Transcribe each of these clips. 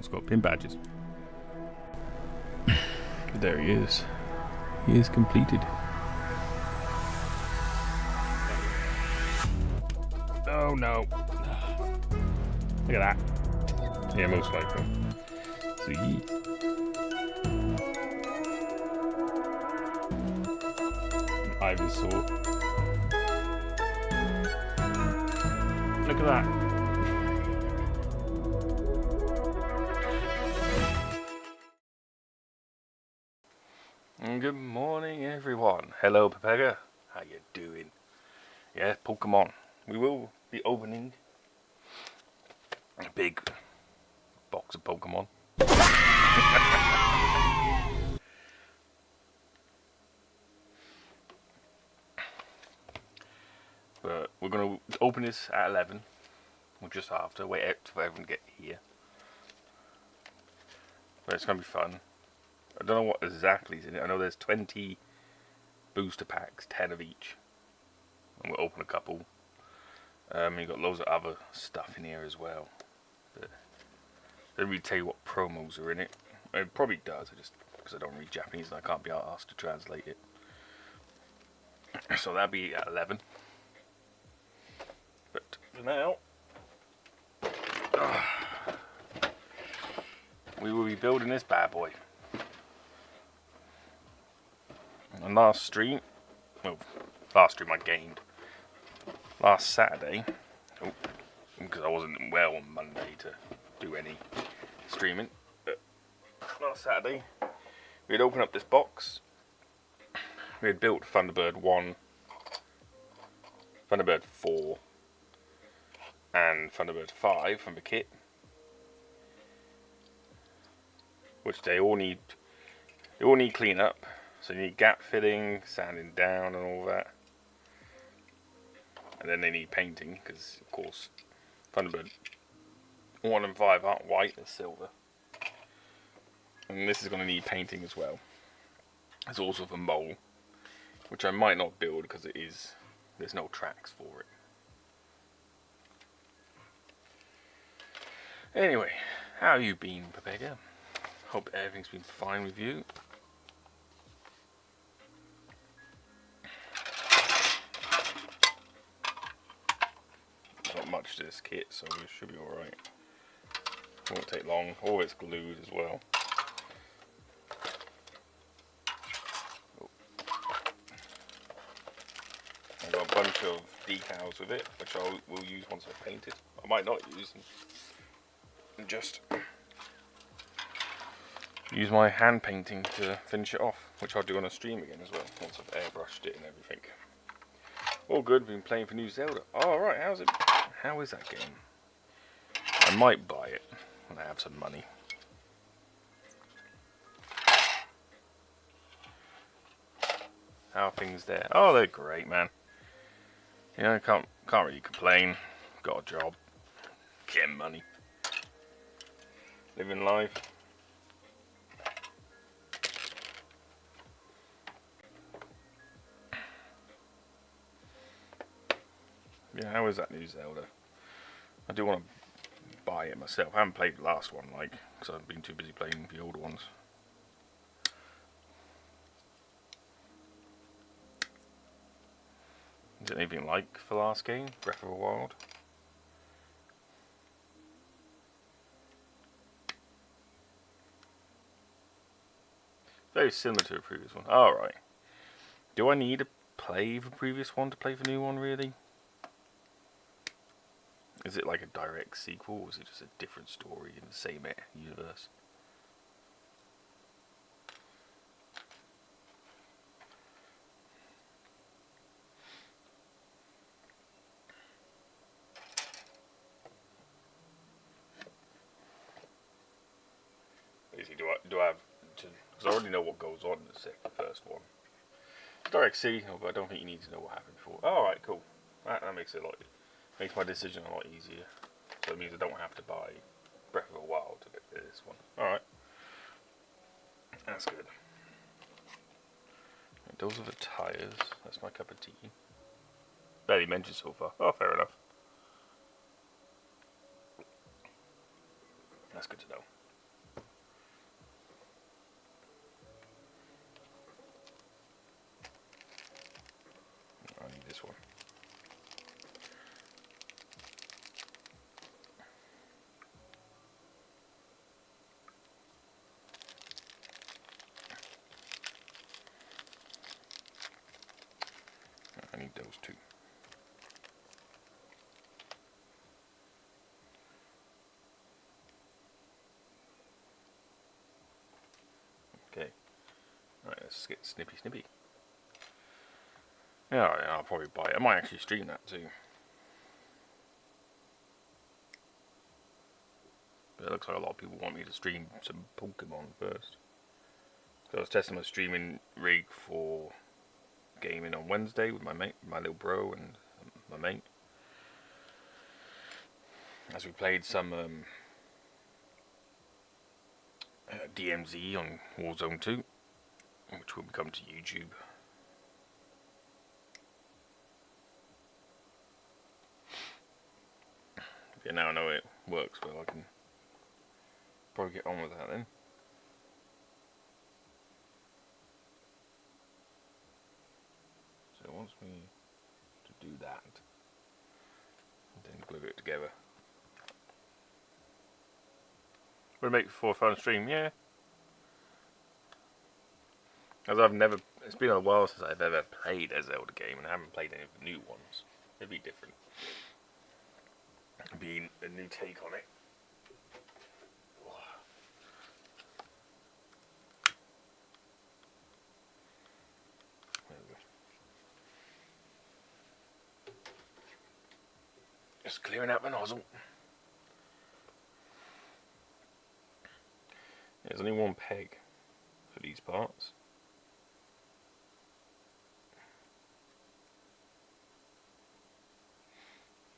It's got pin badges. There he is. He is completed. Oh no. Look at that. Yeah, most likely. See. Ivysaur. Look at that. And good morning, everyone. Hello, Pepega. How you doing? Yeah, Pokemon. We will be opening a big box of Pokemon. But we're going to open this at 11. Or just after. Wait out for everyone to get here. But it's going to be fun. I don't know what exactly is in it. I know there's 20 booster packs, 10 of each. And we'll open a couple. You've got loads of other stuff in here as well. But I don't really tell you what promos are in it. It probably does, just because I don't read Japanese and I can't be asked to translate it. So that'll be at 11. But for now, we will be building this bad boy. And last stream I gained. Last Saturday, because I wasn't well on Monday to do any streaming. But last Saturday, we had opened up this box. We had built Thunderbird 1, Thunderbird 4, and Thunderbird 5 from the kit. Which they all need clean up. So you need gap filling, sanding down and all that. And then they need painting, because of course Thunderbird 1 and 5 aren't white, they're silver. And this is going to need painting as well. There's also the mole, which I might not build because there's no tracks for it. Anyway, how have you been, Pepega? Hope everything's been fine with you. Not much to this kit, so we should be alright. Won't take long. Oh, it's glued as well. Oh. I've got a bunch of decals with it, which I will use once I've painted. I might not use and just use my hand painting to finish it off, which I'll do on a stream again as well, once I've airbrushed it and everything. All good, been playing for New Zelda. Oh, right, how is that game? I might buy it when I have some money. How are things there? Oh, they're great, man. You know, can't really complain. Got a job. Getting money. Living life. Yeah, how is that New Zelda? I do want to buy it myself. I haven't played the last one, because I've been too busy playing the older ones. Is it anything like the last game, Breath of the Wild? Very similar to the previous one. Alright. Do I need to play the previous one to play the new one, really? Is it like a direct sequel, or is it just a different story in the same universe? Basically, do I have to? Because I already know what goes on in the first one. Direct sequel, but I don't think you need to know what happened before. Oh, alright, cool. That makes it makes my decision a lot easier. So it means I don't have to buy Breath of the Wild to get this one. Alright. That's good. Those are the tyres. That's my cup of tea. Barely mentioned so far. Oh, fair enough. That's good to know. those two. Okay. Right, let's get Snippy Snippy. Yeah, I'll probably buy it. I might actually stream that too. But it looks like a lot of people want me to stream some Pokemon first. So I was testing my streaming rig for gaming on Wednesday with my mate, my little bro, and my mate. As we played some DMZ on Warzone 2, which will come to YouTube. Yeah, now I know it works well, I can probably get on with that then. So it wants me to do that, and then glue it together. Would it make for a fun stream? Yeah. As I've never, it's been a while since I've ever played a Zelda game, and I haven't played any of the new ones. It'd be different. It'd be a new take on it. Just clearing out the nozzle. There's only one peg for these parts.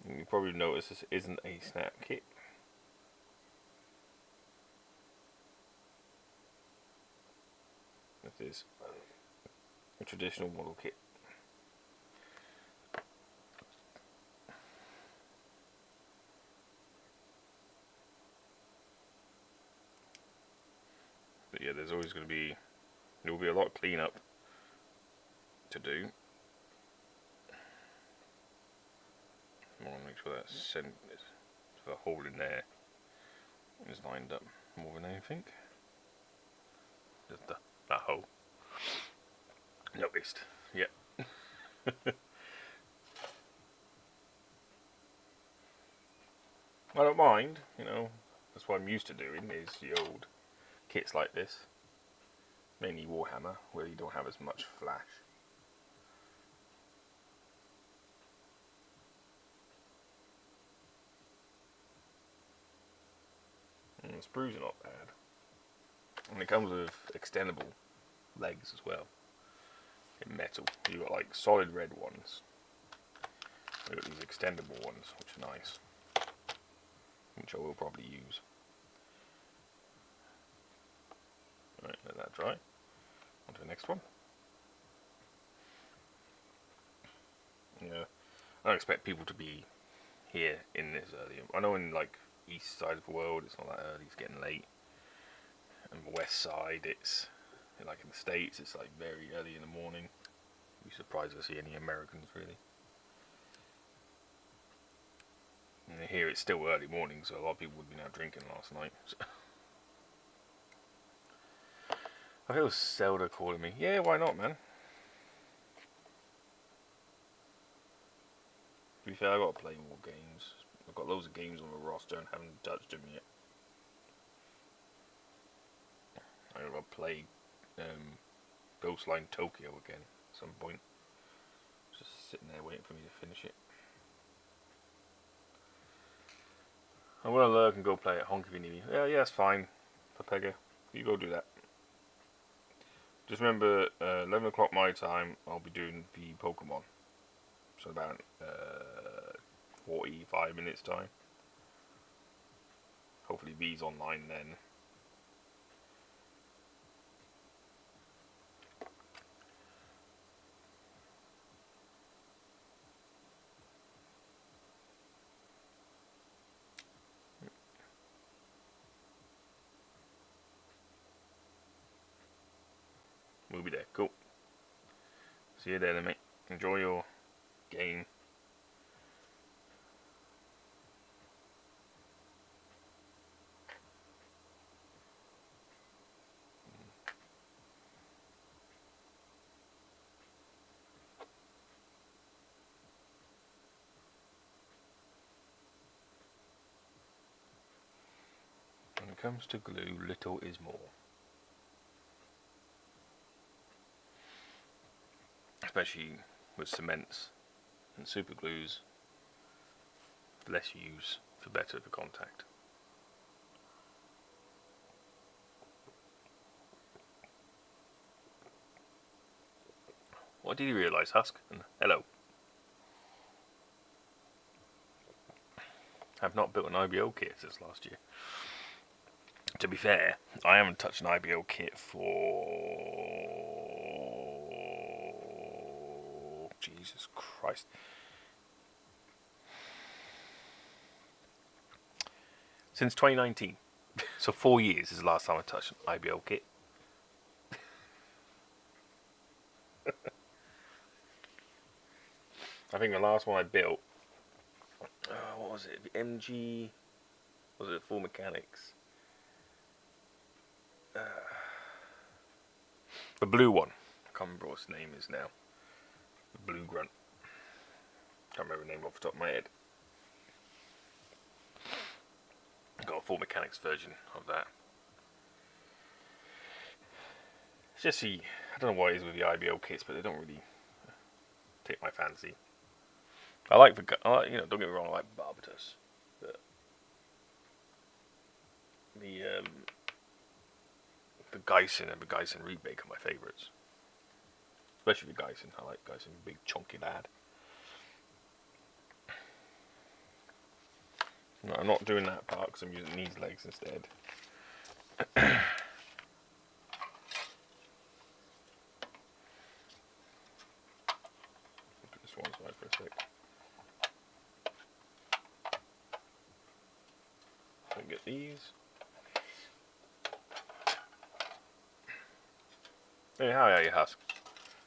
You probably notice this isn't a snap kit. This is a traditional model kit. But yeah, there's always going to be, there will be a lot of cleanup to do. I want to make sure that the hole in there is lined up more than anything. Just that hole. Noticed. Yeah. I don't mind, you know. That's what I'm used to doing, is the old kits like this. Mainly Warhammer, where you don't have as much flash. And the sprues are not bad. And it comes with extendable legs as well. In metal. You've got like solid red ones. You've got these extendable ones, which are nice. Which I will probably use. Right, let that dry. On to the next one. Yeah, I don't expect people to be here in this early. I know in like east side of the world it's not that early, it's getting late. And the west side it's, like in the States, it's like very early in the morning. I'd be surprised to see any Americans really. And here it's still early morning, so a lot of people would be now drinking last night. So. I feel Zelda calling me. Yeah, why not, man? To be fair, I've got to play more games. I've got loads of games on the roster and haven't touched them yet. I've got to play Ghostline Tokyo again at some point. Just sitting there waiting for me to finish it. I'm gonna lurk and go play at Honky Vinny. Yeah, that's fine. Papega, you go do that. Just remember, 11 o'clock my time, I'll be doing the Pokemon. So about 45 minutes time. Hopefully V's online then. We'll be there. Cool. See you there then, mate. Enjoy your game. it comes to glue, little is more. Especially with cements and super glues, less use for better for contact. What did you realise, Husk? And hello. I've not built an IBO kit since last year. To be fair, I haven't touched an IBO kit for... Jesus Christ. Since 2019. So 4 years is the last time I touched an IBO kit. I think the last one I built, what was it? The MG, was it Full Mechanics? The blue one. I can't remember what its name is now. The Blue Grunt. Can't remember the name off the top of my head. I've got a Full Mechanics version of that. It's just I don't know what it is with the IBO kits, but they don't really take my fancy. I like don't get me wrong, I like Barbatus, but the Geisen and the Geisen Remake are my favourites. Especially the Geisen. I like Geisen, big chunky lad. No, I'm not doing that part because I'm using these legs instead. Put this one aside for a sec. So get these. Hey, how are you, Husk?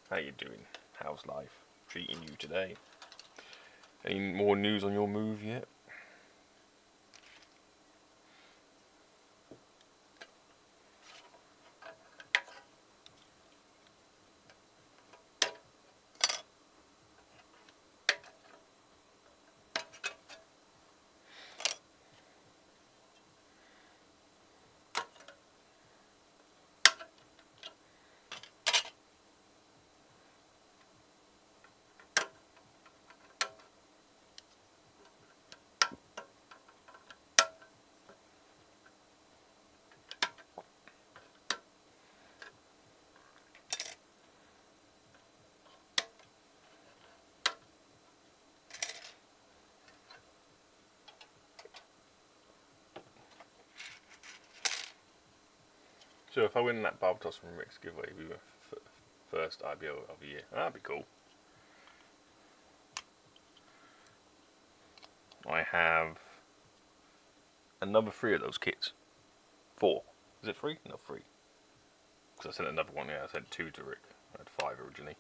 How you doing? How's life treating you today? Any more news on your move yet? So if I win that Barbatos from Rick's giveaway, it'd be my first IBO of the year. That'd be cool. I have another 3 of those kits. 4. Is it 3? No, 3. Because I sent another one, yeah, I sent 2 to Rick. I had 5 originally.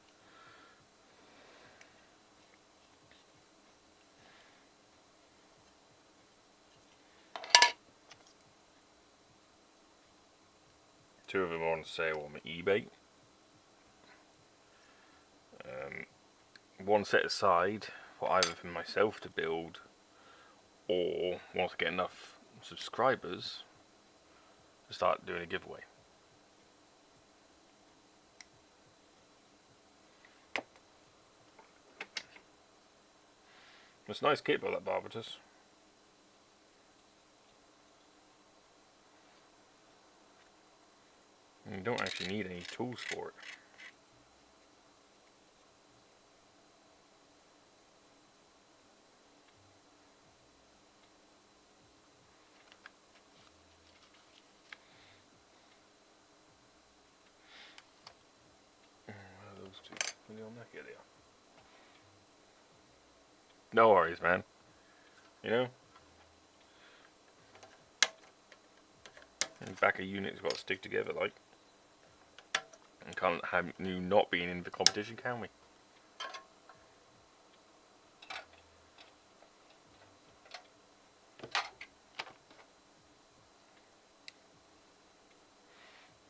Two of them are on sale on eBay. One set aside for either for myself to build or once I get enough subscribers to start doing a giveaway. It's a nice kit by that Barbatus. You don't actually need any tools for it. Where are those two? Are they on that? Yeah, they are. No worries, man. You know? Back a unit's got to stick together, like. And can't have you not being in the competition, can we?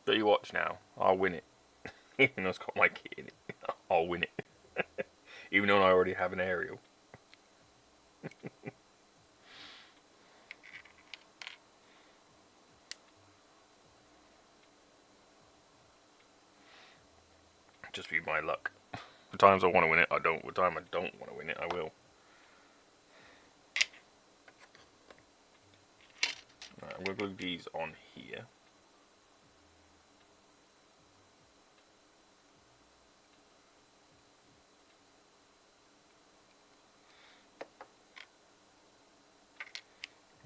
But you watch now, I'll win it. Even though it's got my kit in it, I'll win it. Even though I already have an aerial. Just be my luck. The times I want to win it, I don't. The time I don't want to win it, I will. Right, I'm going to glue these on here.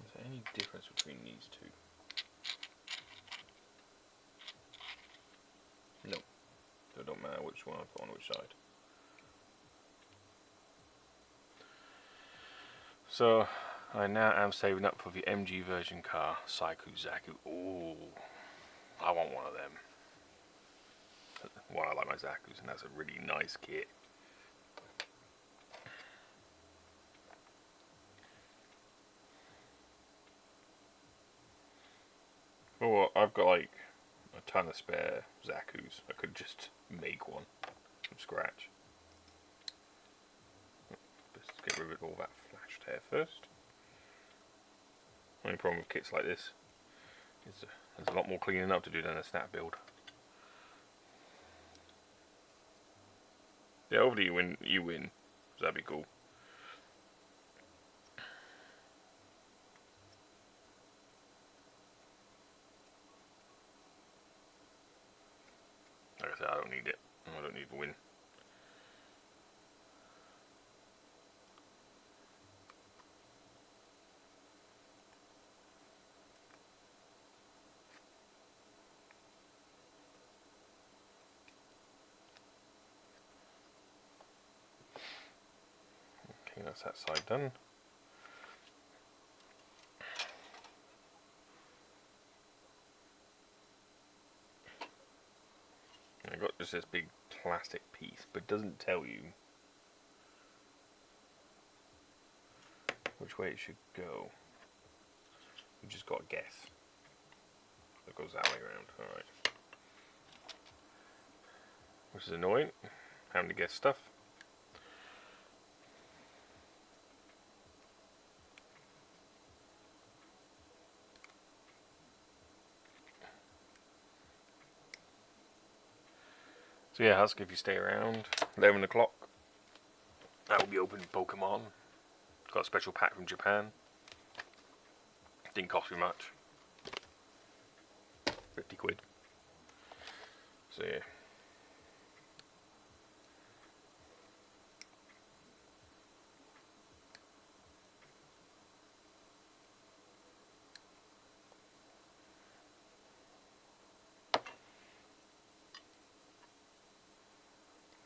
Is there any difference between these two? No. So it don't matter which one I put on which side. So I now am saving up for the MG version car, Saiku Zaku. Ooh, I want one of them. Well, I like my Zakus, and that's a really nice kit. Well, I've got like a ton of spare Zakus. I could just make one from scratch. Let's get rid of all that flashed hair first. The only problem with kits like this is there's a lot more cleaning up to do than a snap build. Yeah, hopefully you win. So that'd be cool. Like I said, I don't need it. I don't need to win. Okay, that's that side done. I got just this big plastic piece, but it doesn't tell you which way it should go. You just got to guess. It goes that way around. Alright. Which is annoying, having to guess stuff. So yeah, Husk, if you stay around, 11 o'clock, that will be open Pokemon. Got a special pack from Japan. Didn't cost me much. 50 quid. So yeah.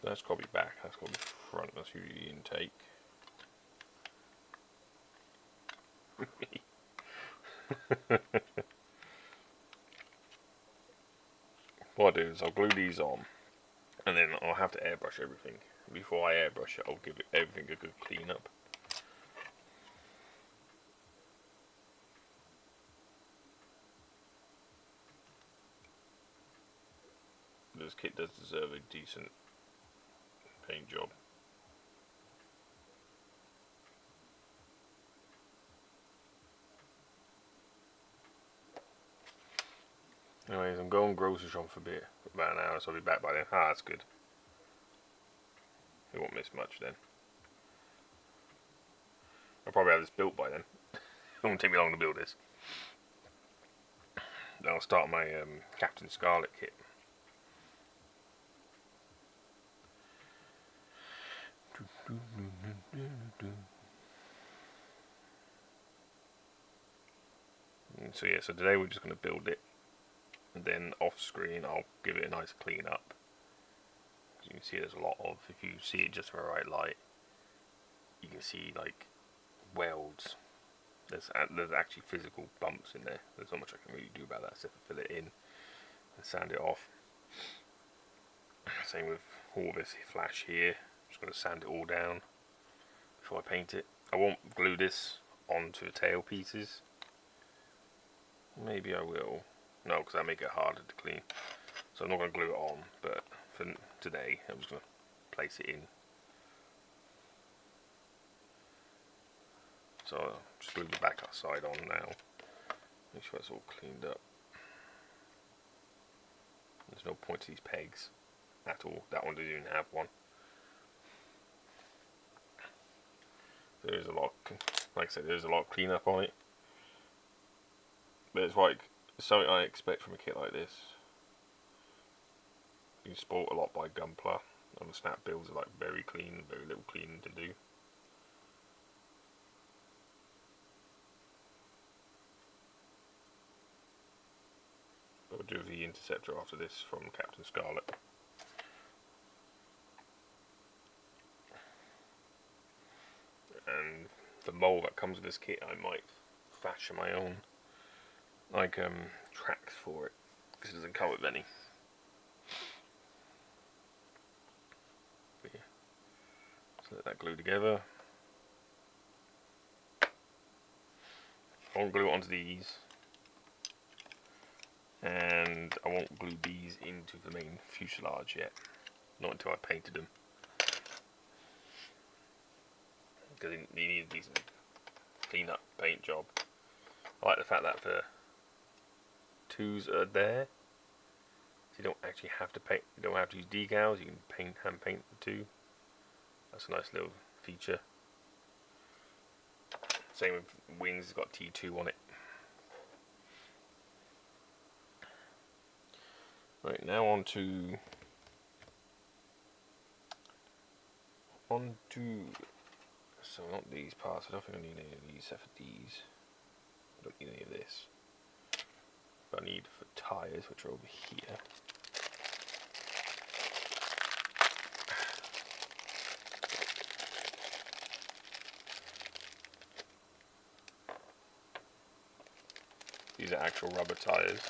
That's got to be back, that's got to be front, that's usually intake. What I'll do is I'll glue these on, and then I'll have to airbrush everything. Before I airbrush it, I'll give it everything a good clean up. This kit does deserve a decent paint job. Anyways, I'm going grocery shopping for about an hour, so I'll be back by then. Ah, that's good. It won't miss much then. I'll probably have this built by then. It won't take me long to build this. Then I'll start my Captain Scarlet kit. So yeah, so today we're just going to build it, and then off screen I'll give it a nice clean up. As you can see, there's a lot of, if you see it just for the right light, you can see like welds. There's actually physical bumps in there. There's not much I can really do about that except for fill it in and sand it off. Same with all this flash here. I'm just going to sand it all down before I paint it. I won't glue this onto the tail pieces. Maybe I will. No, because that'll make it harder to clean. So I'm not going to glue it on, but for today I'm just going to place it in. So I'll just glue the back side on now. Make sure it's all cleaned up. There's no point to these pegs. at all. That one doesn't even have one. There's a lot, like I said, there's a lot of cleanup on it. But it's like something I expect from a kit like this. You sport a lot by Gunpla, and the snap builds are like very clean, very little cleaning to do. But we'll do the Interceptor after this from Captain Scarlet. And the mold that comes with this kit, I might fashion my own, like tracks for it, because it doesn't come with any. But yeah. So let that glue together. I won't glue it onto these, and I won't glue these into the main fuselage yet, not until I painted them, because they need a decent clean up paint job. I like the fact that the twos are there, so you don't actually have to paint. You don't have to use decals. You can hand paint the two. That's a nice little feature. Same with wings. It's got T2 on it. Right, now on to so not these parts. I don't think I need any of these except for these. I don't need any of this. But I need for tyres, which are over here. These are actual rubber tyres.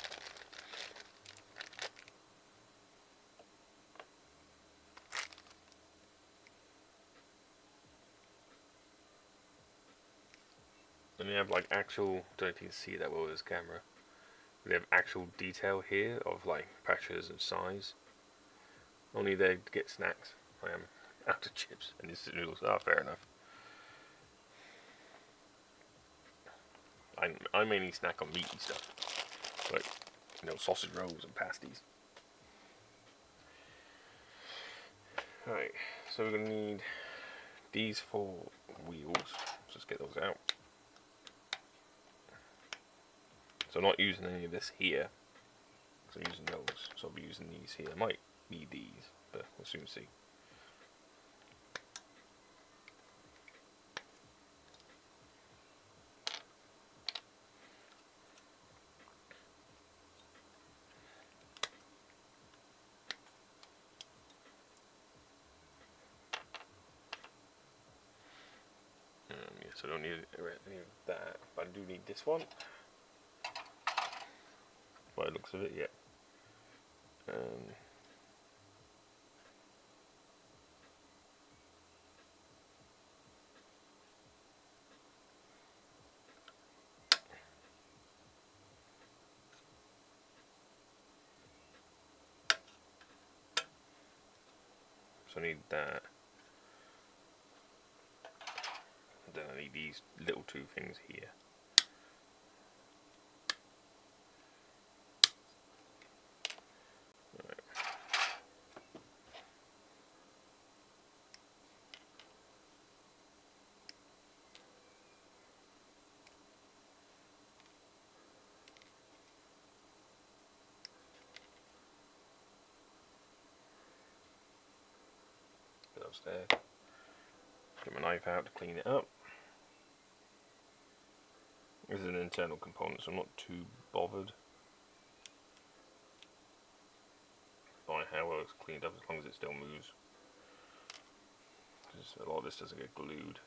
And you have like actual, don't know if you can see that well with this camera. They have actual detail here of like pressures and size. Only there to get snacks. I am out of chips and instant noodles. Ah, fair enough. I mainly snack on meaty stuff, like sausage rolls and pasties. Right, so we're gonna need these 4 wheels. Let's just get those out. So I'm not using any of this here, because I'm using those. So I'll be using these here. I might need these, but we'll soon see. Yeah, so I don't need any of that, but I do need this one. By the looks of it, yeah. So I need that. And then I need these little 2 things here. Right. Get those there. Get my knife out to clean it up. This is an internal component, so I'm not too bothered by how well it's cleaned up, as long as it still moves. Because a lot of this doesn't get glued.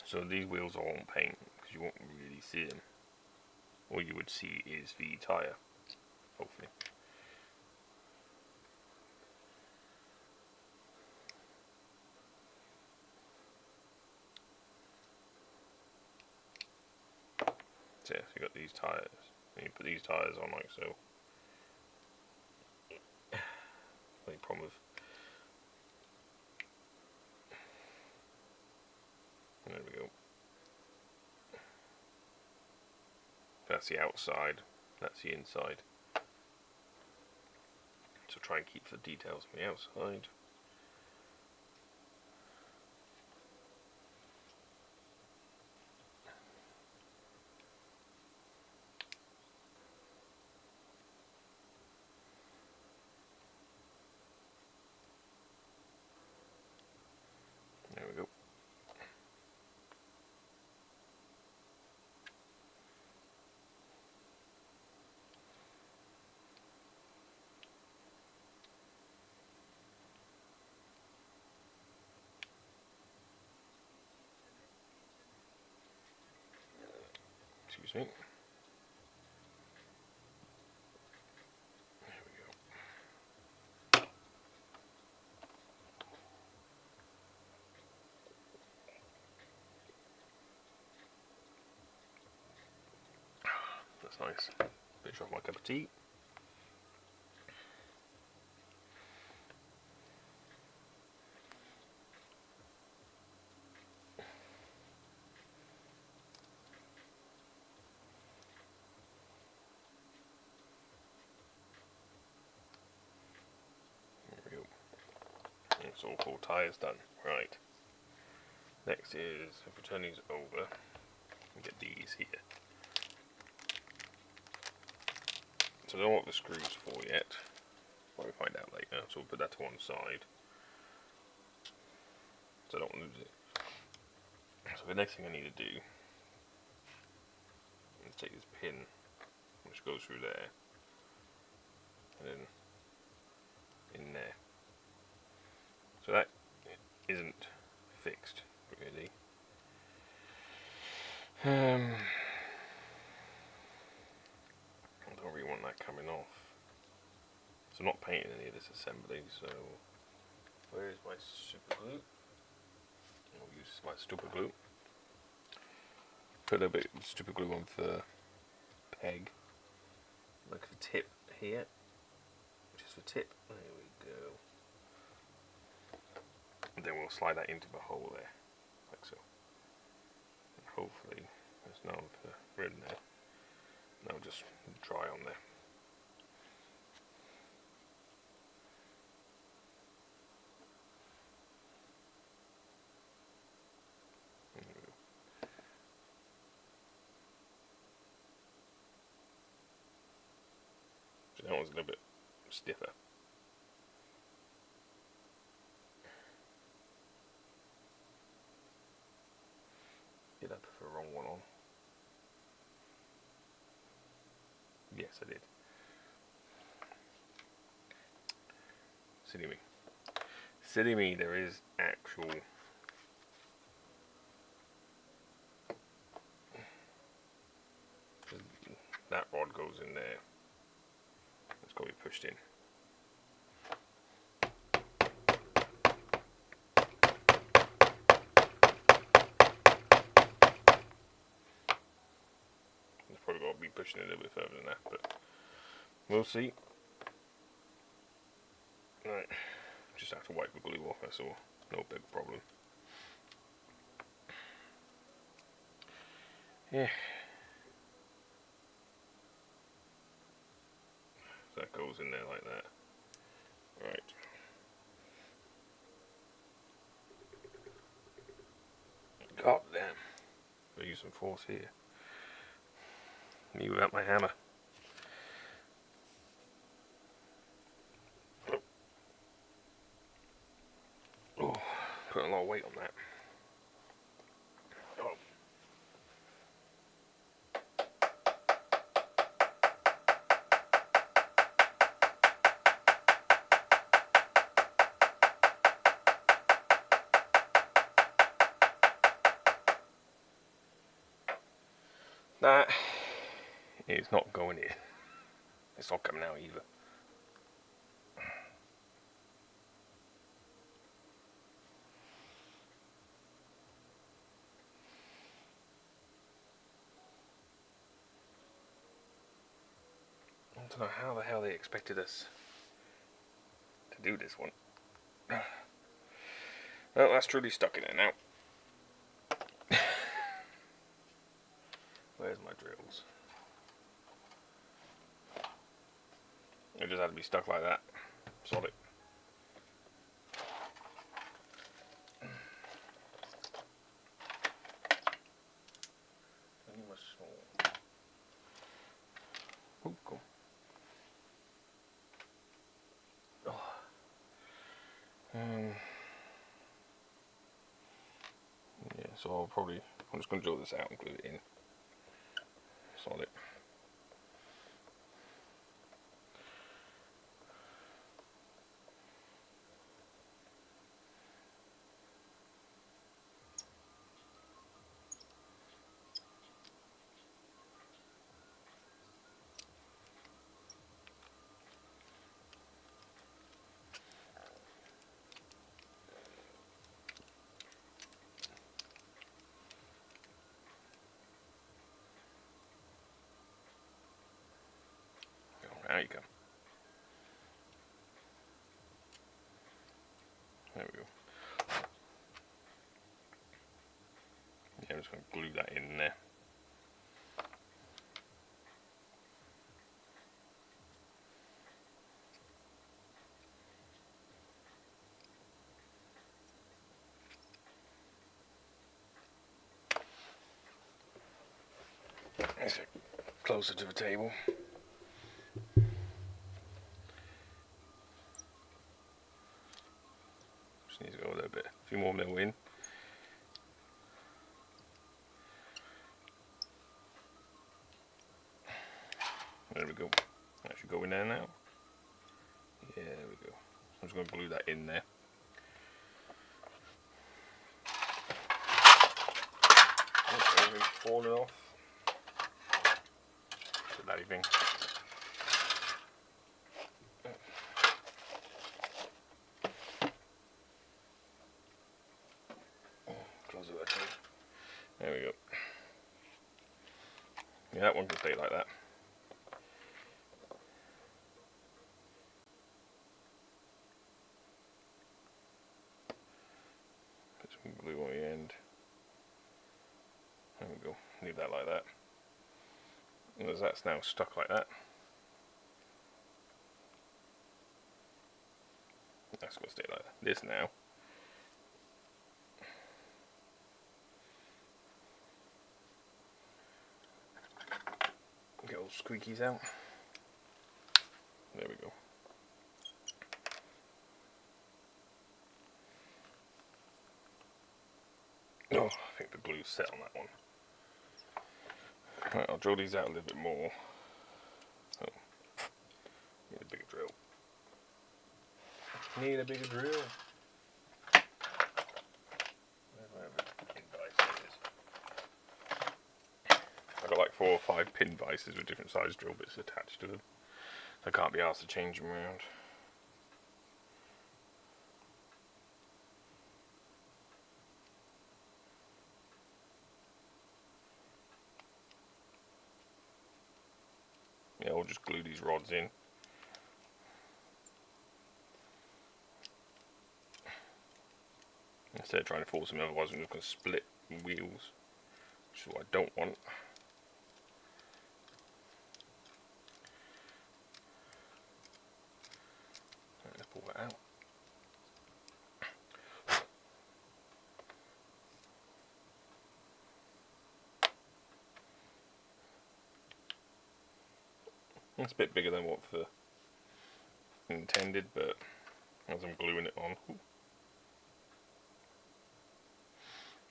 So these wheels I won't paint, because you won't really see them. All you would see is the tyre, hopefully. here. So you got these tyres. And you put these tyres on like so. Any problem with? There we go. That's the outside. That's the inside. So try and keep the details from the outside. There we go. Excuse me. There we go. That's nice. Finish off my cup of tea. It's all 4 tyres done. Right. Next is, if we turn these over, and get these here. So I don't know what the screw's for yet. We'll find out later, so we'll put that to one side. So I don't want to lose it. So the next thing I need to do is take this pin, which goes through there, and then in there. So that isn't fixed, really. I don't really want that coming off. So I'm not painting any of this assembly, so where is my super glue? I'll use my super glue. Put a little bit of super glue on the peg. Look at the tip here. Just the tip. There we go. And then we'll slide that into the hole there, like so. And hopefully there's none of the rim there. That'll just dry on there. So that one's a little bit stiffer. Did I put the wrong one on? Yes, I did. Silly me. Silly me, there is actual that rod goes in there. It's got to be pushed in. It's probably got to be pushing it a little bit further than that, but we'll see. Right, just have to wipe the glue off, that's all. No big problem. Yeah. So that goes in there like that. Right. God damn. I'll use some force here. Me without my hammer. Oh, put a lot of weight on that. Oh. That is not going in. It's not coming out either. don't know how the hell they expected us to do this one. Well, that's truly stuck in it now. Where's my drills? It just had to be stuck like that. Solid. Oh, cool. Oh. Yeah, so I'm just going to drill this out and glue it in. Solid. There you go. There we go. Yeah, I'm just going to glue that in there. Let's get closer to the table. Just need to go a little bit, a few more mil in. There we go. That should go in there now. Yeah, there we go. I'm just going to glue that in there. Oh, everything's falling off. The bloody thing. Close it back in. There we go. Yeah, that one can stay like that. Put some glue on the end. There we go. Leave that like that. And as that's now stuck like that, that's going to stay like this now. Get all squeakies out. There we go. Oh, I think the glue's set on that one. Right, I'll drill these out a little bit more. Oh, need a bigger drill. Need a bigger drill. I've got like 4 or 5 pin vices with different size drill bits attached to them. I can't be asked to change them around. Yeah, I'll just glue these rods in. Instead of trying to force them, otherwise I'm just going to split the wheels, which is what I don't want. Let's pull that out. It's a bit bigger than what the intended, but as I'm gluing it on,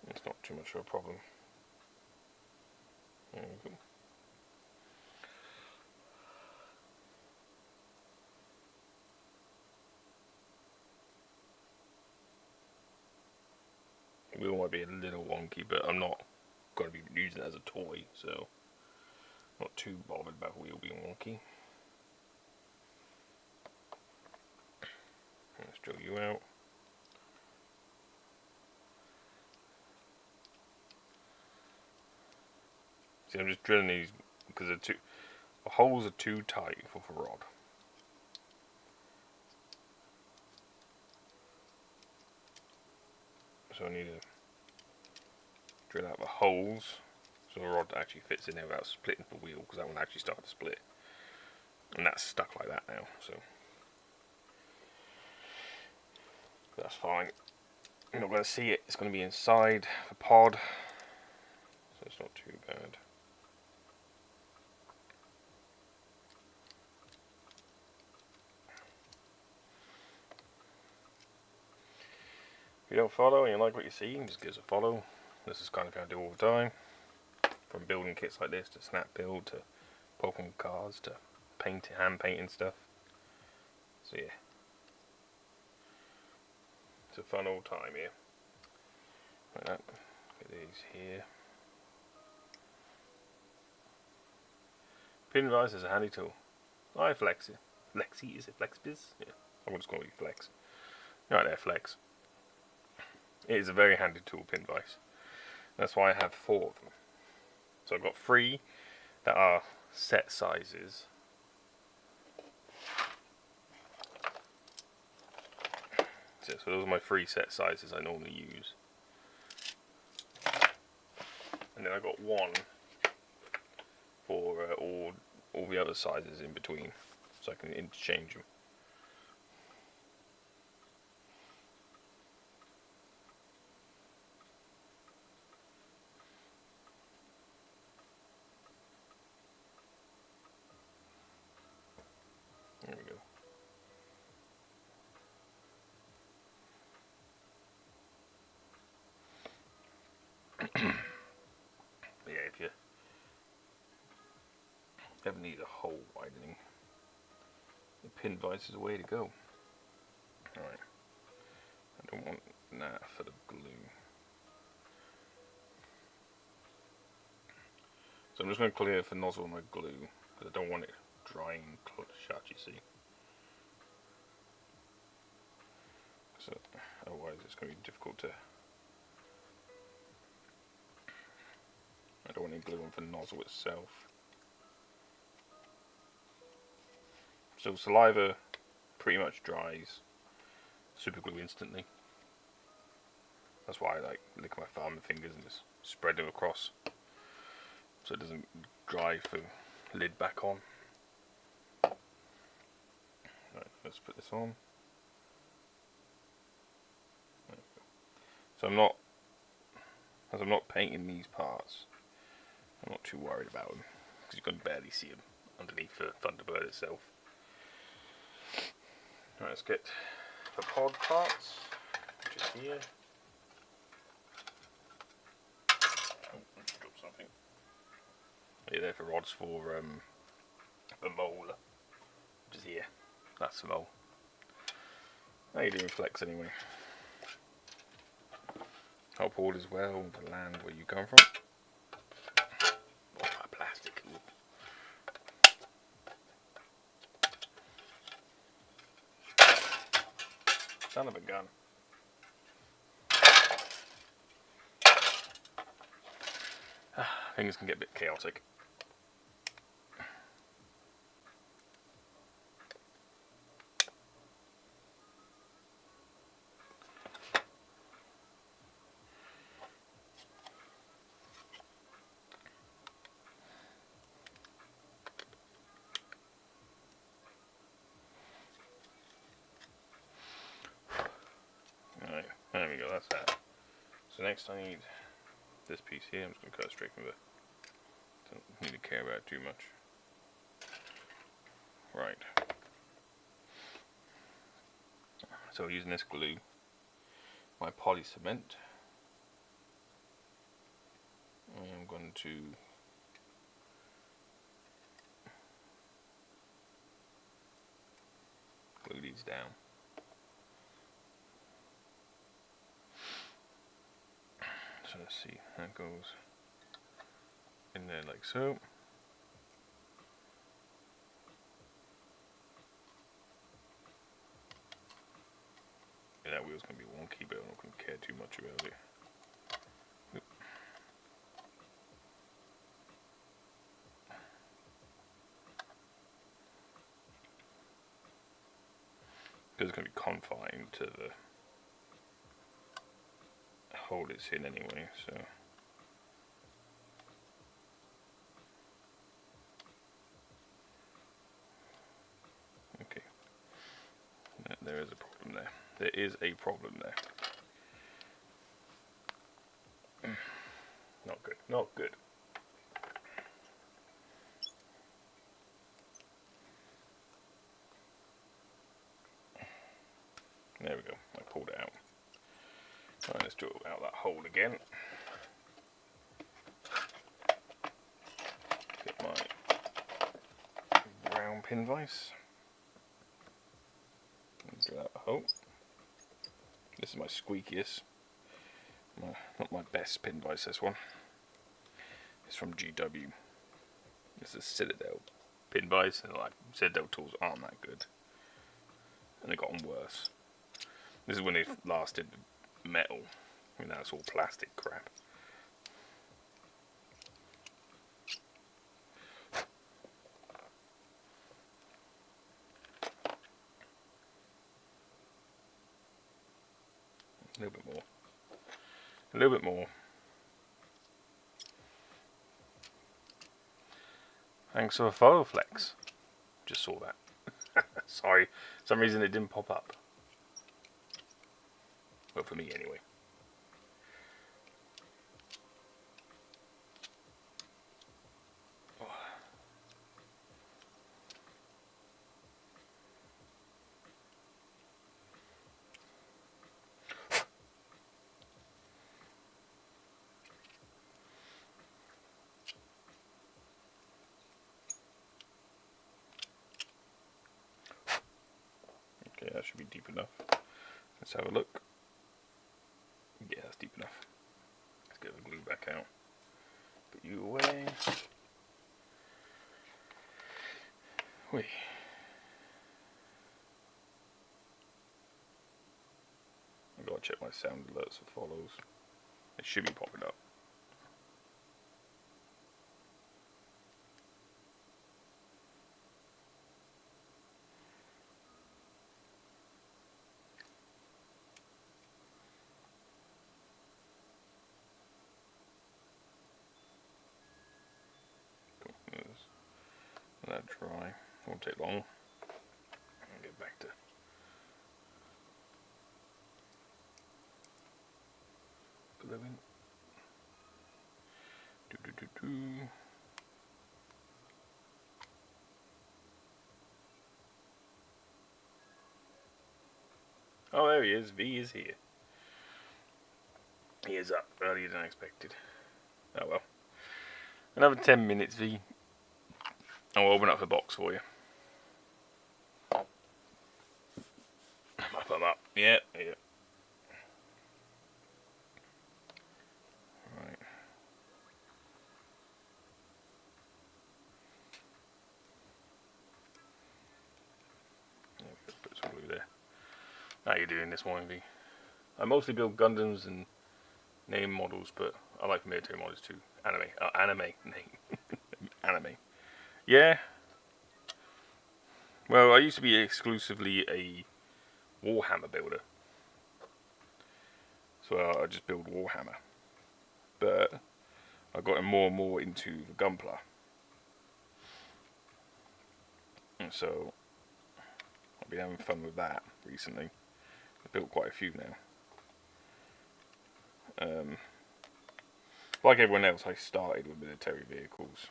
it's not too much of a problem. There we go. The wheel might be a little wonky, but I'm not going to be using it as a toy, so not too bothered about the wheel being wonky. Let's drill you out. See, I'm just drilling these because they're too. The holes are too tight for the rod. So I need to drill out the holes so the rod actually fits in there without splitting the wheel, because that one actually started to split. And that's stuck like that now, so that's fine. You're not going to see it, it's going to be inside the pod, so it's not too bad. If you don't follow and you like what you see, just give us a follow. This is kind of how I do all the time. From building kits like this to snap build to Pokemon cards to painting, hand painting stuff. So yeah, it's a fun old time here. Like that. Get these here. Pin vise is a handy tool. I flex it. Flexi, is it Flexbiz? Yeah, I'm just going to flex. Right there, flex. It is a very handy tool, pin vise. That's why I have 4 of them. So I've got 3 that are set sizes. So those are my 3 set sizes I normally use. And then I've got 1 for all the other sizes in between, so I can interchange them. There we go. But yeah, if you ever need a hole widening, the pin vise is the way to go. Alright, I don't want that for the glue. So I'm just going to clear the nozzle on my glue, because I don't want it drying shut, you see. So otherwise it's going to be difficult to... I don't want any glue on the nozzle itself. So saliva pretty much dries super glue instantly. That's why I like lick my thumb and fingers and just spread them across, so it doesn't dry the lid back on. Right, let's put this on. So as I'm not painting these parts, I'm not too worried about them, because you can barely see them underneath the Thunderbird itself. Right, let's get the pod parts, which is here. Oh, I just dropped something. Yeah, they're for rods for the mole, which is here. That's the mole. How you doing, Flex, anyway? Hope all is well with the land where you come from. Oh, that plastic. Son of a gun. Things can get a bit chaotic. Alright, there we go, that's that. So next I need this piece here. I'm just going to cut it straight from the... Don't need to care about it too much. Right. So using this glue, my poly cement, I'm going to glue these down. So let's see, that goes in there like so. Yeah, that wheel's going to be wonky, but I'm not going to care too much about it. is going to be confined to the hole it's in anyway, so. Okay. There is a problem there. There is a problem there. Not good. Not good. There we go. I pulled it out. Right, let's drill out that hole again. Get my brown pin vise. Drill out the hole. This is my squeakiest. Not my best pin vise, this one. It's from GW. This is Citadel pin vise, and like Citadel tools aren't that good. And they've gotten worse. This is when it lasted metal. I mean, that's all plastic crap. A little bit more. A little bit more. Thanks for a photo flex. Just saw that. Sorry, for some reason it didn't pop up. Well, for me anyway. Okay, that should be deep enough. Let's have a look. Yeah, that's deep enough. Let's get the glue back out. Put you away. Wait. I've got to check my sound alerts for follows. It should be popping up. Let that dry. Won't take long. I'll get back to gluing. Oh, there he is. V is here. He is up earlier than expected. Oh well. Another 10 minutes, V. I'll open up the box for you. I'm up. Yeah, yeah. Right. Yeah, put some glue there. How you doing this morning, V? I mostly build Gundams and name models, but I like military models too. Anime name. Anime. Yeah. Well, I used to be exclusively a Warhammer builder. So I just build Warhammer. But I got more and more into the Gunpla. And so I've been having fun with that recently. I've built quite a few now. Like everyone else, I started with military vehicles.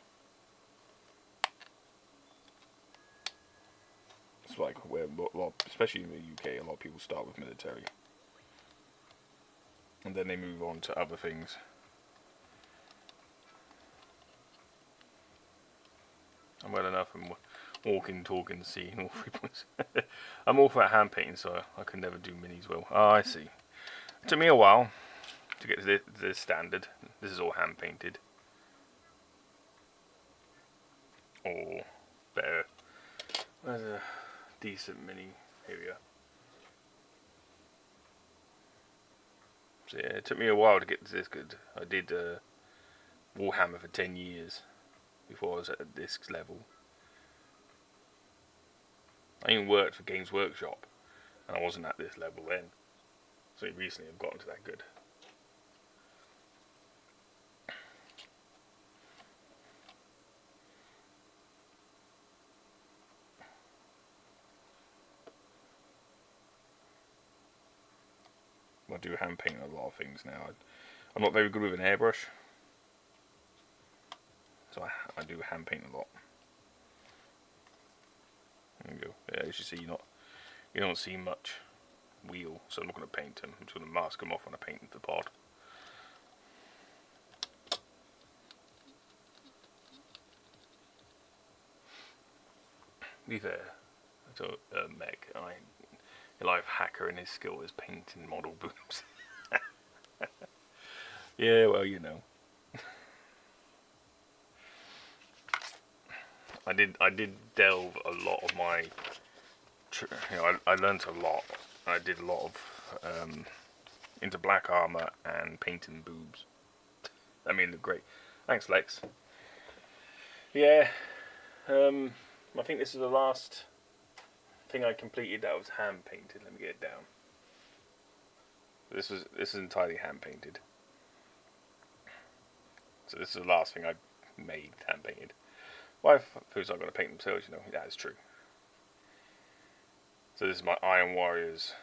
It's like where especially in the UK, a lot of people start with military, and then they move on to other things. I'm well enough and walking, talking, seeing all 3 points. I'm all for hand painting, so I can never do minis well. Oh, I see. It took me a while to get to this standard. This is all hand painted. Or better. Where's a decent mini? Here we are. So yeah, it took me a while to get to this good. I did Warhammer for 10 years before I was at this level. I even worked for Games Workshop and I wasn't at this level then. So recently I've gotten to that good. I do hand paint a lot of things now. I'm not very good with an airbrush, so I do hand paint a lot. There you go. Yeah, as you see, you don't see much wheel, so I'm not going to paint them. I'm just going to mask them off when I paint the pod. To be fair, so Meg, a life hacker, and his skill is painting model boobs. Yeah, well, you know. I did delve a lot of my, I learnt a lot. I did a lot of into black armor and painting boobs. I mean, they're great. Thanks, Lex. Yeah, I think this is the last thing I completed that was hand painted. Let me get it down. This is entirely hand painted. So this is the last thing I made hand painted. Why foods aren't going to paint themselves, you know? Yeah, it's true. So this is my Iron Warriors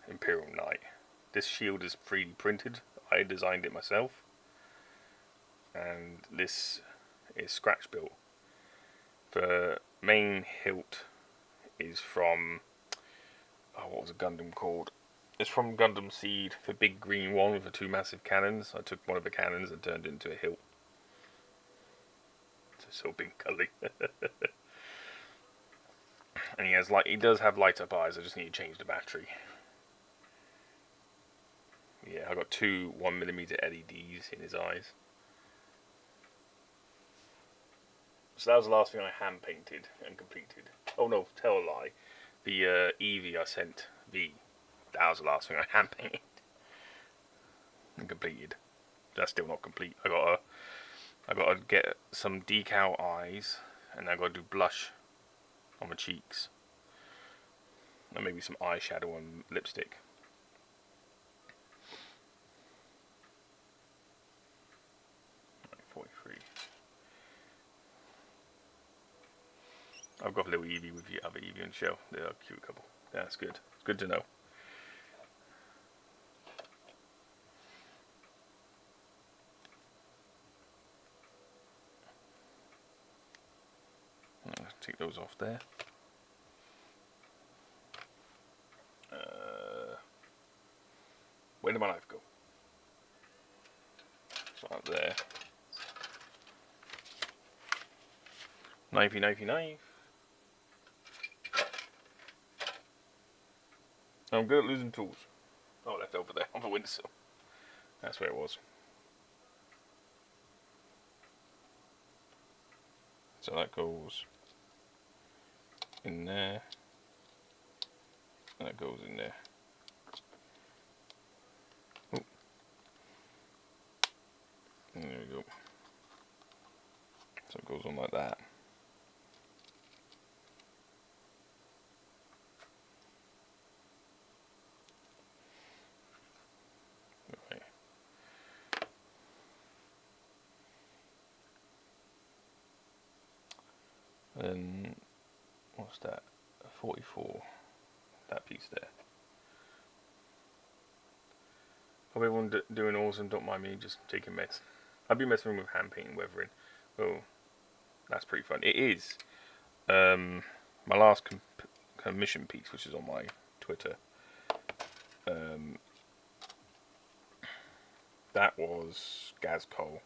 Imperial Knight. This shield is 3D printed. I designed it myself. And this is scratch built. The main hilt is from, what was the Gundam called? It's from Gundam Seed, the big green one with the 2 massive cannons. I took one of the cannons and turned it into a hilt. It's so big colour. And he does have light up eyes. I just need to change the battery. Yeah, I got 2 1mm LEDs in his eyes. So that was the last thing I hand painted and completed. Oh no, tell a lie. The Eevee I sent V. That was the last thing I hand painted and completed. That's still not complete. I gotta get some decal eyes, and I gotta do blush on my cheeks, and maybe some eyeshadow and lipstick. Right, 43. I've got a little Eevee with the other Eevee on the shelf. They're a cute couple. That's good. It's good to know. I'll take those off there. Where did my knife go? It's up there. Knifey, knifey, knife. I'm good at losing tools. Oh, left over there on the windowsill. That's where it was. So that goes in there. And that goes in there. Ooh. And there we go. So it goes on like that. Okay. Then what's that? 44. That piece there. Hope everyone doing awesome. Don't mind me just taking mess. I've been messing with hand painting, weathering. Oh, that's pretty fun. It is. My last commission piece, which is on my Twitter. That was Gazcol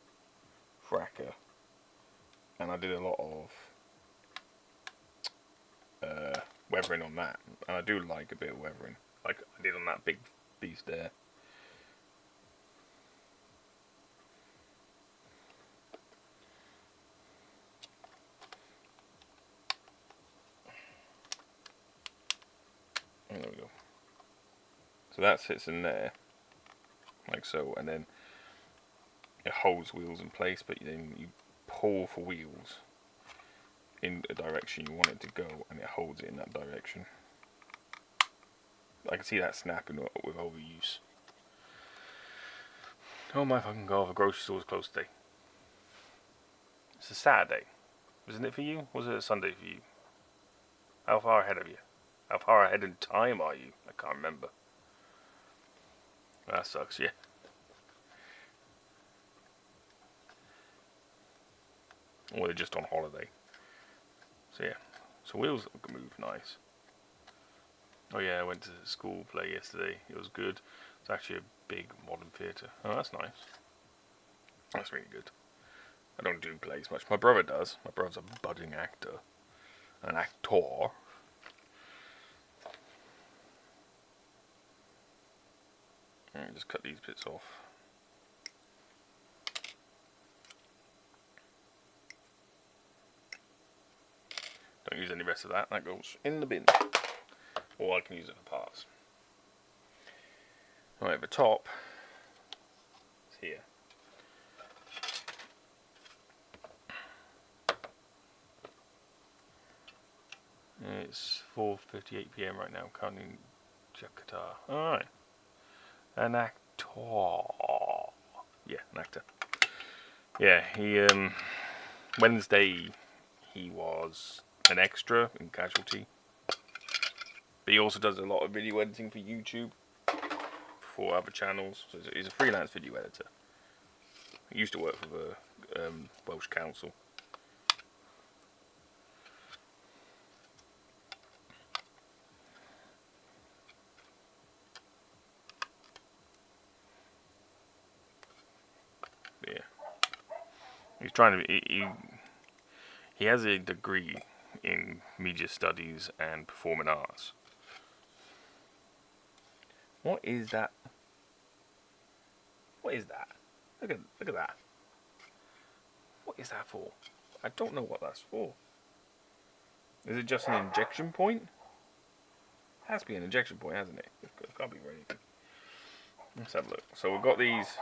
Fracker, and I did a lot of weathering on that, and I do like a bit of weathering, like I did on that big beast there. And there we go. So that sits in there, like so, and then it holds wheels in place, but then you pull for wheels in the direction you want it to go, and it holds it in that direction. I can see that snapping with overuse. Oh my fucking god, the grocery store's closed today. It's a Saturday. Wasn't it for you? Was it a Sunday for you? How far ahead of you? How far ahead in time are you? I can't remember. That sucks, yeah. Or they're just on holiday. So yeah. So wheels move nice. Oh yeah, I went to school play yesterday. It was good. It's actually a big modern theatre. Oh, that's nice. That's really good. I don't do plays much. My brother does. My brother's a budding actor. An actor. Just cut these bits off. Don't use any rest of that. That goes in the bin. Or I can use it for parts. Right, the top is here. It's 4:58 PM right now, counting Jakarta. Alright. An actor. Yeah, an actor. Yeah, he Wednesday he was an extra in Casualty. But he also does a lot of video editing for YouTube, for other channels. So he's a freelance video editor. He used to work for the Welsh Council. Yeah, he's trying to. He has a degree in media studies and performing arts. What is that? What is that? Look at that. What is that for? I don't know what that's for. Is it just an injection point? It has to be an injection point, hasn't it? It can't be for anything. Let's have a look. So we've got these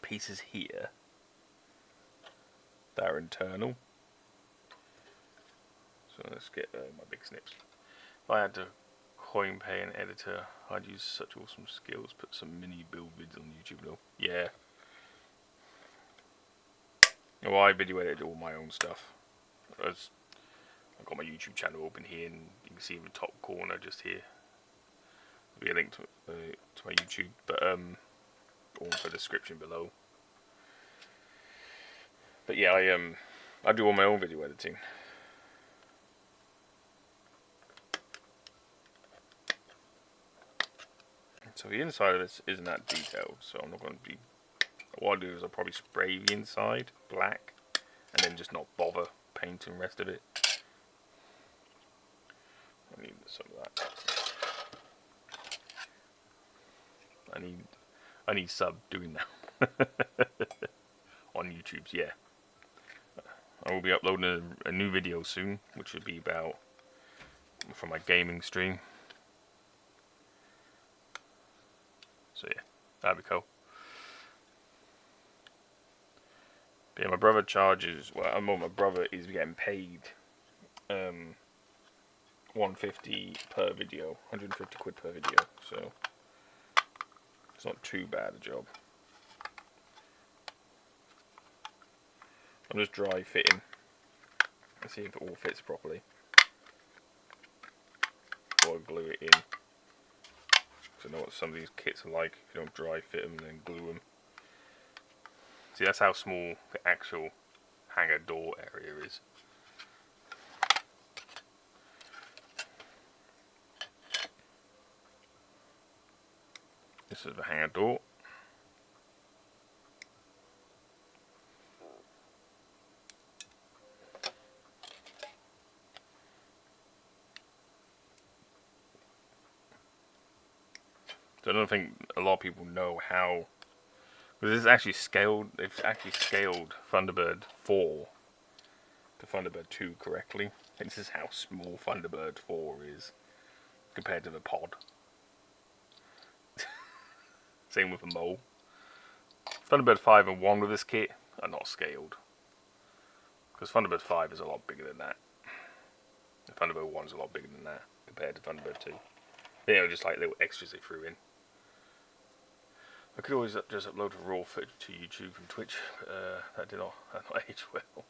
pieces here that are internal. So let's get my big snips. If I had to coin pay an editor, I'd use such awesome skills. Put some mini build vids on YouTube though. Yeah. Well, I video edit all my own stuff. I've got my YouTube channel open here, and you can see in the top corner just here. There'll be a link to my YouTube, but also the description below. But yeah, I do all my own video editing. So the inside of this isn't that detailed, so I'm not going to be. What I'll do is I'll probably spray the inside black, and then just not bother painting the rest of it. I need some of that. I need sub doing that on YouTube's. Yeah, I will be uploading a new video soon, which will be about for my gaming stream. So yeah, that'd be cool. But yeah, my brother charges. Well, my brother is getting paid 150 per video, 150 quid per video. So it's not too bad a job. I'm just dry fitting. Let's see if it all fits properly before I glue it in. Because I know what some of these kits are like. If you don't dry fit them and then glue them. See, that's how small the actual hangar door area is. This is the hangar door. So I don't think a lot of people know how. Because this is actually scaled. They've actually scaled Thunderbird 4 to Thunderbird 2 correctly. And this is how small Thunderbird 4 is compared to the pod. Same with the mole. Thunderbird 5 and 1 with this kit are not scaled. Because Thunderbird 5 is a lot bigger than that. And Thunderbird 1 is a lot bigger than that compared to Thunderbird 2. You know, just like little extras they threw in. I could always just upload a raw footage to YouTube from Twitch, but that did not age well.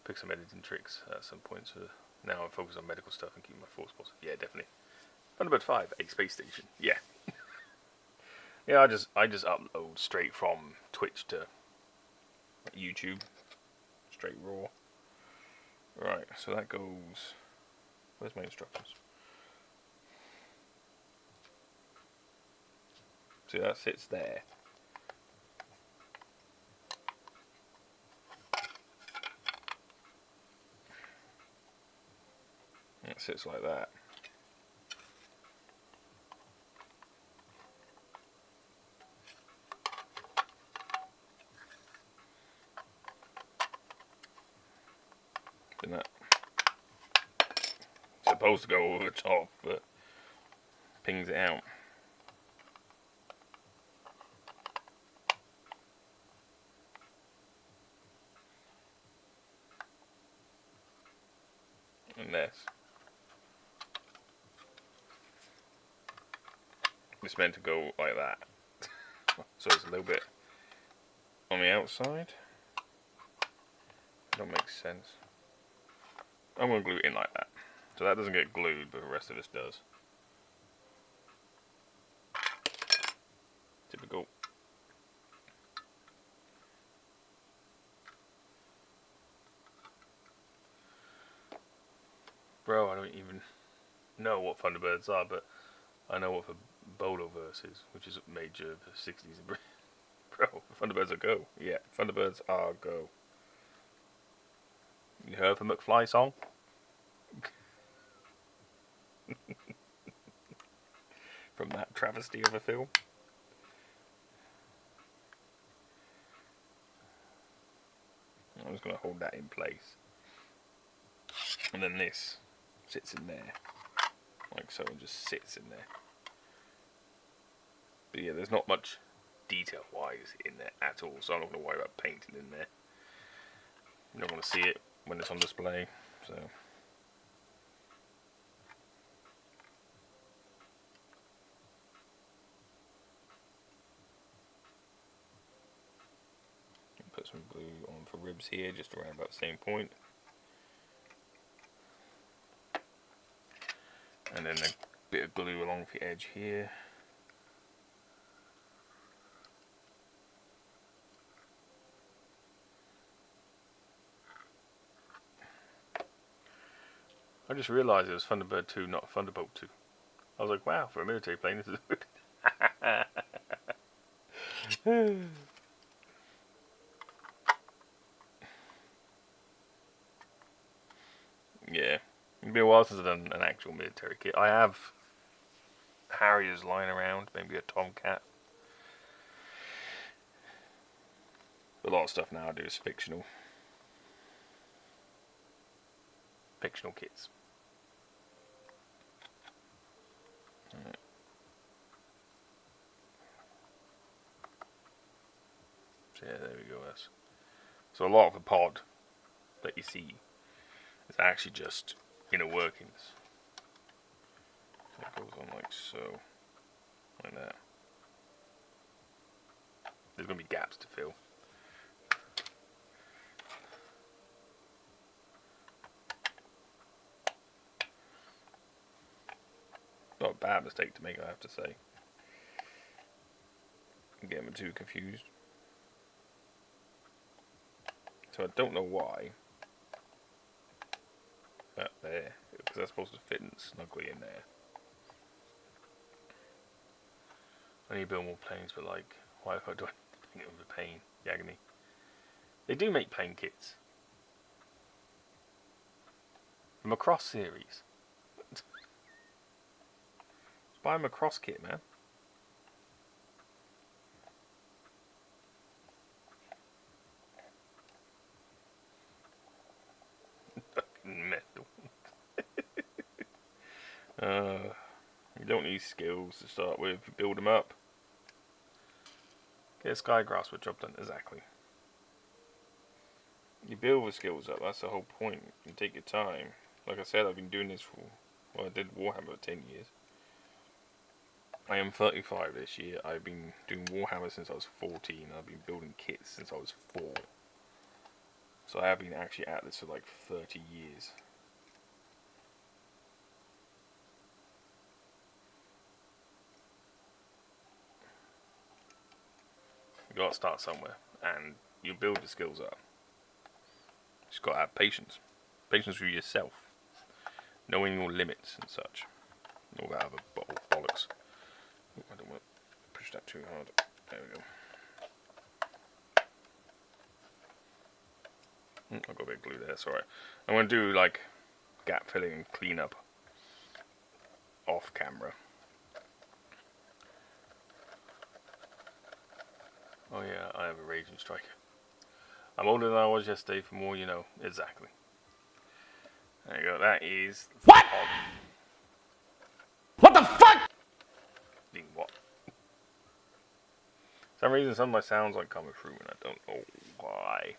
Pick some editing tricks at some point, so now I'm focused on medical stuff and keeping my thoughts positive. Yeah, definitely. Thunderbird 5, a space station. Yeah. Yeah, I just upload straight from Twitch to YouTube. Straight raw. Right, so that goes... Where's my instructions? See, that sits there. It sits like that. And that supposed to go over the top, but pings it out. And it's meant to go like that. So it's a little bit on the outside. Don't make sense. I'm going to glue it in like that. So that doesn't get glued, but the rest of this does. Typical. Bro, I don't even know what Thunderbirds are, but I know what the Boloverse is, which is major of the 60s. Bro, Thunderbirds are go. Yeah, Thunderbirds are go. You heard the McFly song? From that travesty of a film? I'm just going to hold that in place. And then this sits in there. Like so, and just sits in there. But yeah, there's not much detail-wise in there at all, so I'm not going to worry about painting in there. You don't want to see it when it's on display, so... Put some glue on for ribs here, just around about the same point. And then a bit of glue along the edge here. I just realised it was Thunderbird 2, not Thunderbolt 2. I was like, wow, for a military plane, this is good. Yeah, it'll be a while since I've done an actual military kit. I have Harriers lying around, maybe a Tomcat. A lot of stuff now I do is fictional. Fictional kits. Right. So yeah, there we go. So a lot of the pod that you see is actually just inner workings. It goes on like so, like that. There's going to be gaps to fill. Not a bad mistake to make, I have to say. I'm getting too confused. So I don't know why. That there, because that's supposed to fit in snugly in there. I need to build more planes, but like, why do I paint it with the pain, the agony? They do make plane kits. From a Cross series. Just buy them a Cross kit, man. Fucking metal. You don't need skills to start with. You build them up. Get a Skygrasper job done. Exactly. You build the skills up. That's the whole point. You take your time. Like I said, I've been doing this for... Well, I did Warhammer for 10 years. I am 35 this year. I've been doing Warhammer since I was 14. I've been building kits since I was 4. So I have been actually at this for like 30 years. You gotta start somewhere, and you build the skills up. You just gotta have patience. Patience with yourself. Knowing your limits and such. All that other bollocks. Ooh, I don't want to push that too hard. There we go. I've got a bit of glue there, that's alright. I'm going to do like gap filling and clean up off camera. Oh yeah, I have a raging strike. I'm older than I was yesterday, for more you know. Exactly. There you go, that is... What? What the fuck? What? For some reason some of my sounds aren't coming through and I don't know why.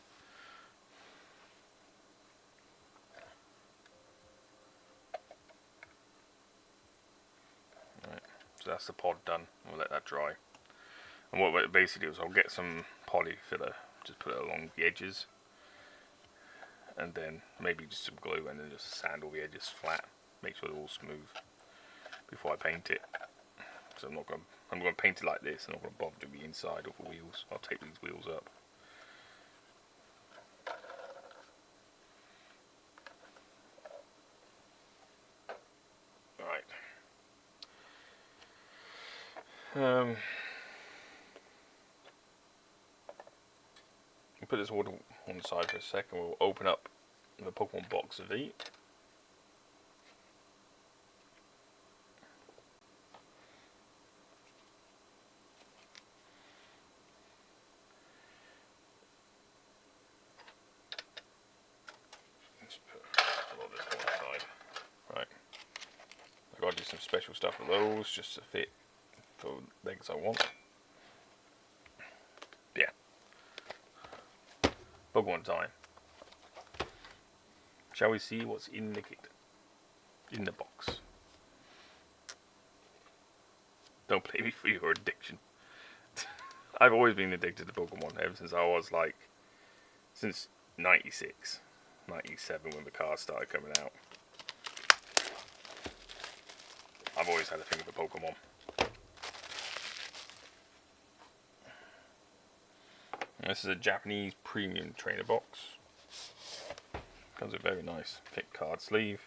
Right, so that's the pod done. We'll let that dry. And what it basically do is I'll get some poly filler, just put it along the edges, and then maybe just some glue and then just sand all the edges flat, make sure they're all smooth before I paint it. So I'm going to paint it like this. I'm not going to bother doing the inside of the wheels. I'll take these wheels up. Alright. We'll put this all to one side for a second. We'll open up the Pokemon box of V. Let's put a lot of this on one side. Right. I've got to do some special stuff with those just to fit for legs I want. Yeah. Pokemon time. Shall we see what's in the kit? In the box. Don't play me for your addiction. I've always been addicted to Pokemon ever since I was like, since 96, 97 when the cards started coming out. I've always had a thing for Pokemon. This is a Japanese premium trainer box. Comes with a very nice thick card sleeve.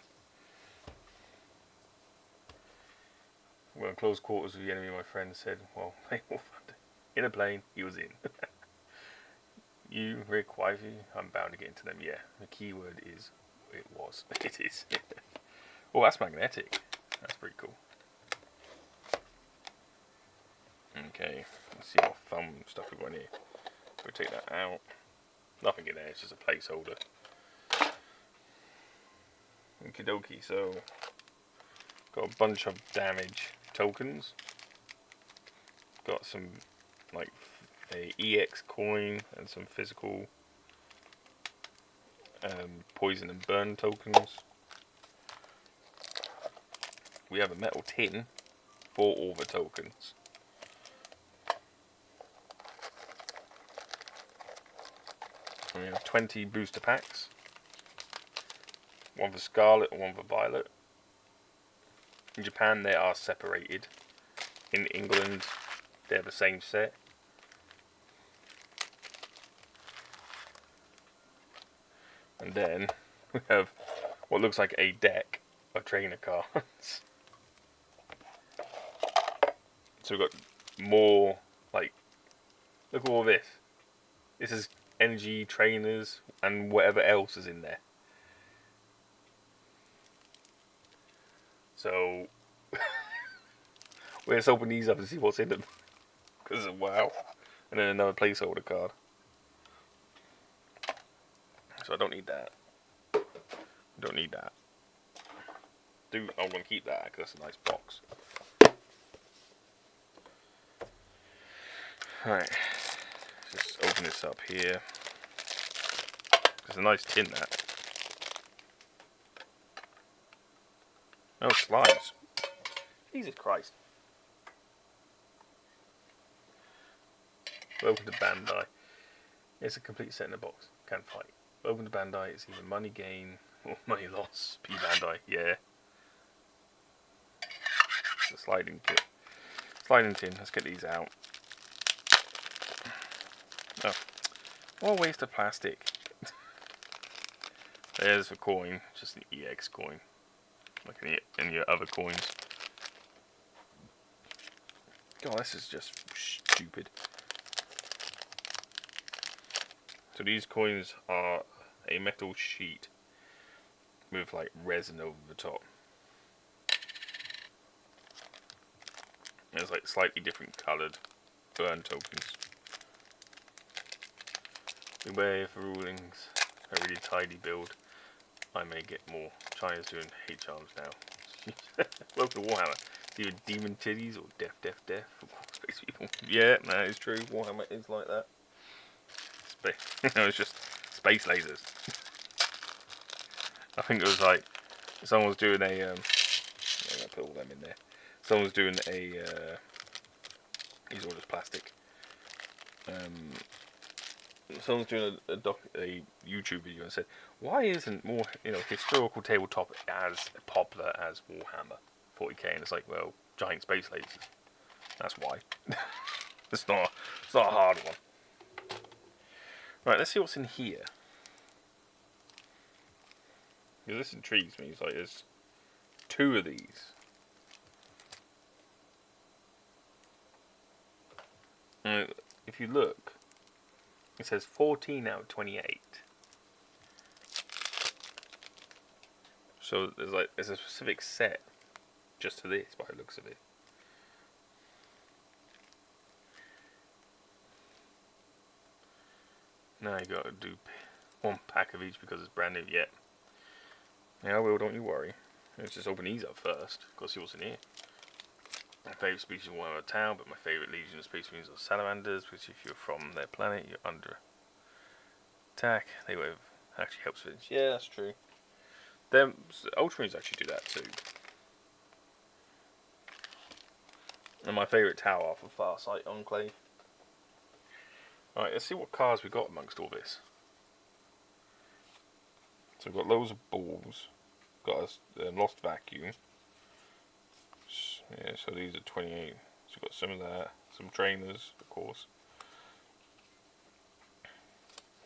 We're in close quarters with the enemy, my friend said. Well, in a plane, he was in. You, Rick, Wifey, I'm bound to get into them. Yeah, the key word is, it was. It is. Oh, that's magnetic. That's pretty cool. Okay, let's see what thumb stuff we've got in here. We'll take that out. Nothing in there, it's just a placeholder. Okie dokie, so got a bunch of damage tokens. Got some like a EX coin and some physical poison and burn tokens. We have a metal tin for all the tokens. We have 20 booster packs. One for Scarlet and one for Violet. In Japan they are separated. In England they're the same set. And then we have what looks like a deck of trainer cards. So we've got more, like, look at all this. This is energy trainers and whatever else is in there. So let's open these up and see what's in them. Because wow. And then another placeholder card. So I don't need that. Don't need that. I'm going to keep that because that's a nice box. Alright. Just open this up here. It's a nice tin, that. Oh, slimes. Jesus Christ. Welcome to Bandai. It's a complete set in a box. Can't fight. Welcome to Bandai. It's either money gain or money loss. P Bandai. Yeah. It's a sliding kit. Sliding tin. Let's get these out. Oh. What a waste of plastic. There's a coin. Just an EX coin. Like any other coins. God, this is just stupid. So these coins are a metal sheet with like resin over the top. And it's like slightly different coloured burn tokens. Beware of the rulings. A really tidy build. I may get more. China's doing hate charms now. Welcome to Warhammer. It's either demon titties or death. Space people. Yeah, that is true. Warhammer is like that. No, it's just space lasers. I think it was like someone was doing a. I'm gonna put all them in there. Someone was doing a. These are all just plastic. Someone's doing a YouTube video and said, "Why isn't more historical tabletop as popular as Warhammer 40k?" And it's like, well, giant space lasers. That's why. It's not a hard one. Right, let's see what's in here. Because this intrigues me. It's like there's 2 of these. And if you look, it says 14 out of 28. So there's a specific set just to this by the looks of it. Now you got to do 1 pack of each because it's brand new yet. Yeah, I will, don't you worry. Let's just open these up first. Go see what's in here. My favourite species is Warhammer Town, but my favourite Legion of Space Marines are salamanders, which if you're from their planet, you're under attack. They will actually help Vince. Yeah, that's true. Them Ultramarines actually do that too. And my favourite tower for Farsight Enclave. Alright, let's see what cards we got amongst all this. So we've got loads of balls. Got a Lost Vacuum. Yeah, so these are 28. So we've got some of that. Some trainers, of course.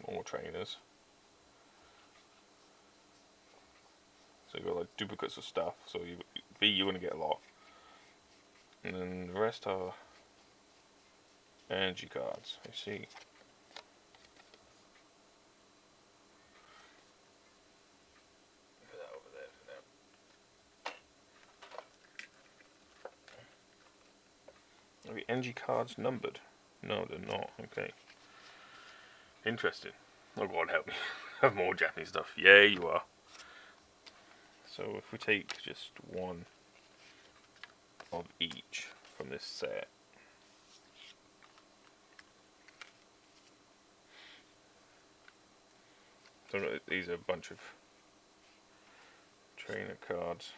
More trainers. So you've got like duplicates of stuff. So you're going to get a lot. And then the rest are energy cards. I see. Put that over there for now. Are the energy cards numbered? No, they're not. Okay. Interesting. Oh God, help me. Have more Japanese stuff. Yeah, you are. So if we take just 1 of each from this set. So these are a bunch of trainer cards.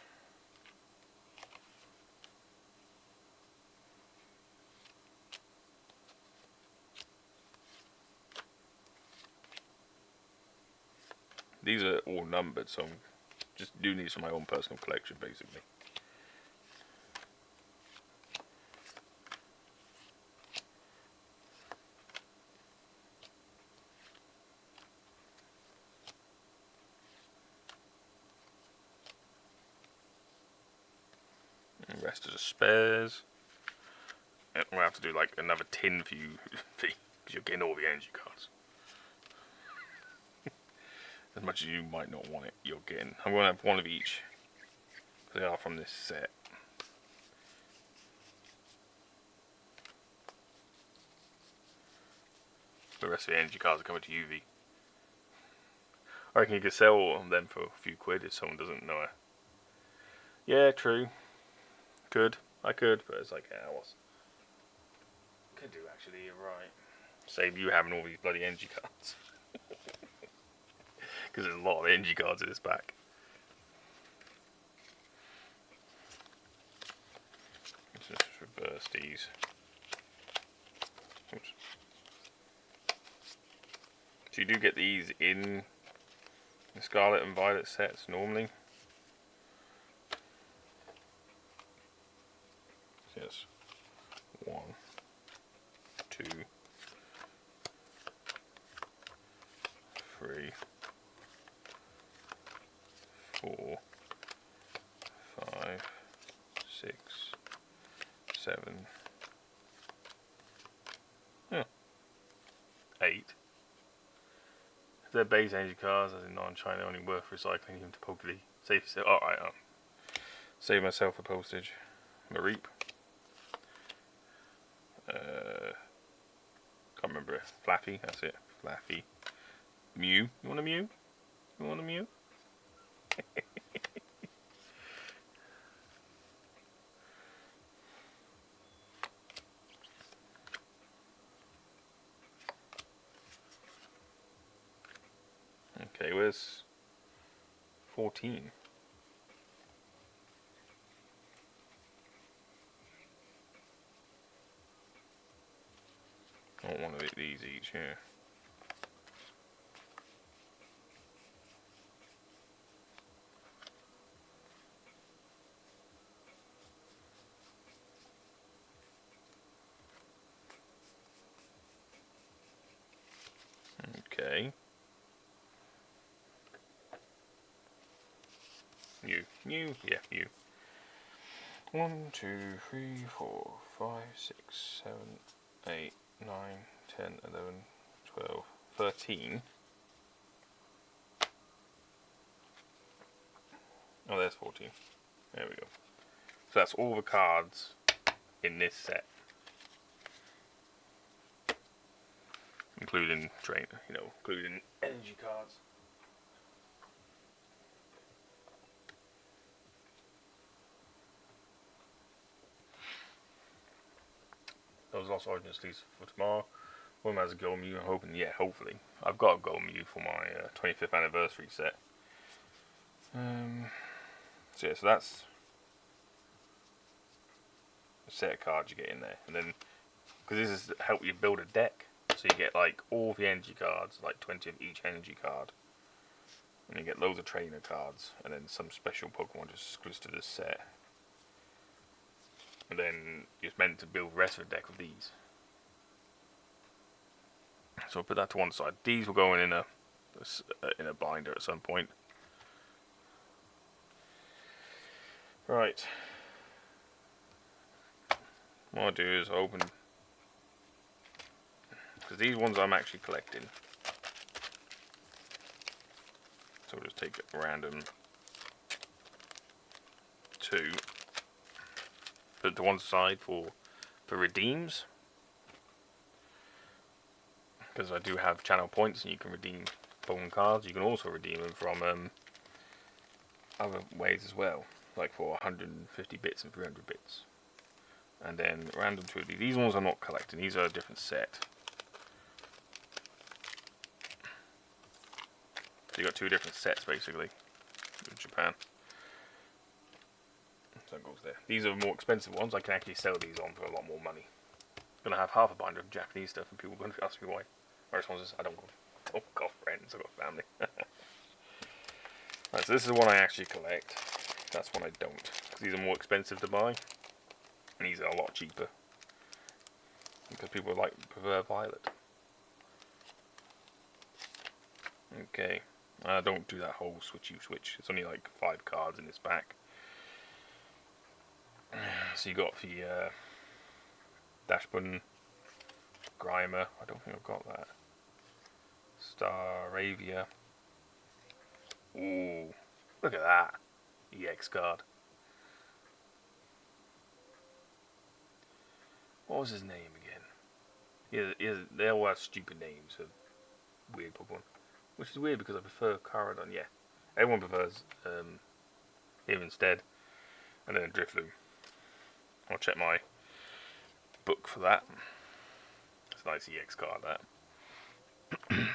These are all numbered, so I'm just doing these for my own personal collection, basically. And the rest are just spares. And we'll have to do like another tin for you, because you're getting all the energy cards. As much as you might not want it, you're getting. I'm going to have 1 of each. They are from this set. The rest of the energy cards are coming to UV. I reckon you could sell them for a few quid if someone doesn't know it. Yeah, true. Could. I could, but it's like, yeah, what's... Could do actually, you're right. Save you having all these bloody energy cards. Because there's a lot of energy cards in this pack. Let's just reverse these. Oops. So you do get these in the Scarlet and Violet sets normally. So yes, 1, 2, 3, 4, 5, 6, 7, 8. If they're base energy cards, as in non-China, only worth recycling even to Pokely. Save yourself. Alright, save myself a postage. Mareep. Can't remember it. Flaffy, that's it. Flaffy. Mew. You want a Mew? You want a Mew? Okay, where's 14? I want one of these each here. Okay. Mew, yeah, Mew. 1, 2, 3, 4, 5, 6, 7, 8, 9, 10, 11, 12, 13. Oh, there's 14. There we go. So that's all the cards in this set, including including energy cards. Those Lost Origins leads for tomorrow. One has a Gold Mew. I'm hoping, hopefully. I've got a Gold Mew for my 25th anniversary set. So yeah, so that's a set of cards you get in there, and then because this is to help you build a deck, so you get like all the energy cards, like 20 of each energy card, and you get loads of trainer cards, and then some special Pokemon just exclusive to this set. And then you're meant to build the rest of the deck with these. So I'll put that to one side. These will go in a binder at some point. Right. What I'll do is open, because these ones I'm actually collecting. So we'll just take a random 2. Put it to one side for redeems. Because I do have channel points and you can redeem Pokemon cards. You can also redeem them from other ways as well. Like for 150 bits and 300 bits. And then random 2 of these. These ones I'm not collecting. These are a different set. So you got 2 different sets basically in Japan. So that goes there. These are the more expensive ones. I can actually sell these on for a lot more money. I'm gonna have half a binder of Japanese stuff, and people are going to ask me why. My response is, I don't got friends. I've got family. Right, so this is the one I actually collect. That's one I don't, because these are more expensive to buy, and these are a lot cheaper because people prefer Violet. Okay, I don't do that whole switch. It's only like 5 cards in this pack. So you got the Dash Button, Grimer. I don't think I've got that. Staravia. Ooh, look at that EX card. What was his name again? They all have stupid names of weird Pokemon, which is weird because I prefer Caradon. Yeah, everyone prefers him instead, and then Drifloon. I'll check my book for that. It's a nice EX card, that. And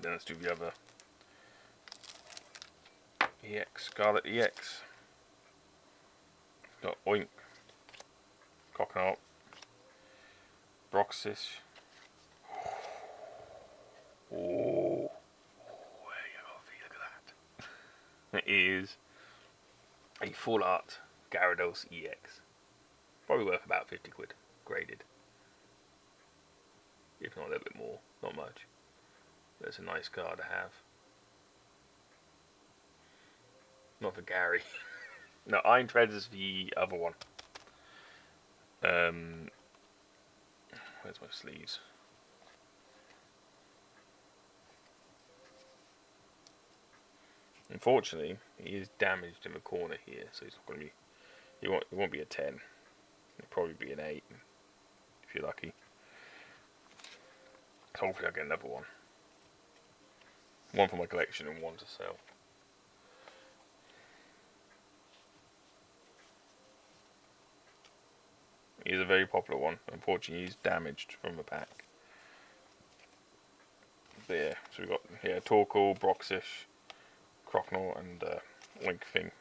then let's do the other EX, Scarlet EX. Got Oink, Coconut, Broxis. Oh, there you go. Look at that. It is a full art Gyarados EX. Probably worth about 50 quid, graded. If not a little bit more, not much. That's a nice card to have. Not for Gary. No, Iron Treads is the other one. Where's my sleeves? Unfortunately, he is damaged in the corner here, so he's not going to be. It won't be a 10. It'll probably be an 8 if you're lucky. Hopefully, I'll get another one. One for my collection and one to sell. He's a very popular one. Unfortunately, he's damaged from the pack. But yeah, so we've got here Torkoal, Broxish, Croconaw, and Link Thing.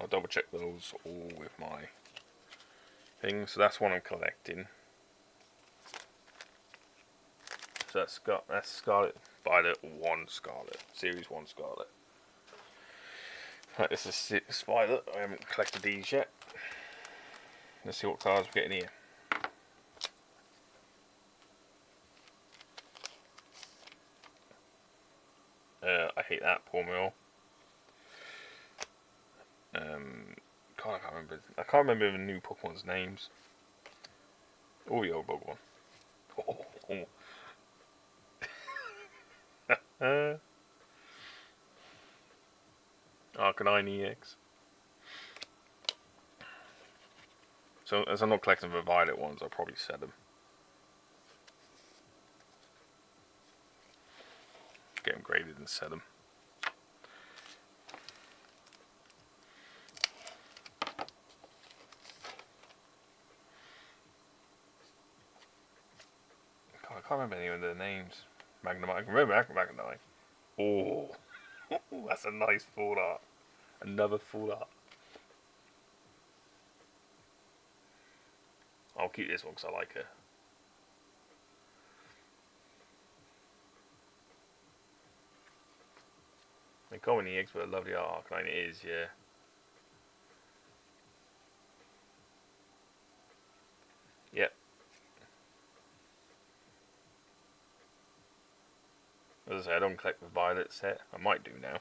I'll double check those all with my things. So that's one I'm collecting. So that's Scarlet Violet 1 Scarlet. Series 1 Scarlet. Right, this is Violet. I haven't collected these yet. Let's see what cards we're getting here. I hate that, poor Mill. I can't remember the new Pokemon's names. Or the old Pokemon. Arcanine EX. So as I'm not collecting the Violet ones, I'll probably sell them. Get them graded and sell them. I can't remember any of their names. Magnemite. I can remember Magnemite. Oh, that's a nice full art. Another full art. I'll keep this one because I like it. They call me the eggs, but a lovely Arcanine it is, yeah. Yep. As I say, I don't collect the Violet set. I might do now.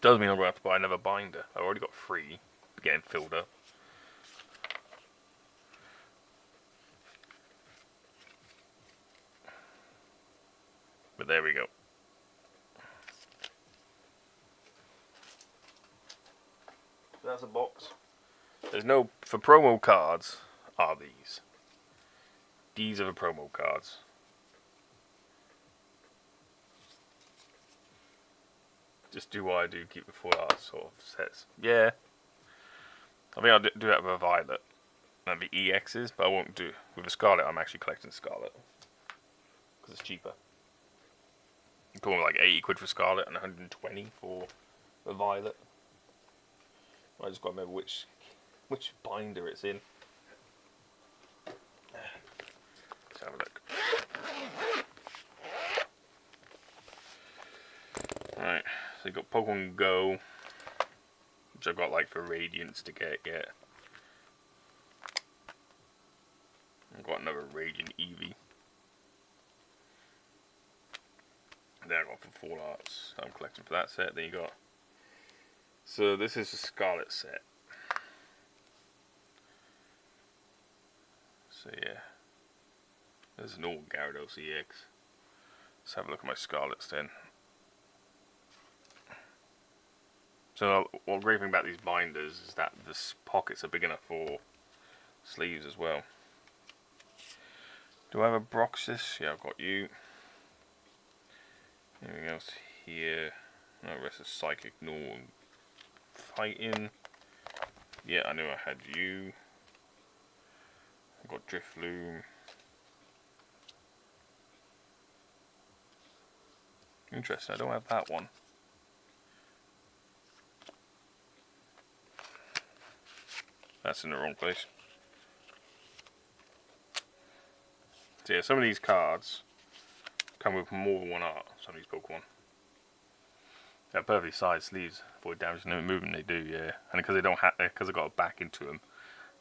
Does mean I'm going to have to buy another binder. I've already got 3 getting filled up. But there we go. So that's a box. There's no... For promo cards are these. These are the promo cards. Just do what I do, keep the full art sort of sets. Yeah. I think I'll do that with a Violet and the EXs, but I won't do... With a Scarlet, I'm actually collecting Scarlet. Because it's cheaper. I'm talking like 80 quid for Scarlet and 120 for the Violet. I just got to remember which binder it's in. Let's have a look. Right, so you got Pokemon Go, which I've got like for Radiance to get yet. I've got another Radiant Eevee. Then I got for full arts. I'm collecting for that set. Then you got. So this is a Scarlet set. So yeah, there's an old Gyarados EX. Let's have a look at my Scarlets then. So one great thing about these binders is that the pockets are big enough for sleeves as well. Do I have a Broxis? Yeah, I've got you. Anything else here? No, the rest is Psychic, Null, and Fighting. Yeah, I knew I had you. I've got Drifloon. Interesting, I don't have that one. That's in the wrong place. So yeah, some of these cards come with more than one art. Some of these Pokemon. They have perfectly sized sleeves, avoid damage and movement. They do, yeah, and because they don't have, because they got a back into them,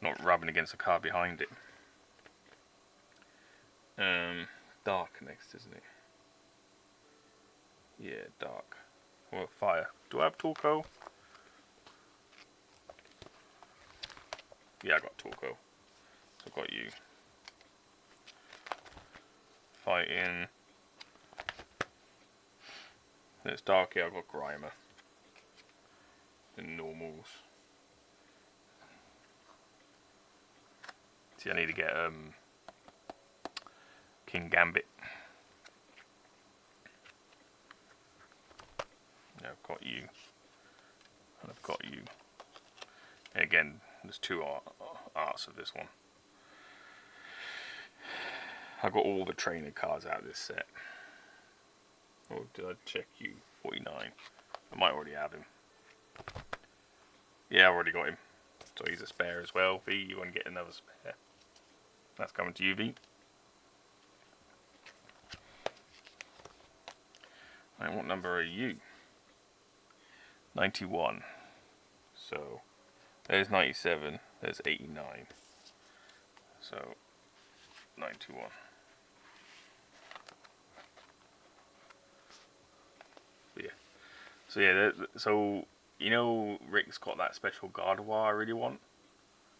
not rubbing against the card behind it. Dark next, isn't it? Yeah, dark. Or fire. Do I have Torkoal? Yeah, I got Torkoal. So I've got you. Fighting. Then it's dark here, I've got Grimer. Then normals. See, I need to get King Gambit. Yeah, I've got you. And I've got you. And again, there's two arts of this one. I got all the trainer cards out of this set. Or did I check you? 49. I might already have him. Yeah, I already got him. So he's a spare as well. V, you want to get another spare. That's coming to you, V. Right, what number are you? 91. So there's 97. There's 89. So 91. Yeah. So yeah. So you know, Rick's got that special Gardevoir I really want.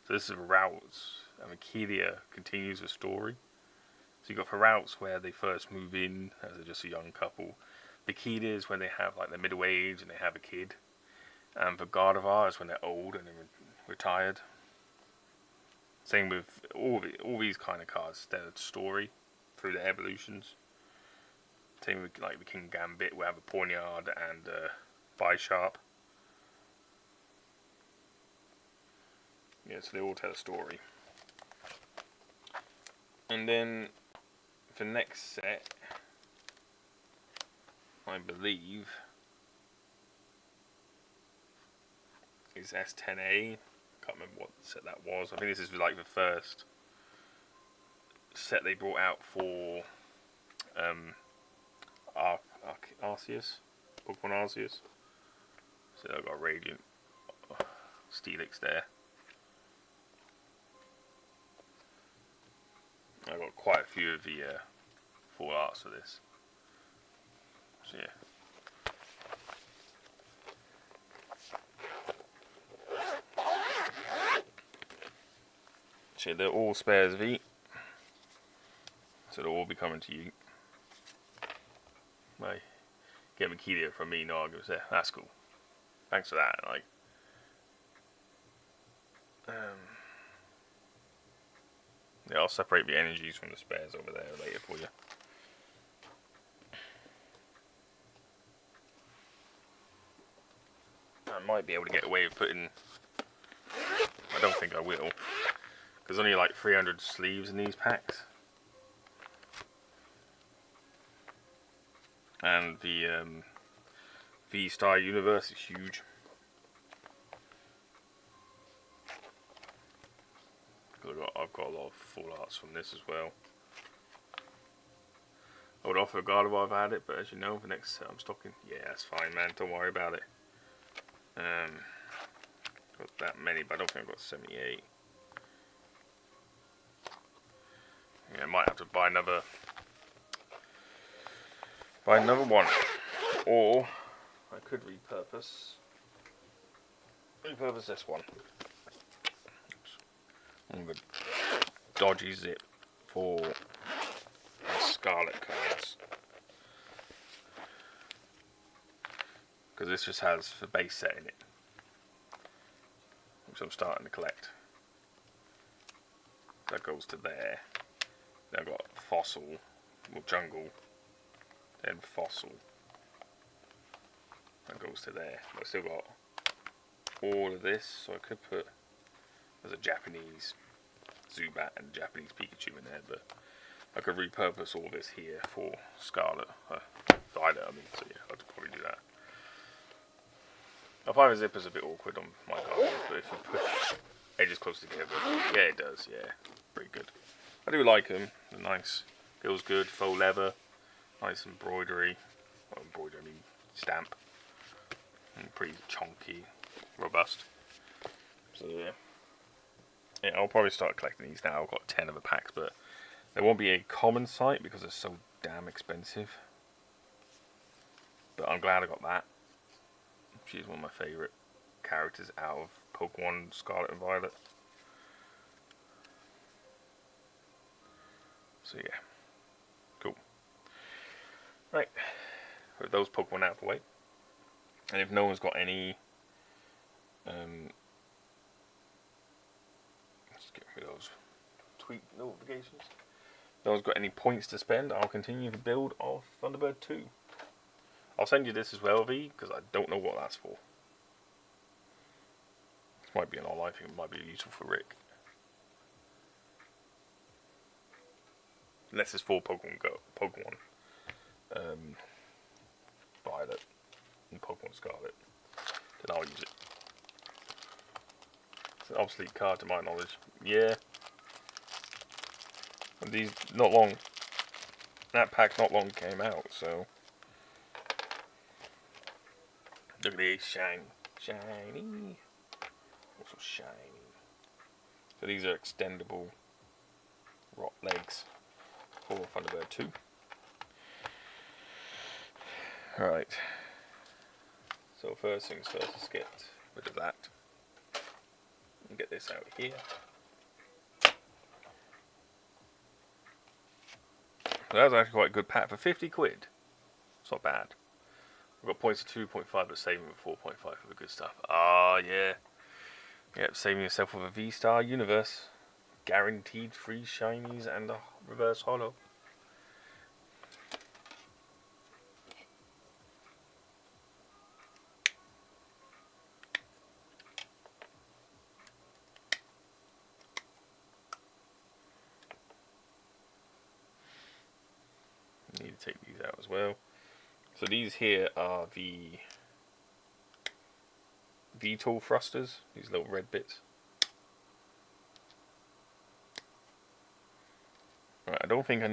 So this is routes. And Arcadia continues the story. So you got for routes where they first move in as they're just a young couple. The Arcadia is when they have like their middle age and they have a kid. And for Gardevoir is when they're old and they're retired. Same with all these kind of cards. They're a story through their evolutions. Same with like the King Gambit, we have a Pawniard and Bisharp. Yeah, so they all tell a story. And then for next set, I believe is S10A. Can't remember what set that was. I think this is like the first set they brought out for Arceus, Pokemon Arceus. So I've got Radiant Steelix there. I've got quite a few of the full arts for this. So yeah. So they're all spares V. So they'll all be coming to you. Like, get Arcadia from me, no arguments there. That's cool. Thanks for that. Like, yeah, I'll separate the energies from the spares over there later for you. I might be able to get away with putting. I don't think I will. There's only like 300 sleeves in these packs. And the V-Star universe is huge. I've got a lot of full arts from this as well. I would offer a Gardevoir if I had it, but as you know, the next set I'm stocking. Yeah, that's fine, man. Don't worry about it. Got that many, but I don't think I've got 78. Yeah, I might have to buy another one, or I could repurpose this one. Oops. I'm gonna dodgy zip for Scarlet cards, because this just has the base set in it, which I'm starting to collect. That goes to there. Then I've got Fossil, or Jungle, then Fossil. That goes to there. But I've still got all of this, so I could put, there's a Japanese Zubat and Japanese Pikachu in there, but I could repurpose all this here for Scarlet, Violet, I mean, so yeah, I'd probably do that. I find the zipper's a bit awkward on my card, but if you push edges close together, yeah, it does, yeah, pretty good. I do like them. They're nice. Feels good. Faux leather. Nice embroidery. Well, embroidery, I mean stamp. And pretty chunky. Robust. So yeah. Yeah, I'll probably start collecting these now. I've got 10 of the packs, but they won't be a common sight because they're so damn expensive. But I'm glad I got that. She's one of my favourite characters out of Pokemon Scarlet and Violet. So yeah, cool. Right, with those Pokemon out of the way, and if no one's got any, let's get rid of those tweet notifications. If no one's got any points to spend, I'll continue the build of Thunderbird 2. I'll send you this as well, V, because I don't know what that's for. This might be an online thing, it might be useful for Rick. Unless it's for Pokemon Violet and Pokemon Scarlet, then I'll use it. It's an obsolete card to my knowledge. Yeah. And these, not long, that pack not long came out, so. Look at these, shiny. Also shiny. So these are extendable rock legs for Thunderbird 2. Right. So first things first, let's get rid of that. And get this out here. So that was actually quite a good pack for 50 quid. It's not bad. I've got points of 2.5 but saving with 4.5 for the good stuff. Ah, yeah. Yep, saving yourself with a V-Star universe. Guaranteed free shinies and a reverse holo. Need to take these out as well. So these here are the VTOL thrusters, these little red bits. Right, I don't think I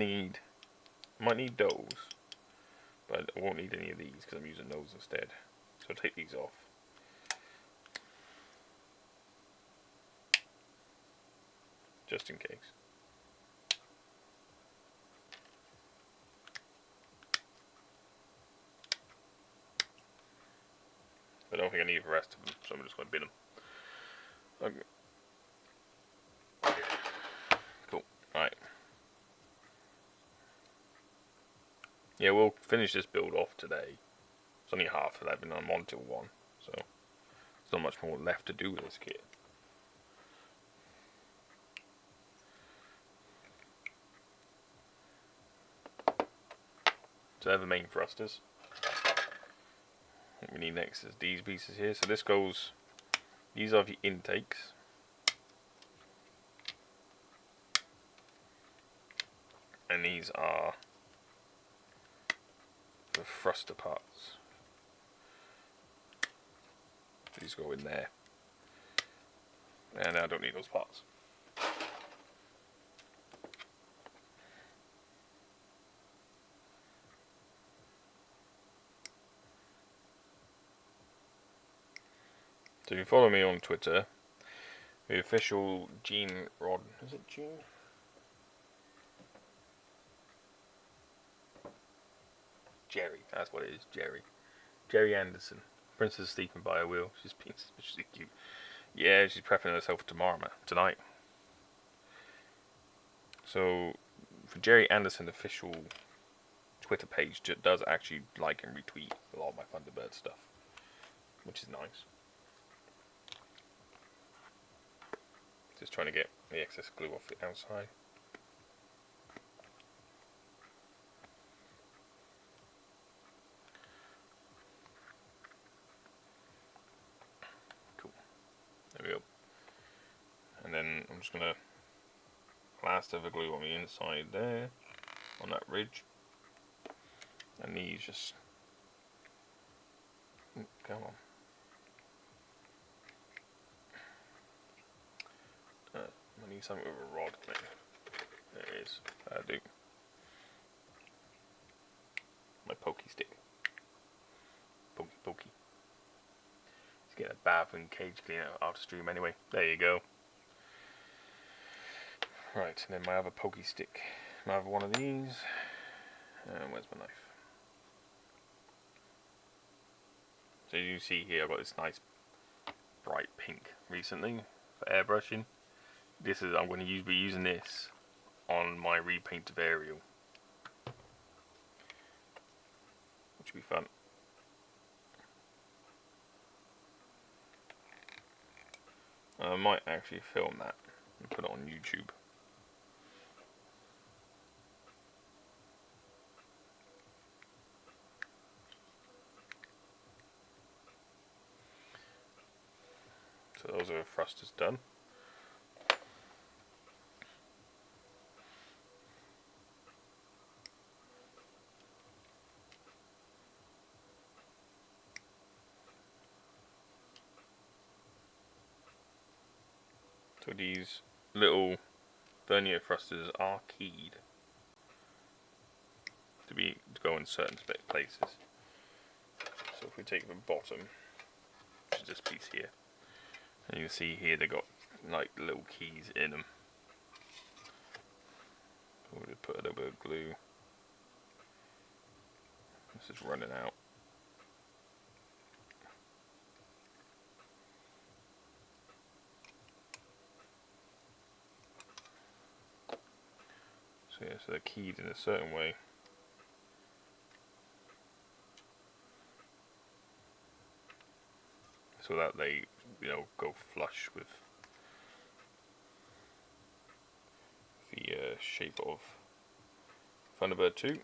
might need those, but I won't need any of these because I'm using those instead. So I'll take these off. Just in case. I don't think I need the rest of them, so I'm just going to bin them. Okay. Cool. Alright. Yeah, we'll finish this build off today. It's only 11:30, I'm on till 1, so there's not much more left to do with this kit. So they're the main thrusters. What we need next is these pieces here. So this goes, these are the intakes. And these are the thruster parts. These go in there. And I don't need those parts. So if you follow me on Twitter, the official Gene Rod, is it Gene? Jerry, that's what it is, Jerry. Jerry Anderson. Princess sleeping by her wheel. She's being especially cute. Yeah, she's prepping herself for tonight. So, for Jerry Anderson, official Twitter page does actually like and retweet a lot of my Thunderbird stuff, which is nice. Just trying to get the excess glue off the outside. Cool. There we go. And then I'm just gonna plaster the glue on the inside there, on that ridge. And these just come on. I need something with a rod. There it is. That'll do. My pokey stick. Pokey. Let's get a bath and cage cleaner after stream anyway. There you go. Right, and then my other pokey stick. My other one of these. And where's my knife? So you see here, I've got this nice bright pink recently for airbrushing. This is I'm going to be using this on my repaint of Ariel, which will be fun. I might actually film that and put it on YouTube. So those are thrusters done. So these little vernier thrusters are keyed to go in certain places. So if we take the bottom, which is this piece here, and you can see here they got like little keys in them. We'll just put a little bit of glue. This is running out. So yeah, so they're keyed in a certain way. So that they, go flush with the shape of Thunderbird 2.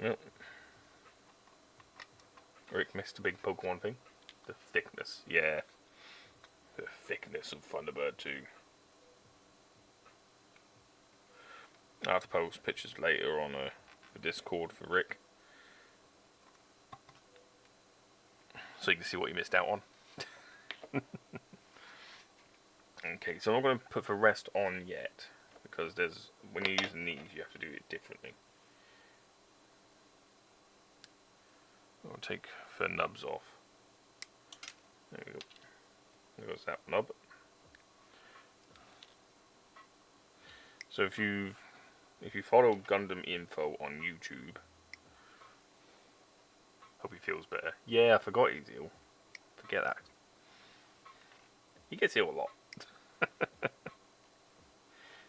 Yep. Rick missed a big Pokemon thing. The thickness, yeah. The thickness of Thunderbird 2. I'll have to post pictures later on the Discord for Rick, so you can see what you missed out on. Okay, so I'm not going to put the rest on yet, because when you're using these, you have to do it differently. I'll take the nubs off. There we go. There goes that nub. So if you follow Gundam Info on YouTube, hope he feels better. Yeah, I forgot he's ill. Forget that. He gets ill a lot. It's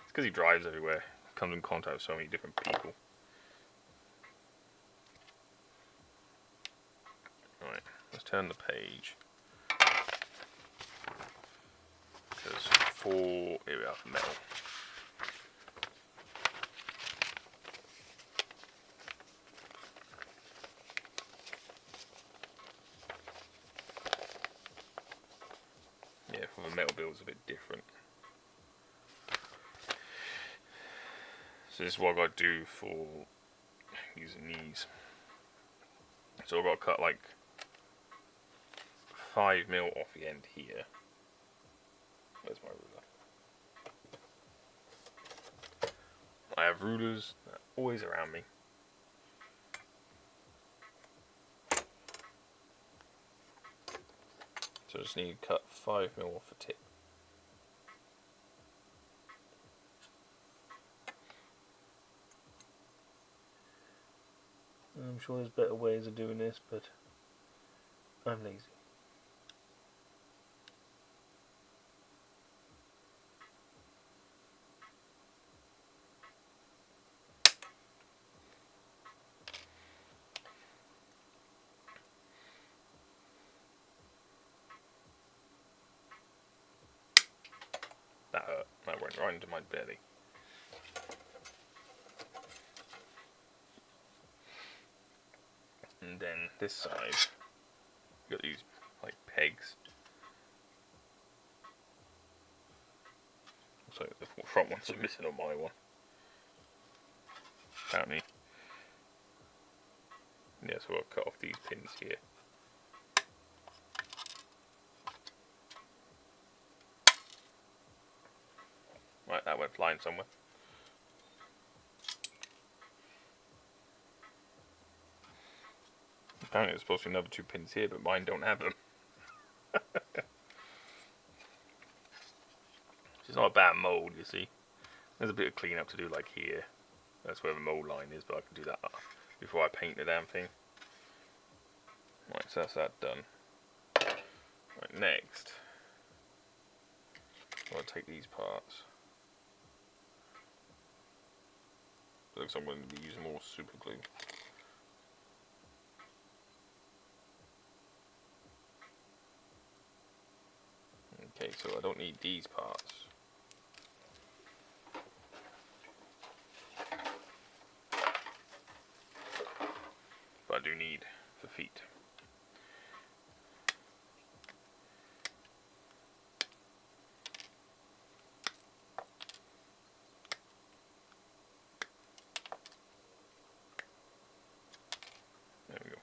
because he drives everywhere, comes in contact with so many different people. Right, let's turn the page. Here we are, metal. Yeah, for the metal build is a bit different. So this is what I've got to do for using these. So I've got to cut like 5mm off the end here. Where's my ruler? I have rulers that are always around me. So I just need to cut 5mm off the tip. I'm sure there's better ways of doing this, but I'm lazy. That hurt. That went right into my belly. And then this side, you got these like pegs. front ones are missing on my one. Apparently. Yeah, so I'll cut off these pins here. Right, that went flying somewhere. Apparently there's supposed to be another 2 pins here, but mine don't have them. It's not a bad mould, you see. There's a bit of cleanup to do, like here. That's where the mould line is, but I can do that before I paint the damn thing. Right, so that's that done. Right, next, I'll take these parts. Looks like I'm going to be using more super glue. Okay, so I don't need these parts. But I do need the feet. There we go.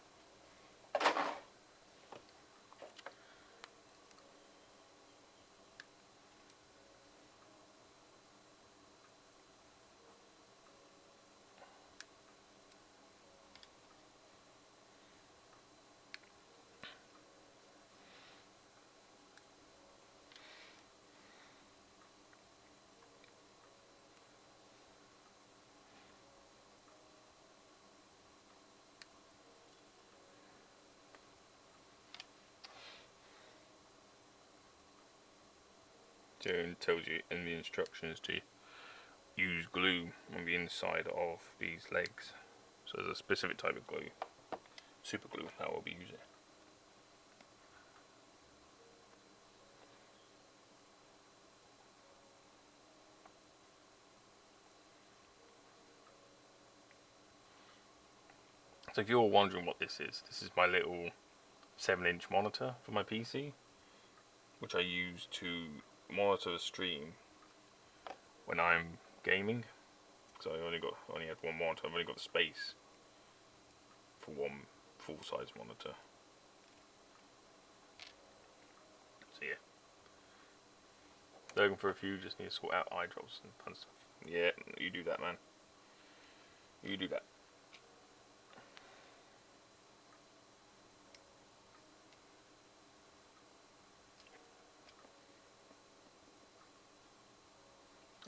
So it tells you in the instructions to use glue on the inside of these legs. So there's a specific type of glue, super glue, that we'll be using. So if you're wondering what this is my little 7-inch monitor for my PC, which I use to monitor the stream when I'm gaming. So I only had one monitor. I've only got the space for one full-size monitor. So yeah, looking for a few. Just need to sort out eye drops and fun stuff. Yeah, you do that, man. You do that.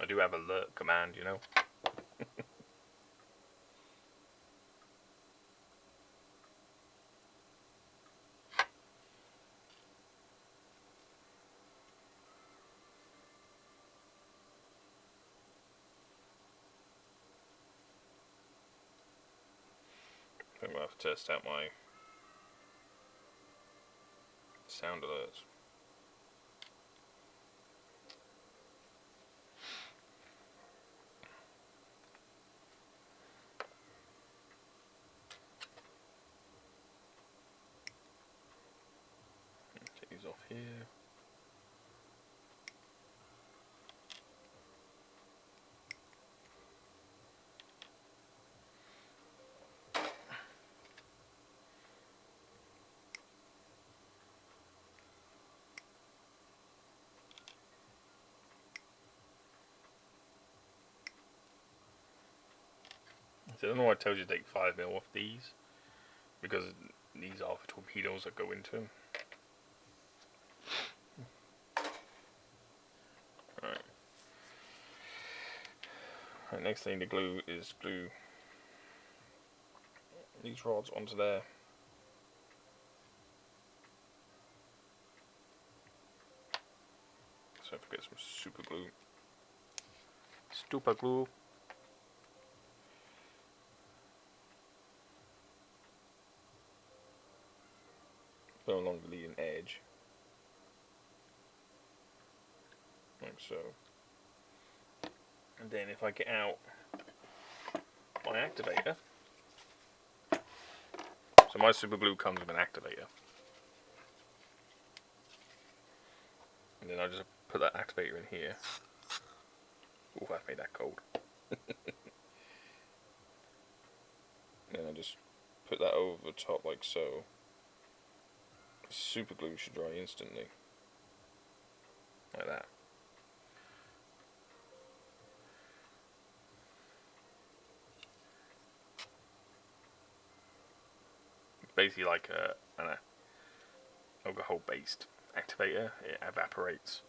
I do have alert command, you know. I'm going to have to test out my sound alerts. Take these off here. So I don't know why it tells you to take 5mm off these, because these are the torpedoes that go into them. Alright. Right, next thing to glue is glue these rods onto there. So I get some super glue. Super glue. Go along the leading edge, like so. And then if I get out my activator, so my super glue comes with an activator, and then I just put that activator in here, Oh, that made that cold. And I just put that over the top like so. Super glue should dry instantly. Like that. Basically like an alcohol based activator. It evaporates.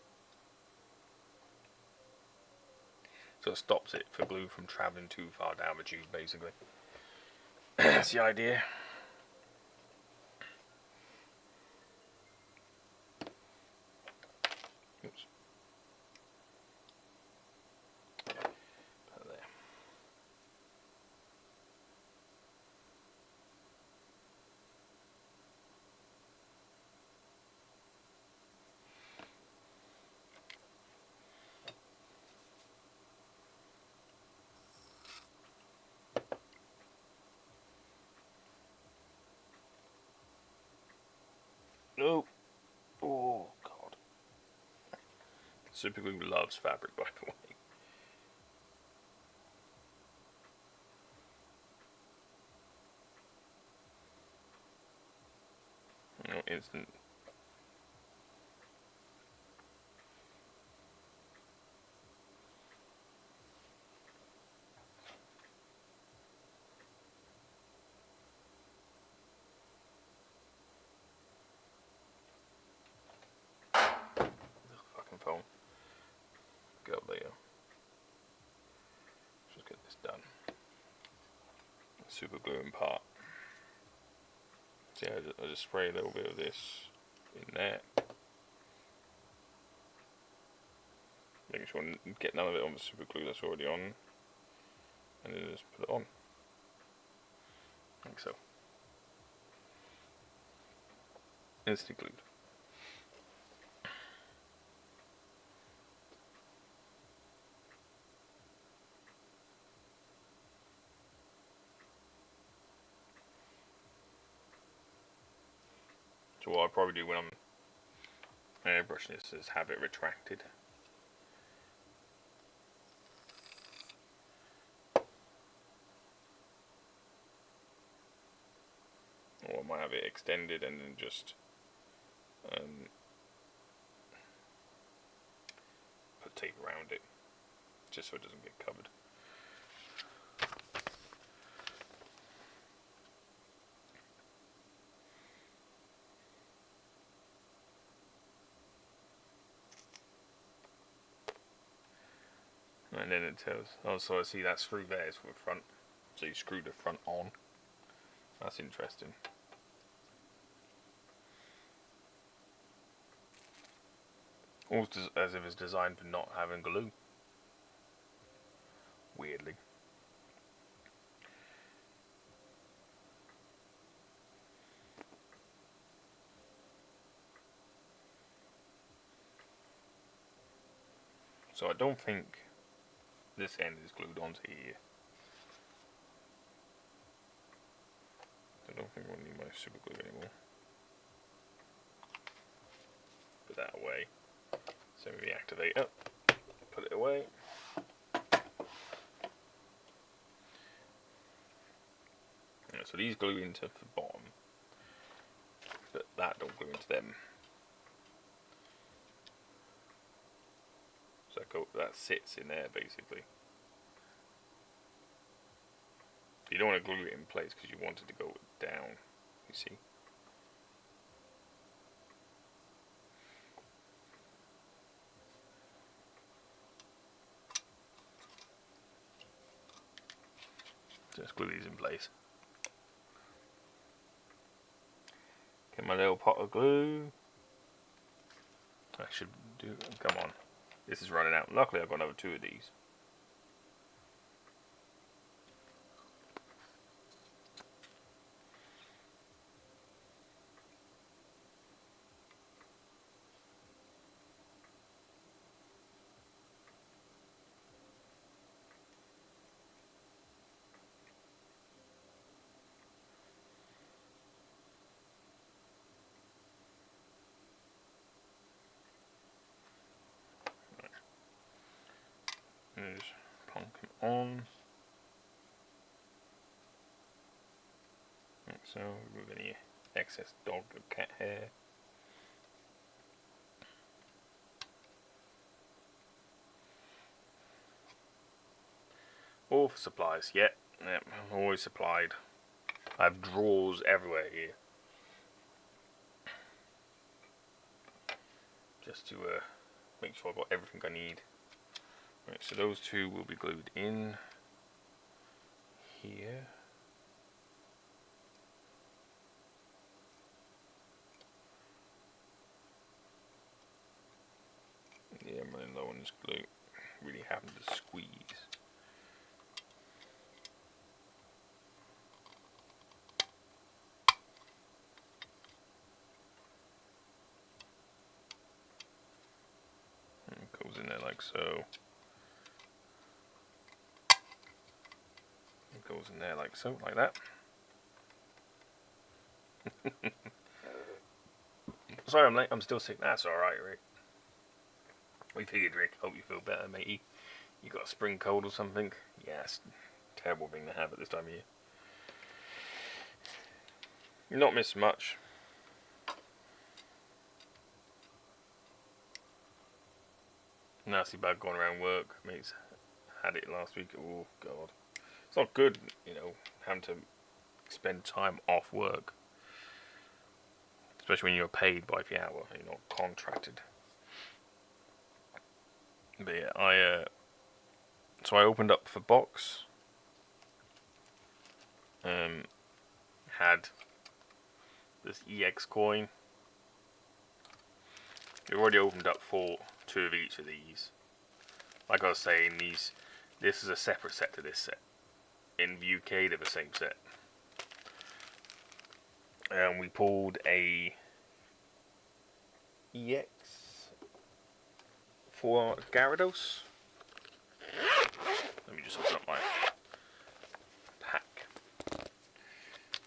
So it stops it for glue from travelling too far down the tube, basically. That's the idea. Oops. Put it there. No. Oh, God. Super glue loves fabric, by the way. No instant. Fucking phone. Get up there. Just get this done. Super glue in part. So yeah, I just spray a little bit of this in there. Making sure I get none of it on the super glue that's already on. And then just put it on. Like so. Instant glued. So what I'll probably do when I'm airbrushing this is have it retracted. Or I might have it extended and then just put tape around it, just so it doesn't get covered. And then it tells, oh, so I see that screw there is for the front. So you screw the front on. That's interesting. Almost as if it's designed for not having glue. Weirdly. So I don't think this end is glued onto here. I don't think we'll need my super glue anymore. Put that away. Same with the activator. Put it away. So these glue into the bottom, but that don't glue into them. So that sits in there basically. You don't want to glue it in place because you want it to go down, you see. Just glue these in place. Get my little pot of glue. I should do, come on. This is running out. Luckily I've got another 2 of these. just plonk him on. Like so, remove any excess dog or cat hair. All for supplies, yep, I'm always supplied. I have drawers everywhere here. Just to make sure I've got everything I need. Right, so those two will be glued in here. Yeah, I'm running low on this glue. Really having to squeeze. And it goes in there like so. It goes in there like so, like that. Sorry I'm late, I'm still sick. That's alright, Rick. We figured, Rick. Hope you feel better, matey. You got a spring cold or something? Yeah, it's a terrible thing to have at this time of year. You're not missing much. Nasty bug going around work. Mate's had it last week. Oh, God. It's not good, you know, having to spend time off work. Especially when you're paid by the hour, you're not contracted. But yeah, so I opened up the box. Had this EX coin. We've already opened up two of each of these. Like I was saying, this is a separate set to this set. In the UK, they're the same set. And we pulled a EX for Gyarados. Let me just open up my pack.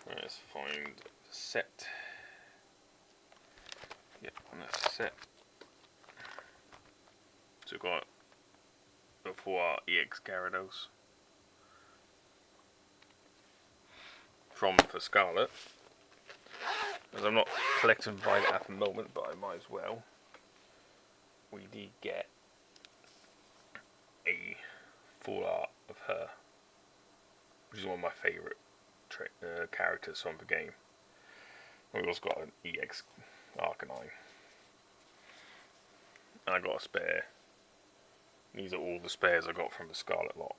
Let's find the set. Yep, on the set. So we've got the 4 EX Gyarados for Scarlet. As I'm not collecting Violet at the moment, but I might as well. We did get a full art of her, which is one of my favourite characters from the game. And we also got an EX Arcanine. And I got a spare. These are all the spares I got from the Scarlet lot.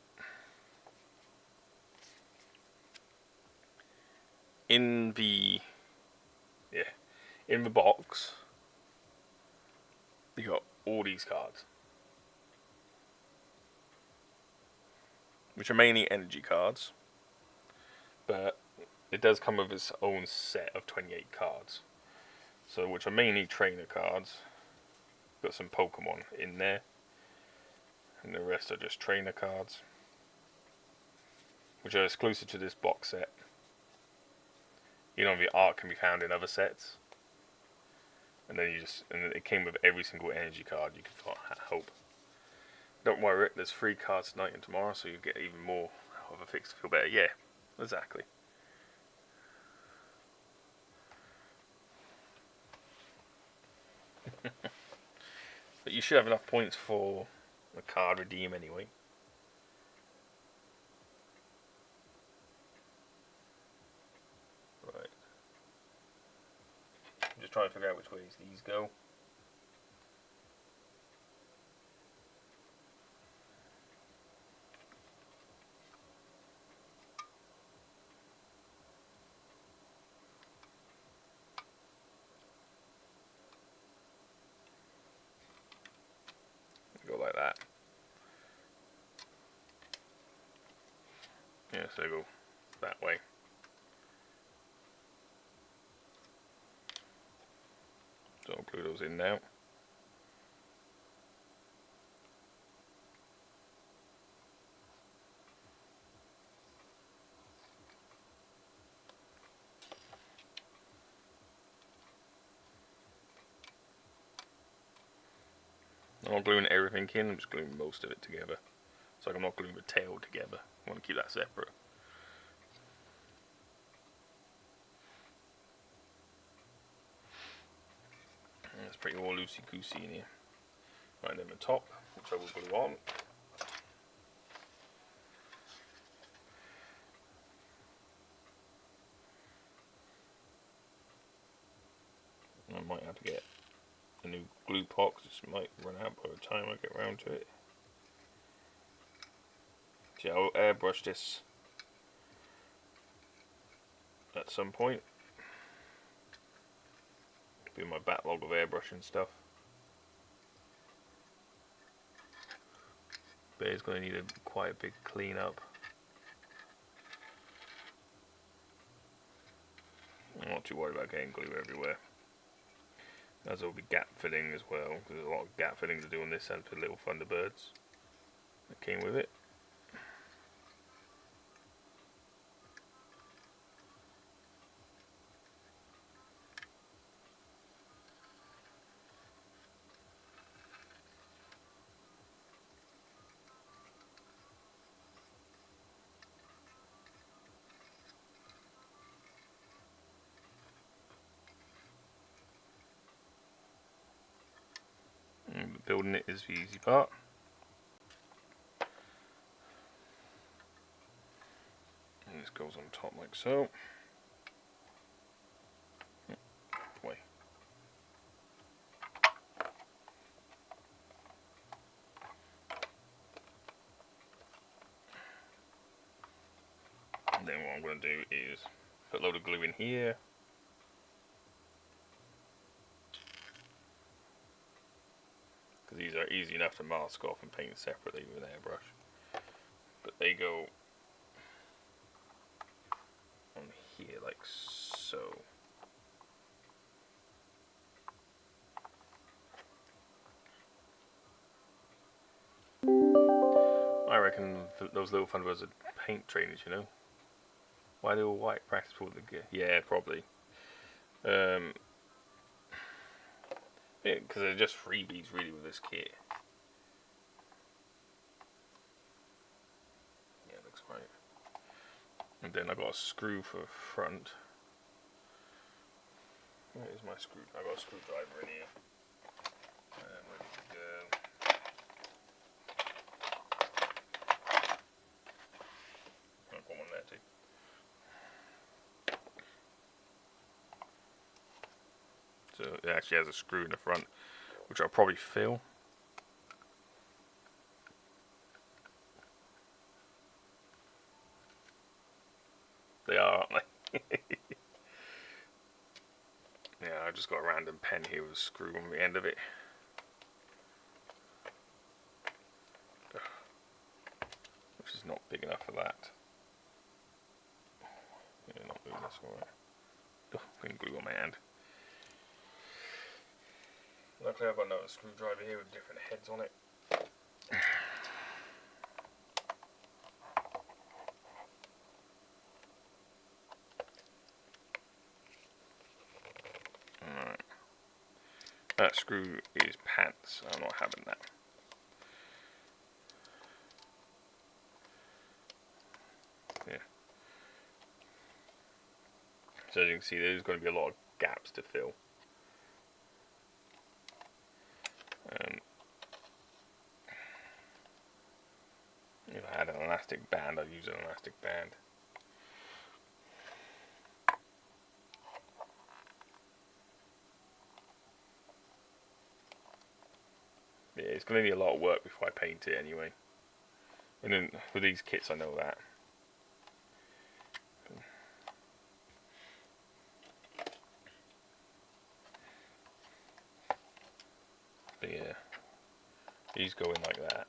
In the box, you got all these cards, which are mainly energy cards, but it does come with its own set of 28 cards. So, which are mainly trainer cards. Got some Pokemon in there, and the rest are just trainer cards, which are exclusive to this box set. You know, the art can be found in other sets, and then it came with every single energy card you could hope. Don't worry, there's 3 cards tonight and tomorrow, so you get even more of a fix to feel better. Yeah, exactly. But you should have enough points for a card redeem anyway. Right. I'm just trying to figure out which ways these go. Go like that. Yeah, so go that way. So I'll glue those in now. I'm not gluing everything in, I'm just gluing most of it together. like I'm not gluing the tail together. I want to keep that separate. And it's pretty all loosey-goosey in here. Right, then the top, which I will glue on. I might have to get a new glue pot because this might run out by the time I get around to it. So yeah, I'll airbrush this at some point. Be my backlog of airbrushing stuff. But it's going to need quite a big clean up. I'm not too worried about getting glue everywhere. As there will be gap filling as well, because there's a lot of gap filling to do on this end for little Thunderbirds that came with it. And building it is the easy part. And this goes on top like so. Boy. And then what I'm going to do is put a load of glue in here. Because these are easy enough to mask off and paint separately with an airbrush. But they go on here like so. I reckon those little Thunderbirds are paint trainers, you know. Why are they all white? Practice for the gear. Yeah, probably. Yeah, because they're just freebies really with this kit. Yeah, it looks right. And then I got a screw for front. Where is my screw? I got a screwdriver in here. Ready to go. I've got one there too. So it actually has a screw in the front, which I'll probably fill. They are, aren't they? Yeah, I just got a random pen here with a screw on the end of it. Which is not big enough for that. Yeah, not moving this one. Oh, putting glue on my hand. Luckily I've got another screwdriver here with different heads on it. Alright. That screw is pants. I'm not having that. Yeah. So as you can see, there's going to be a lot of gaps to fill. If I had an elastic band, I'd use an elastic band. Yeah, it's going to need a lot of work before I paint it anyway. And then with these kits I know that. But yeah, these go in like that.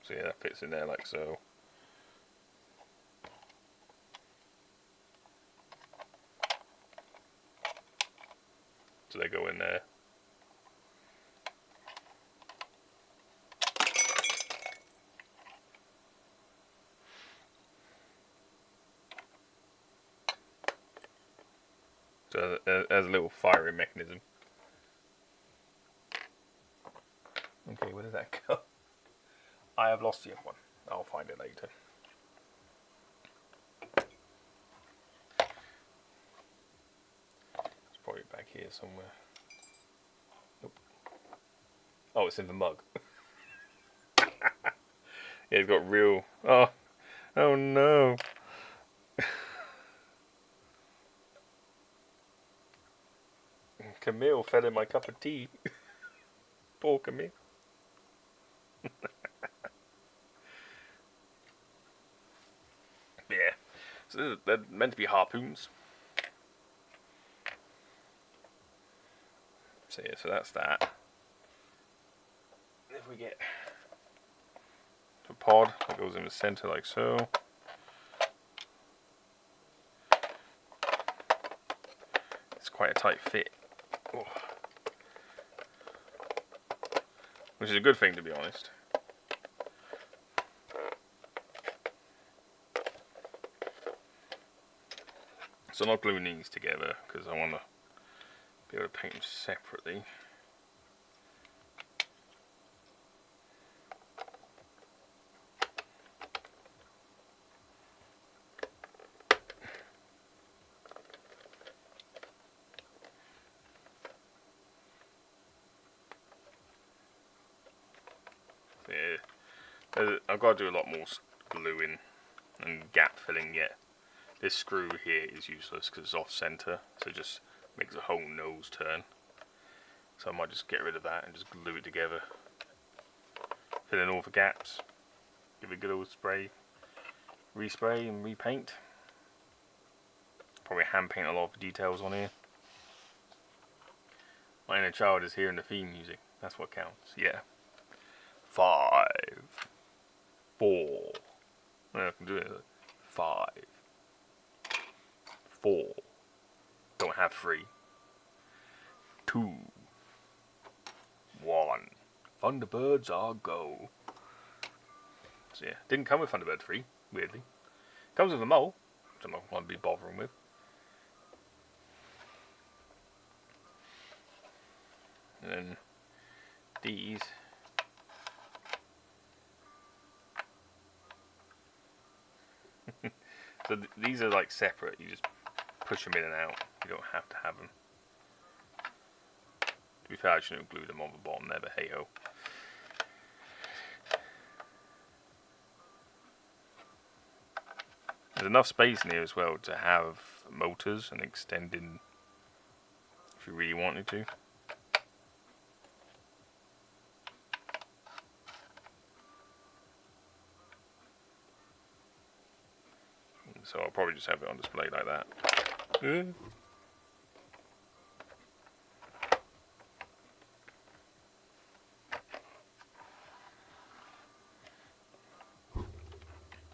So yeah, that fits in there like so. So they go in there. So it has a little firing mechanism. Okay, where did that go? I have lost the other one. I'll find it later. It's probably back here somewhere. Nope. Oh, it's in the mug. Yeah, it's got real... Oh, oh no. Camille fell in my cup of tea. Poor Camille. Yeah. So they're meant to be harpoons. So yeah, so that's that. If we get the pod, that goes in the center like so. It's quite a tight fit. Oh. Which is a good thing, to be honest. So I'm not gluing these together because I want to be able to paint them separately. Yeah, I've got to do a lot more gluing and gap filling yet. This screw here is useless because it's off center, so it just makes the whole nose turn. So I might just get rid of that and just glue it together. Fill in all the gaps, give it a good old spray, respray and repaint. Probably hand paint a lot of the details on here. My inner child is hearing the theme music, that's what counts, yeah. 5, 4, I can do it. 5, 4, don't have 3, 2, 1, Thunderbirds are go. So yeah, didn't come with Thunderbird 3, weirdly. Comes with a mole, which I'm not going to be bothering with. And then these. So these are like separate, you just push them in and out, you don't have to have them. To be fair, I shouldn't have glued them on the bottom there, but hey ho. There's enough space in here as well to have motors and extending if you really wanted to. So I'll probably just have it on display like that. I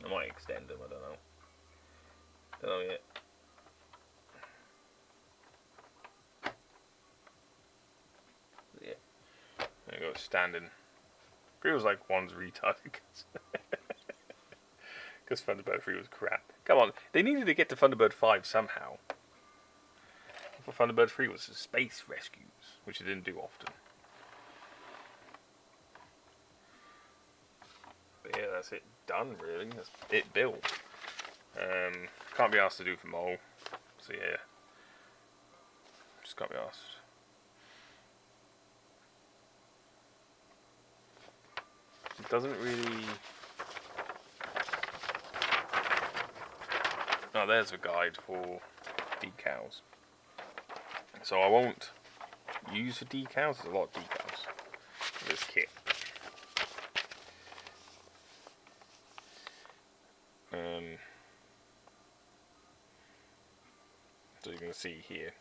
might extend them, I don't know. Don't know yet. Yeah. There you go, standing. Feels like one's retarded because Thunderbird 3 was crap. Come on, they needed to get to Thunderbird 5 somehow. For Thunderbird 3 was the space rescues, which it didn't do often. But yeah, that's it done really. That's it built. Can't be asked to do for mole. So yeah. Just can't be asked. It doesn't really... Oh, there's a guide for decals. So I won't use the decals. There's a lot of decals in this kit. So you can see here.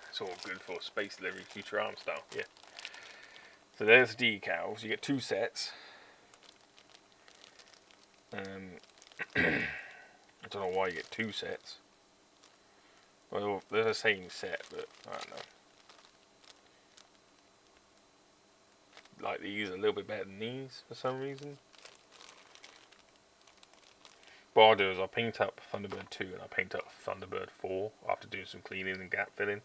It's all good for space delivery, Futurama style, yeah. So there's decals. You get 2 sets. I don't know why you get 2 sets. Well, they're the same set, but I don't know. like these a little bit better than these for some reason. What I'll do is I'll paint up Thunderbird 2 and I'll paint up Thunderbird 4 after doing some cleaning and gap filling.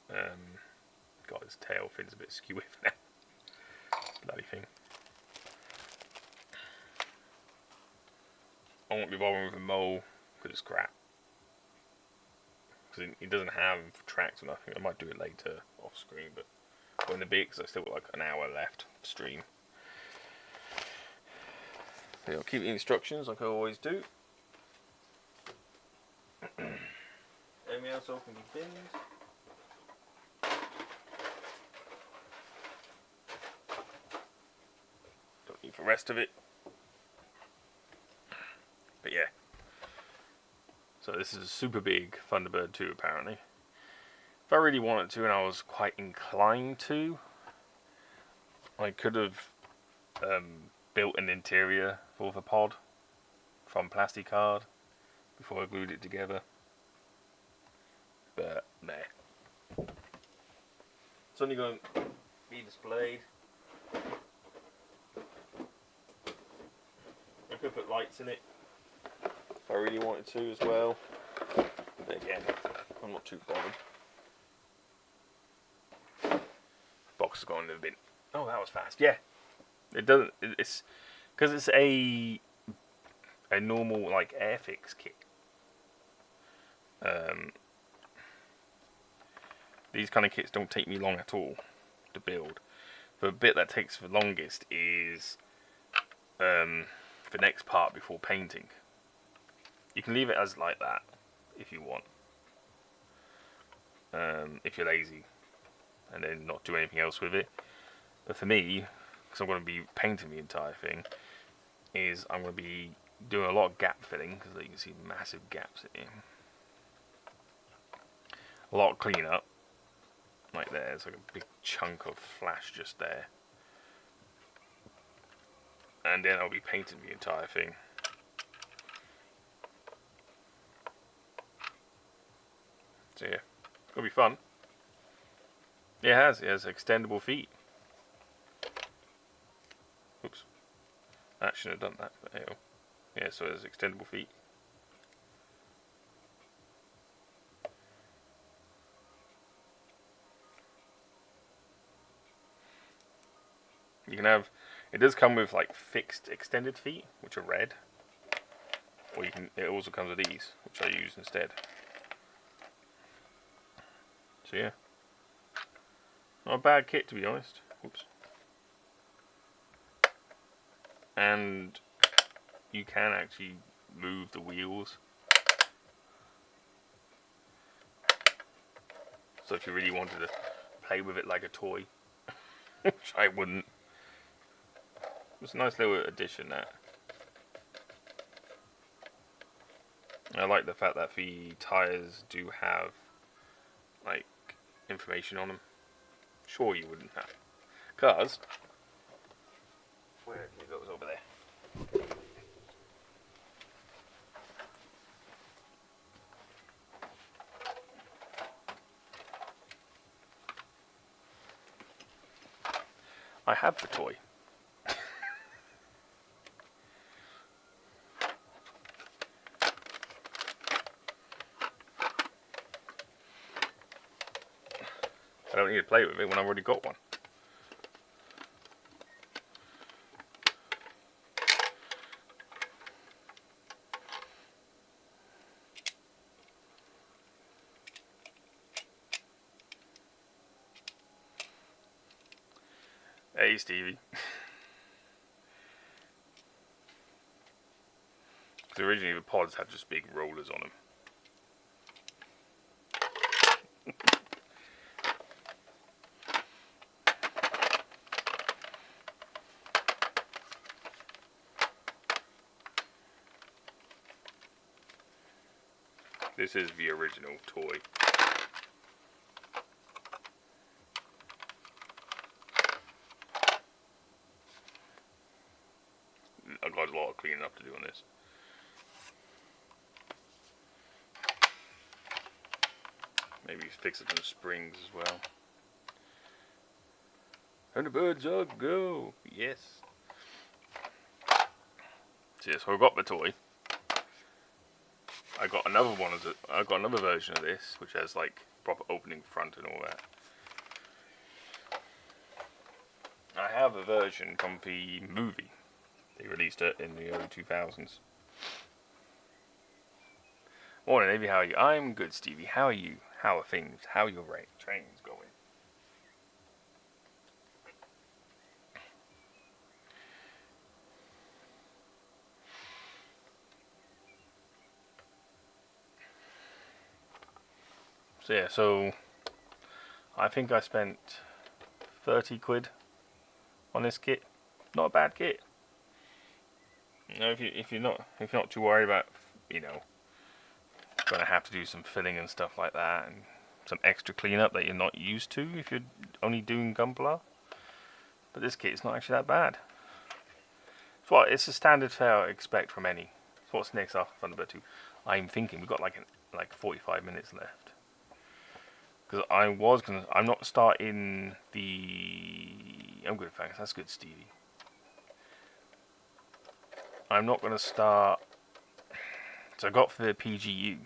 God, his tail fin's a bit skewy now. Bloody thing. I won't be bothering with the mole because it's crap. Because it doesn't have tracks or nothing. I might do it later off screen, but when the bit, because I still got like an hour left of stream. So I'll keep the instructions like I always do. Everything else all can be binned. Don't need the rest of it. But yeah. So this is a super big Thunderbird 2 apparently. If I really wanted to and I was quite inclined to, I could have built an interior for the pod from plastic card before I glued it together. But nah. It's only going to be displayed. I could put lights in it if I really wanted to as well. But again, I'm not too bothered. Box has gone in the bin. Oh, that was fast. Yeah, it doesn't. It's because it's a normal like Airfix kit. These kind of kits don't take me long at all to build. The bit that takes the longest is the next part before painting. You can leave it as like that if you want, if you're lazy, and then not do anything else with it. But for me, because I'm going to be painting the entire thing, is I'm going to be doing a lot of gap filling, because you can see massive gaps in here. A lot of cleanup, like there's like a big chunk of flash just there. And then I'll be painting the entire thing. So yeah, it'll be fun. It has extendable feet. Oops. I shouldn't have done that, but hey, yeah, so there's extendable feet. You can have, it does come with like fixed extended feet, which are red. Or you can, it also comes with these, which I use instead. So yeah. Not a bad kit, to be honest. Oops. And you can actually move the wheels. So if you really wanted to play with it like a toy, which I wouldn't. It's a nice little addition, that. I like the fact that the tyres do have like information on them. Sure you wouldn't have. Because where it goes over there. I have the toy. I don't need to play with it when I've already got one. Hey Stevie. Because originally the pods had just big rollers on them. This is the original toy. I've got a lot of cleaning up to do on this. Maybe fix it some springs as well. Thunderbirds are go. Yes. So yes, so I got the toy. I got another one of I got another version of this, which has like proper opening front and all that. I have a version from the movie. They released it in the early 2000s. Morning, Navy. How are you? I'm good, Stevie. How are you? How are things? How are your trains going? So yeah, so I think I spent 30 quid on this kit. Not a bad kit. You know, if you're not too worried about, you know, gonna have to do some filling and stuff like that, and some extra cleanup that you're not used to if you're only doing Gunpla. But this kit is not actually that bad. It's a standard fare I expect from any. So what's next after Thunderbird 2? I'm thinking we've got like 45 minutes left. Because I'm not starting the. I'm good, thanks. That's good, Stevie. I'm not gonna start. So I got for the PGU,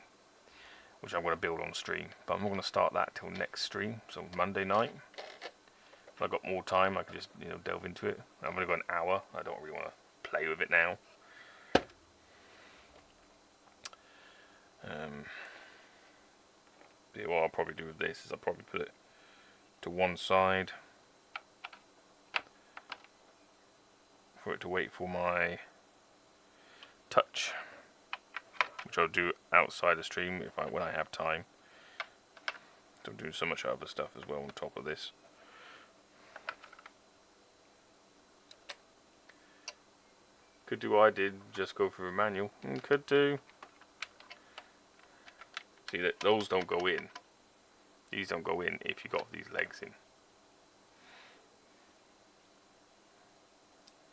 which I'm gonna build on stream, but I'm not gonna start that till next stream. So Monday night. If I've got more time, I can just delve into it. I've only got an hour. I don't really want to play with it now. Yeah, what I'll probably do with this is I'll probably put it to one side for it to wait for my touch, which I'll do outside the stream when I have time. I'm doing so much other stuff as well on top of this. Could do what I did, just go through a manual. Could do. See that those don't go in. These don't go in if you got these legs in.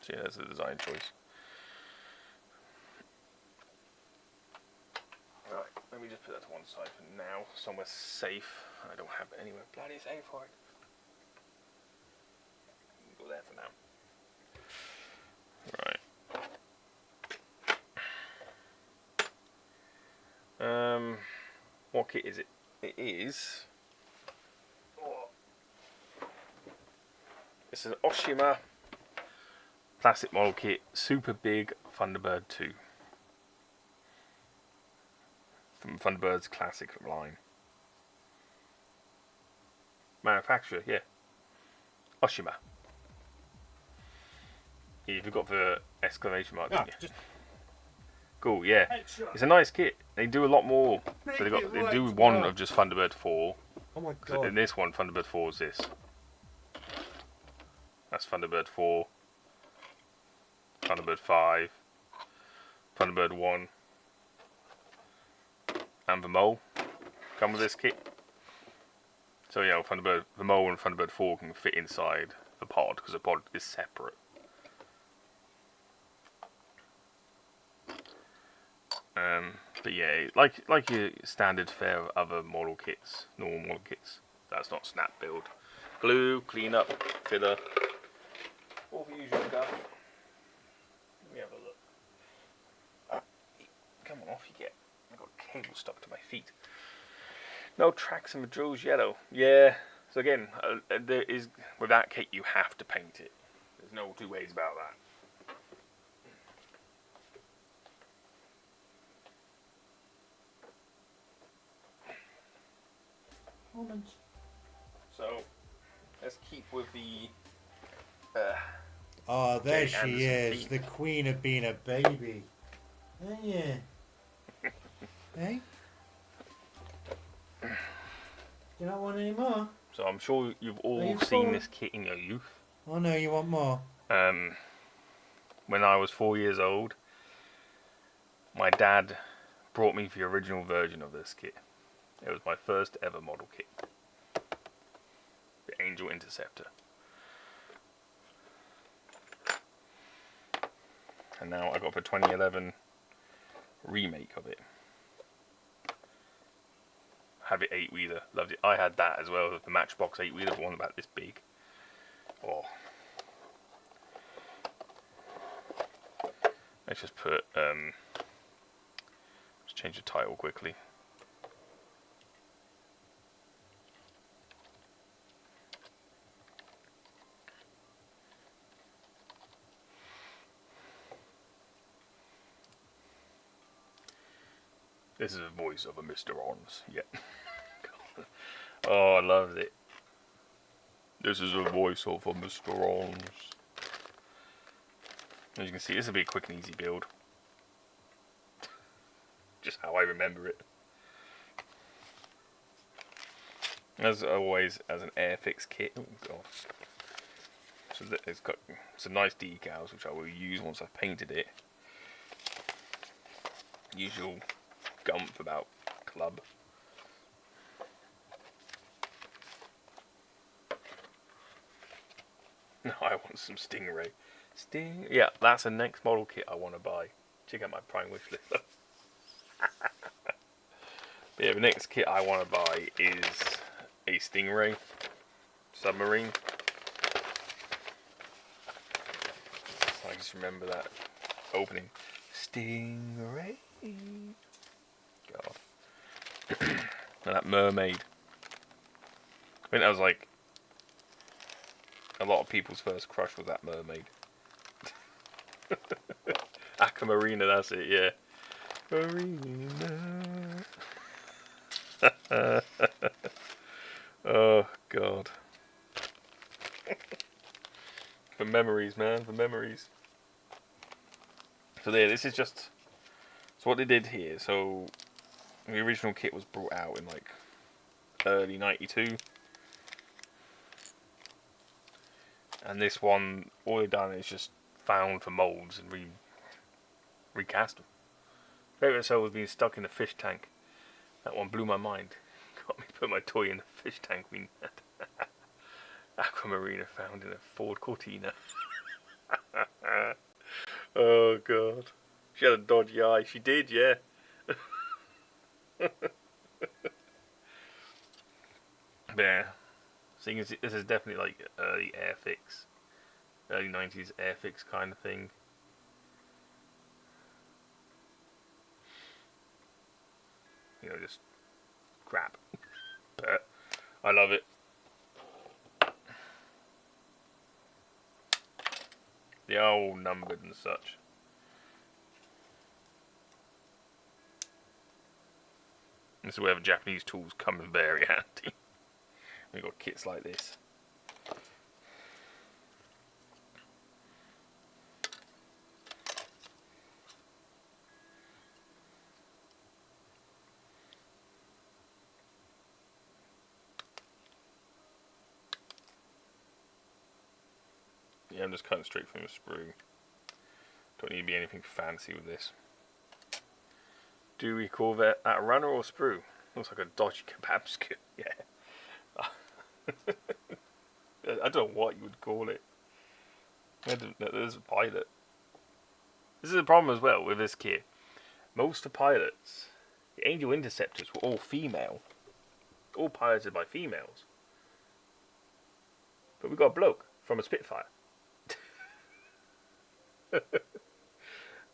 So yeah, that's a design choice. Right, let me just put that to one side for now, somewhere safe. I don't have it anywhere bloody safe for it. Go there for now. Right. What kit is it? It is. It's an Oshima plastic model kit, super big Thunderbird 2 from Thunderbird's classic line. Manufacturer, yeah, Oshima. Yeah, you've got the exclamation mark. Just cool, yeah. Headshot. It's a nice kit. They do a lot more. So they do one of just Thunderbird 4. Oh my god. In this one, Thunderbird 4 is this. That's Thunderbird 4, Thunderbird 5, Thunderbird 1, and the mole come with this kit. So yeah, the mole and Thunderbird 4 can fit inside the pod because the pod is separate. But yeah, like your standard fare of other model kits, normal model kits. That's not snap build. Glue, cleanup, filler, all the usual stuff. Let me have a look. Come on, off you get. I've got a cable stuck to my feet. No tracks in the drills yellow. Yeah. So again, there is with that kit you have to paint it. There's no two ways about that. So let's keep with the. Oh, there she is, theme. The queen of being a baby. Oh yeah. Hey. Do you not want any more? So I'm sure you've all seen this kit in your youth. Oh no, you want more? When I was 4 years old, my dad brought me the original version of this kit. It was my first ever model kit. The Angel Interceptor. And now I got the 2011 remake of it. Have it 8-wheeler, loved it. I had that as well, the Matchbox 8-wheeler, the one about this big. Oh. Let's just put, let's change the title quickly. This is the voice of a Mr. Ons. Yeah. Oh, I loved it. This is the voice of a Mr. Ons. As you can see, this will be a quick and easy build. Just how I remember it. As always, as an Airfix kit. Oh god. So it's got some nice decals, which I will use once I've painted it. Usual gump about club. No, I want some Stingray. Yeah, that's the next model kit I want to buy. Check out my Prime wish list. But yeah, the next kit I want to buy is a Stingray submarine. I just remember that opening. Stingray. God. And that mermaid. I think that was like a lot of people's first crush was that mermaid. Aquamarina, that's it, yeah. Marina. Oh god. For memories, man, for memories. So there, this is just. So what they did here. So the original kit was brought out in like early '92, and this one, all they've done is just found for molds and recast them. Favourite cell was being stuck in a fish tank. That one blew my mind. Got me to put my toy in the fish tank we had. Aquamarina found in a Ford Cortina. Oh god. She had a dodgy eye. She did, yeah. Yeah. Seeing as this is definitely like early Airfix. Early 90s Airfix kind of thing. You know, just crap. But I love it. They are all numbered and such. This is where the Japanese tools come in very handy. We've got kits like this. Yeah, I'm just cutting straight from the sprue. Don't need to be anything fancy with this. Do we call that a runner or sprue? Looks like a dodgy kebab skewer. Yeah. I don't know what you would call it. There's a pilot. This is a problem as well with this kit. Most of the pilots, the Angel Interceptors, were all female. All piloted by females. But we got a bloke from a Spitfire.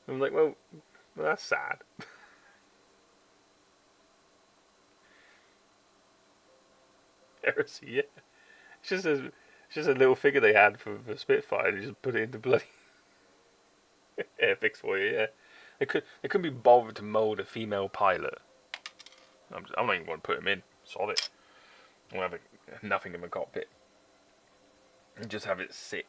I'm like, well, that's sad. Heresy, yeah. It's just a little figure they had for Spitfire. They just put it into bloody Airfix for you, yeah. They couldn't be bothered to mould a female pilot. I'm not even going to put him in. Sod it. I'm going to have nothing in my cockpit. And just have it sit.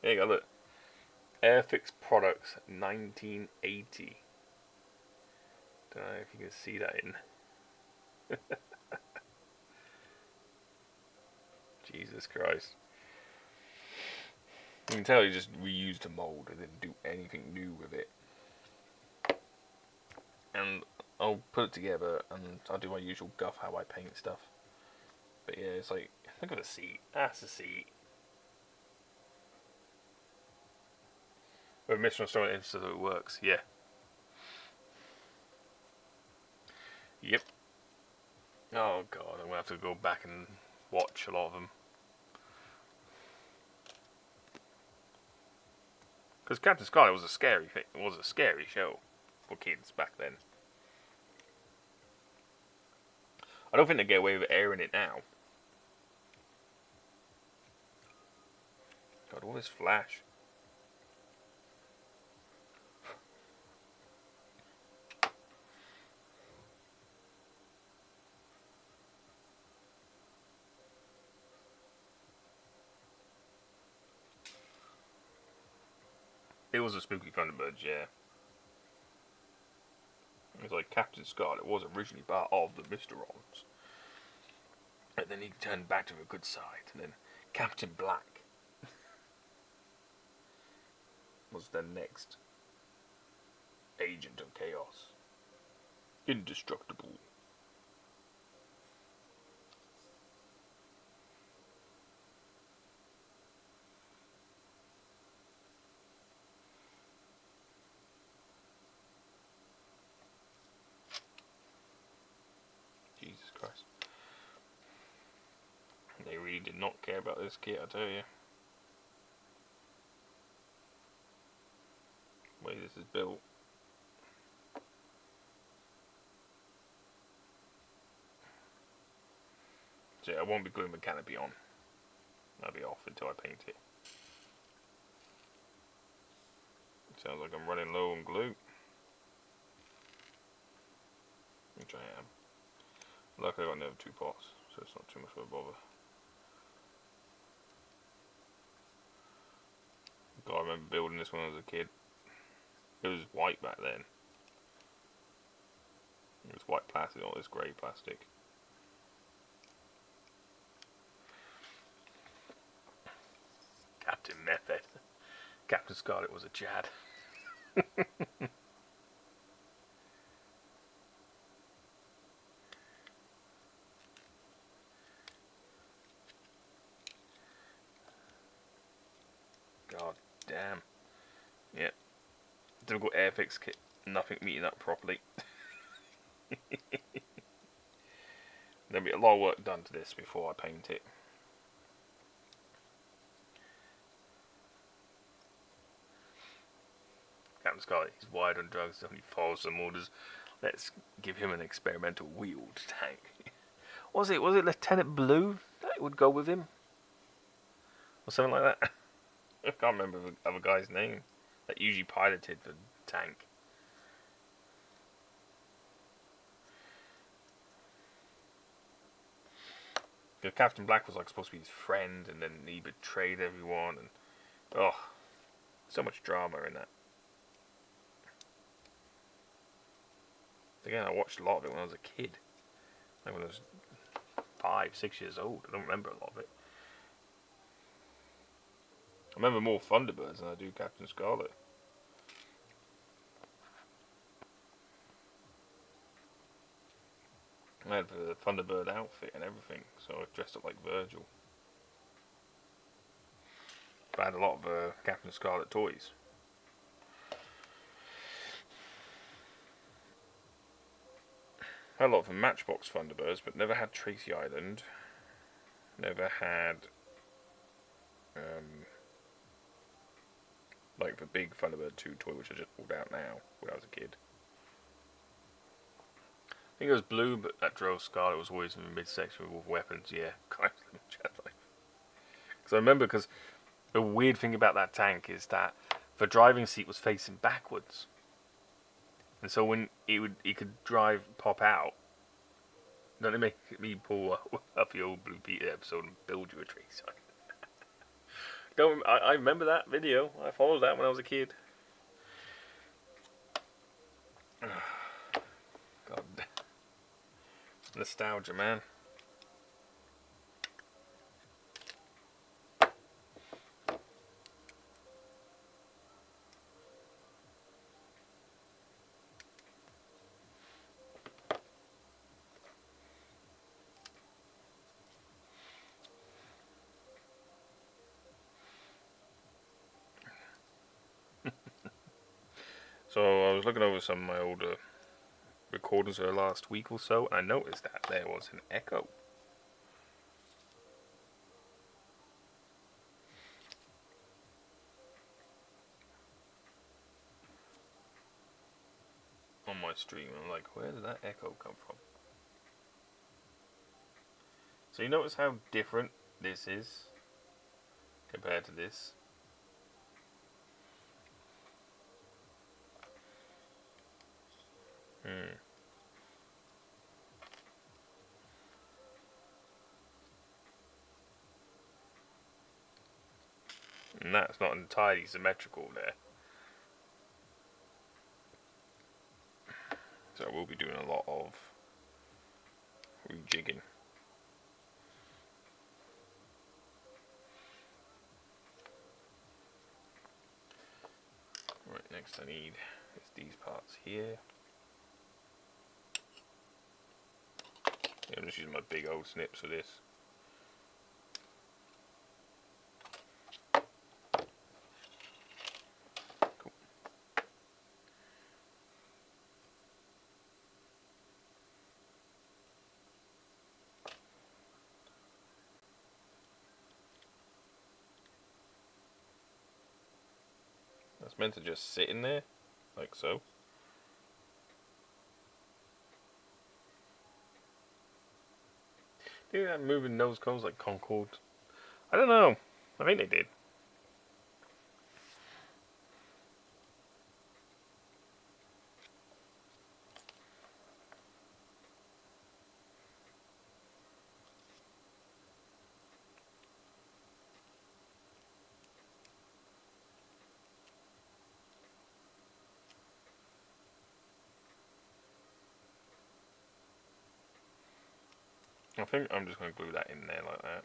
There you go, look. Airfix Products 1980. Don't know if you can see that in. Jesus Christ. You can tell he just reused a mould and didn't do anything new with it. And I'll put it together and I'll do my usual guff how I paint stuff. But yeah, it's like, look at the seat. That's the seat. We're missing on it so that it works, yeah. Yep. Oh god, I'm gonna have to go back and watch a lot of them. Because Captain Scarlet was a scary thing. It was a scary show for kids back then. I don't think they get away with airing it now. God, all this flash. It was a spooky Thunderbird, yeah. It was like Captain Scarlet was originally part of the Mysterons. And then he turned back to the good side. And then Captain Black was the next agent of chaos. Indestructible. Jesus Christ. They really did not care about this kit, I tell you. The way this is built. So yeah, I won't be gluing the canopy on. That'll be off until I paint it. Sounds like I'm running low on glue. Which I am. Luckily I got another 2 pots, so it's not too much of a bother. God, I remember building this when I was a kid. It was white back then. It was white plastic, not this grey plastic. Captain Method. Captain Scarlet was a Chad. God damn. Yeah. Typical Airfix kit. Nothing meeting up properly. There'll be a lot of work done to this before I paint it. Captain Scarlet, he's wired on drugs, so he follows some orders. Let's give him an experimental wheeled tank. Was it Lieutenant Blue that would go with him? Or something like that? I can't remember the other guy's name that usually piloted the tank. Because Captain Black was like supposed to be his friend, and then he betrayed everyone, and oh, so much drama in that. Again, I watched a lot of it when I was a kid. Like when I was 5, 6 years old. I don't remember a lot of it. I remember more Thunderbirds than I do Captain Scarlet. I had the Thunderbird outfit and everything, so I dressed up like Virgil. But I had a lot of Captain Scarlet toys. I had a lot of the Matchbox Thunderbirds, but never had Tracy Island. Never had like the big Thunderbird 2 toy, which I just pulled out now when I was a kid. I think it was blue, but that drove Scarlet was always in the midsection with weapons. Yeah, because I remember, because the weird thing about that tank is that the driving seat was facing backwards, and so when he could pop out. Don't it make me pull up the old Blue Peter episode and build you a tree? I remember that video. I followed that when I was a kid. God. Nostalgia, man. So I was looking over some of my older recordings of the last week or so, I noticed that there was an echo. On my stream, I'm like, where did that echo come from? So you notice how different this is compared to this? And that's not entirely symmetrical there. So I will be doing a lot of rejigging. Right, next I need is these parts here. Yeah, I'm just using my big old snips for this. Cool. That's meant to just sit in there, like so. Do you have moving nose cones like Concorde? I don't know. I think they did. I think I'm just going to glue that in there like that.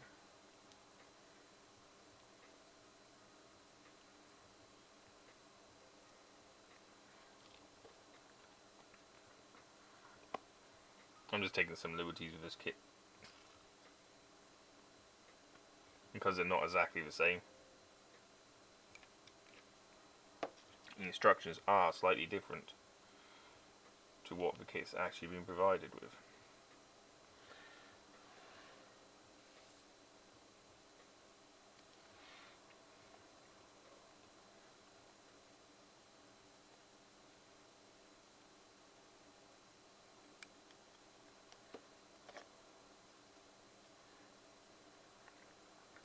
I'm just taking some liberties with this kit. Because they're not exactly the same. The instructions are slightly different to what the kit's actually been provided with.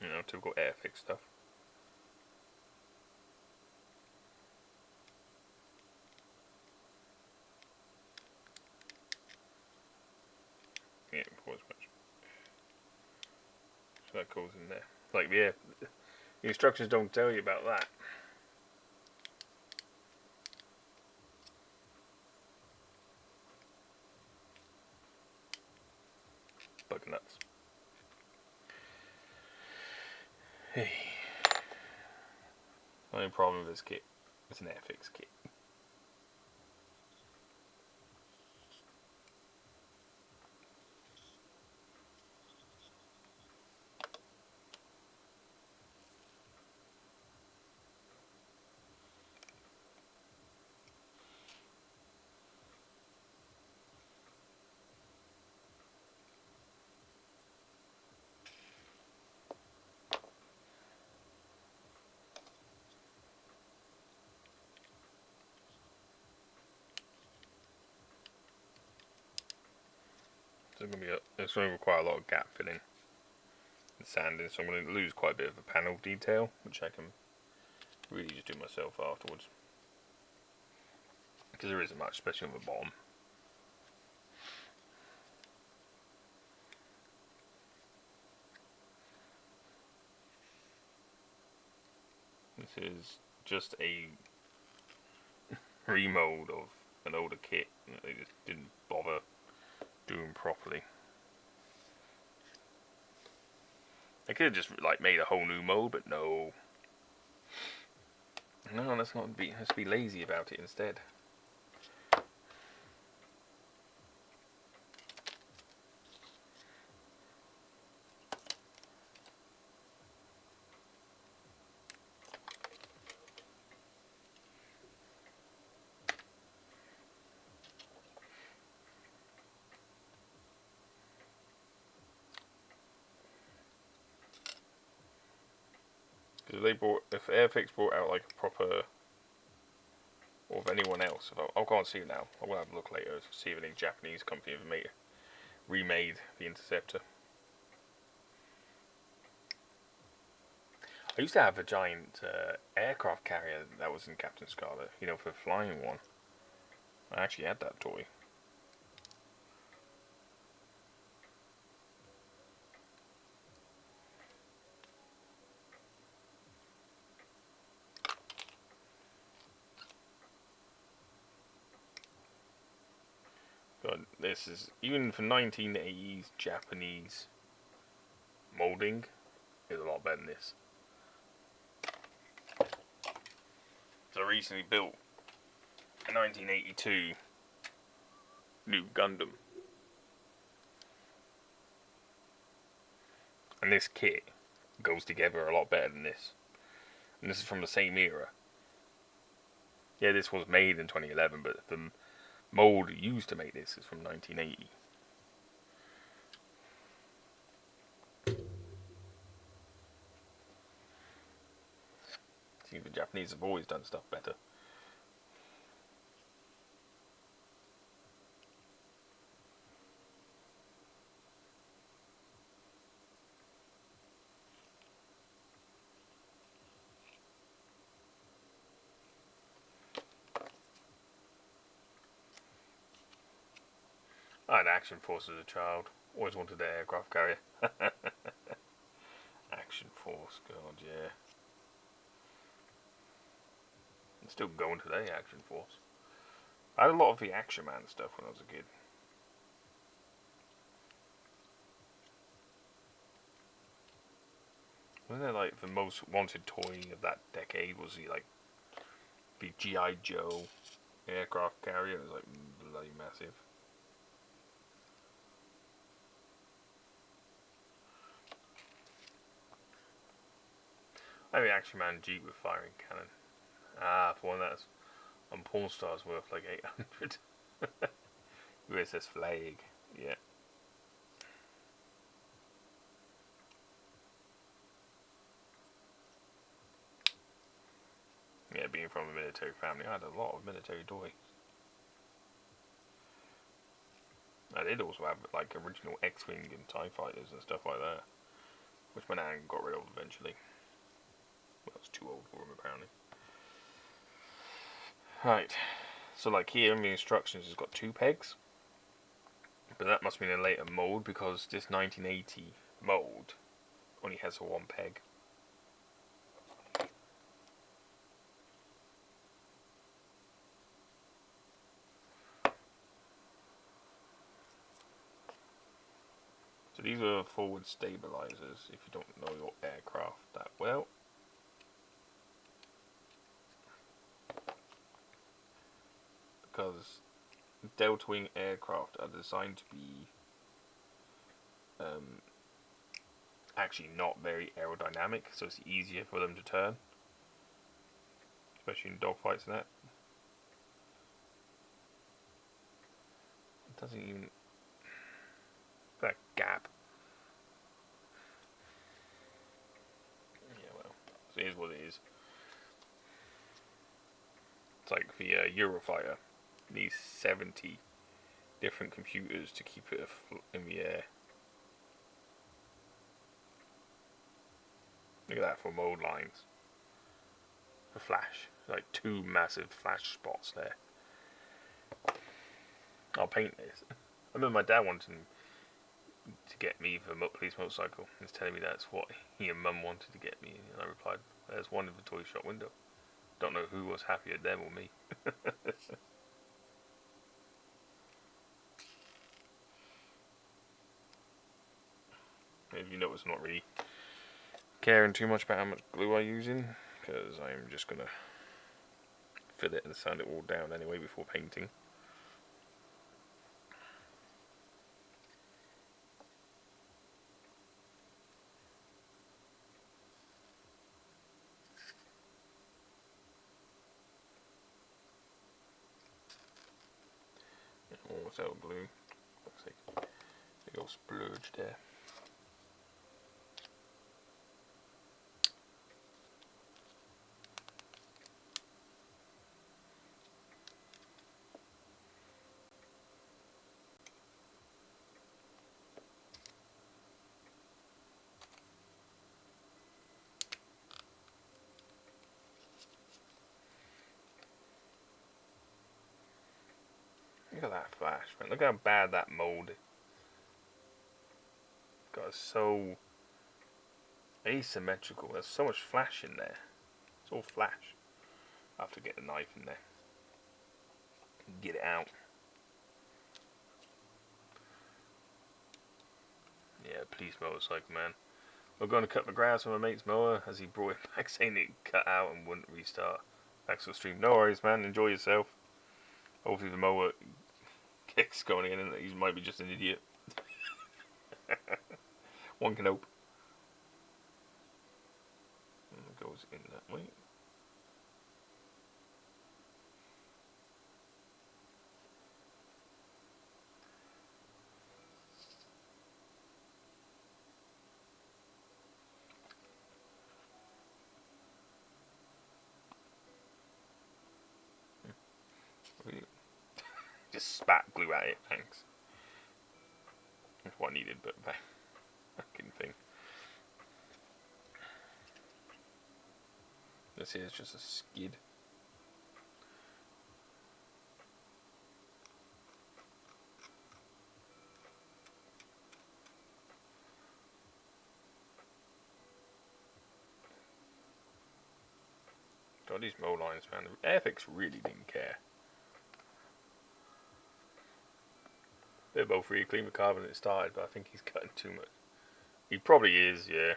You know, typical Airfix stuff. Yeah, pause much. So that goes in there. Like, yeah, the instructions don't tell you about that. Bug nuts. Hey. The only problem with this kit, it's an Airfix kit. So it's going to require a lot of gap filling and sanding, so I'm going to lose quite a bit of the panel detail, which I can really just do myself afterwards. Because there isn't much, especially on the bottom. This is just a remold of an older kit that they just didn't bother doing properly. They could have just like made a whole new mold, but no. No, let's be lazy about it instead. if Airfix brought out like a proper, or if anyone else, I'll go and see it now. I will have a look later to see if any Japanese company have remade the Interceptor. I used to have a giant aircraft carrier that was in Captain Scarlet, you know, for the flying one. I actually had that toy. God, this is, even for 1980s Japanese molding, is a lot better than this. So I recently built a 1982 new Gundam. And this kit goes together a lot better than this. And this is from the same era. Yeah, this was made in 2011, but the mold used to make this is from 1980. See, the Japanese have always done stuff better. I had Action Force as a child. Always wanted an aircraft carrier. Action Force, God, yeah. I'm still going today, Action Force. I had a lot of the Action Man stuff when I was a kid. Wasn't it like the most wanted toy of that decade was the G.I. Joe aircraft carrier? It was like bloody massive. I have the Action Man Jeep with firing cannon. Ah, for one that's on Pawn Stars worth like 800. USS Flag, yeah. Yeah, being from a military family, I had a lot of military toys. I did also have like original X-Wing and TIE fighters and stuff like that, which my nan got rid of eventually. Well, I was too old for them apparently. Right, so like here in the instructions it's got 2 pegs, but that must be in a later mold because this 1980 mold only has a 1 peg. So these are forward stabilizers if you don't know your aircraft that well. Because delta wing aircraft are designed to be actually not very aerodynamic, so it's easier for them to turn, especially in dogfights and that. It doesn't even, that gap. Yeah, well, so here's what it is. It's like the Eurofighter needs 70 different computers to keep it in the air. Look at that for mold lines. For flash, like 2 massive flash spots there. I'll paint this. I remember my dad wanting to get me the police motorcycle. He was telling me that's what he and mum wanted to get me, and I replied, "There's one in the toy shop window." Don't know who was happier, them or me. If you notice, I'm not really caring too much about how much glue I'm using, because I'm just gonna fill it and sand it all down anyway before painting. Almost out of glue. Looks like a big old splurge there. at that flash, man. Look how bad that mold got. So asymmetrical. There's so much flash in there. It's all flash. I have to get the knife in there. Get it out. Yeah, police motorcycle, man. We're going to cut the grass with my mate's mower as he brought it back saying it cut out and wouldn't restart. Back to the stream. No worries, man. Enjoy yourself. Hopefully the mower kicks going in and he might be just an idiot. One can hope. And it goes in that way. Just spat glue at it, thanks. That's what I needed, but fucking thing. This here is just a skid. God, these mold lines, man. The Airfix really didn't care. They're both really clean with carbon when it started, but I think he's cutting too much. He probably is, yeah.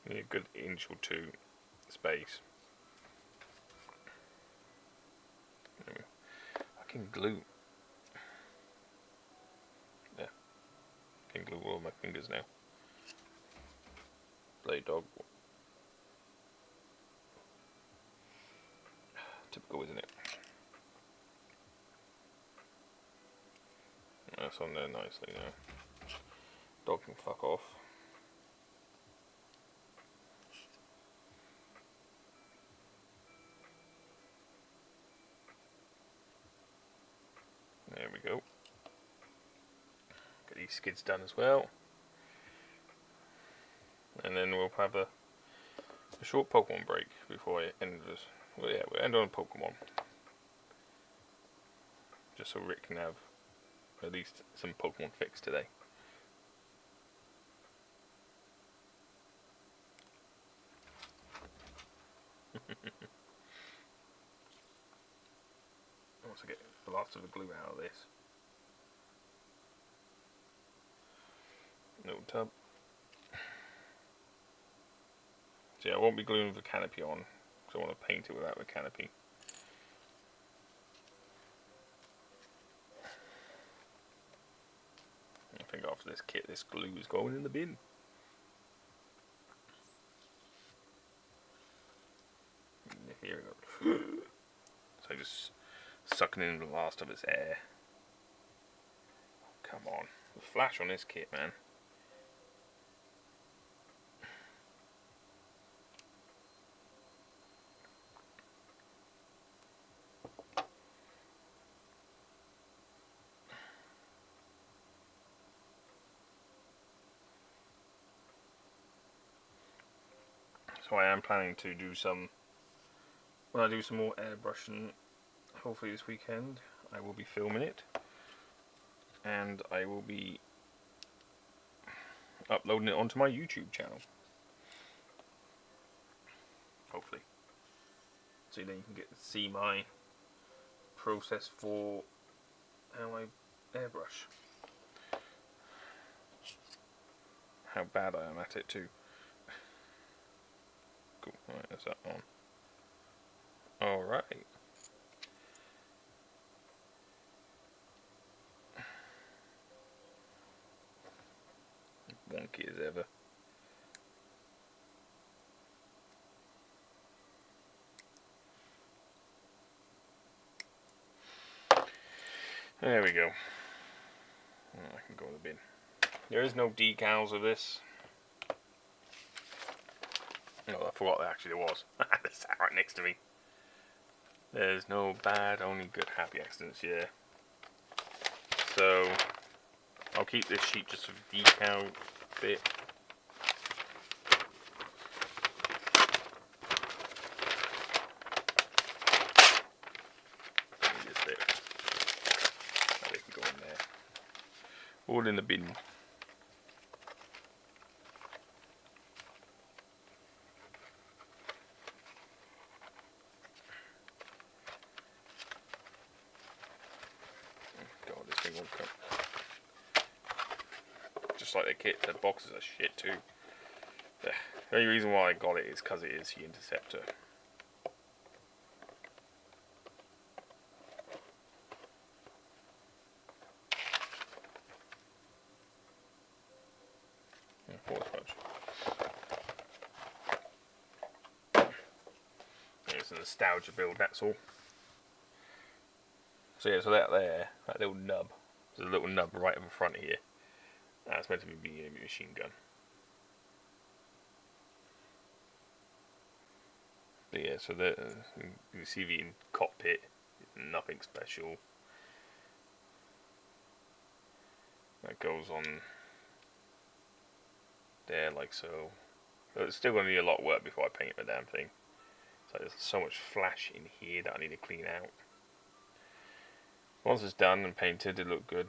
Need a good inch or two space. I can glue. Yeah. I can glue all my fingers now. Play dog. Typical, isn't it? That's on there nicely now. Dog can fuck off. There we go. Get these skids done as well. And then we'll have a short Pokemon break before I end this. Well, yeah, we'll end on Pokemon. Just so Rick can have at least some Pokemon fix today. Also get the last of the glue out of this. Little tub. So yeah, I won't be gluing the canopy on because I want to paint it without the canopy. I think after this kit, this glue is going in the bin. Here we go. So just sucking in the last of its air. Come on, the flash on this kit, man. So I am planning to do some, when I do some more airbrushing, hopefully this weekend, I will be filming it. And I will be uploading it onto my YouTube channel. Hopefully. So then you can get to see my process for how I airbrush. How bad I am at it too. Cool, alright, that's that on. Alright. Wonky as ever. There we go. Oh, I can go in the bin. There is no decals of this. No, I forgot that actually there was. It sat right next to me. There's no bad, only good happy accidents, yeah. So, I'll keep this sheet just for the decal bit. All in the bin. God, this thing won't come. Just like the kit, the boxes are shit too. The only reason why I got it is because it is the Interceptor. It's a nostalgia build, that's all. So yeah, so that there, that little nub, there's a little nub right in front here. That's meant to be a machine gun. But yeah, so the you see the cockpit, nothing special. That goes on there like so. But it's still going to need a lot of work before I paint the damn thing. So there's so much flash in here that I need to clean out. Once it's done and painted, it look good.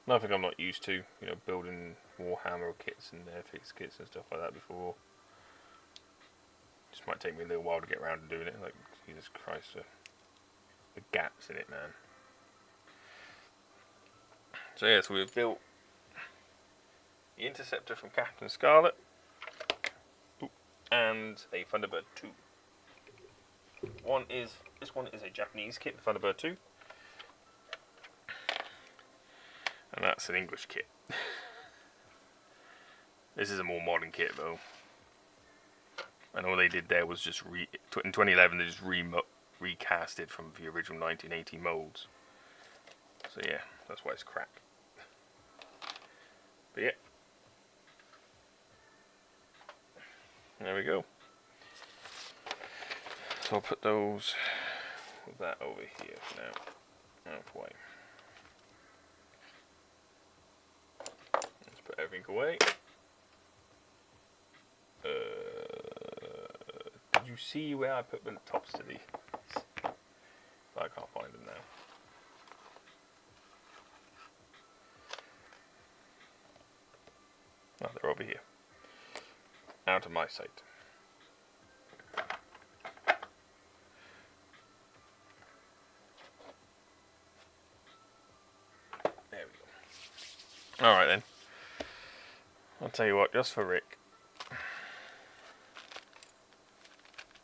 Nothing I'm not used to, you know, building Warhammer kits and Airfix kits and stuff like that before. Just might take me a little while to get around to doing it. Like, Jesus Christ, the gaps in it, man. So yeah, so we've built the Interceptor from Captain Scarlet. Ooh, and a Thunderbird 2. This one is a Japanese kit, the Thunderbird 2. And that's an English kit. This is a more modern kit though. And all they did there was just in 2011 they just recast it from the original 1980 molds. So yeah, that's why it's crap. But yeah. There we go. So I'll put those with that over here for now. Out of the way. Let's put everything away. Did you see where I put the tops to these? I can't find them now. Oh, they're over here. Out of my sight. There we go. Alright then. I'll tell you what, just for Rick.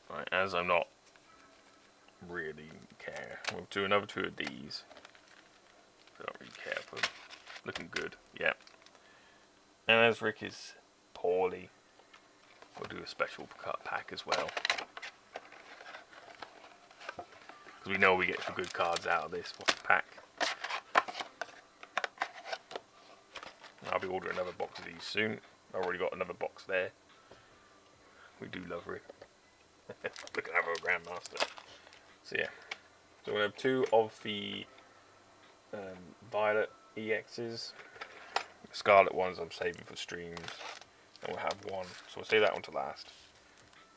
Right, as I'm not really care. We'll do another 2 of these. I don't really care for them. Looking good, yeah. And as Rick is poorly, we'll do a special cut pack as well. Because we know we get some good cards out of this pack. I'll be ordering another box of these soon. I've already got another box there. We do love Rick. Look at our Grandmaster. So yeah. So we have 2 of the Violet EXs. The Scarlet ones I'm saving for streams. And we'll have one. So we'll save that one to last.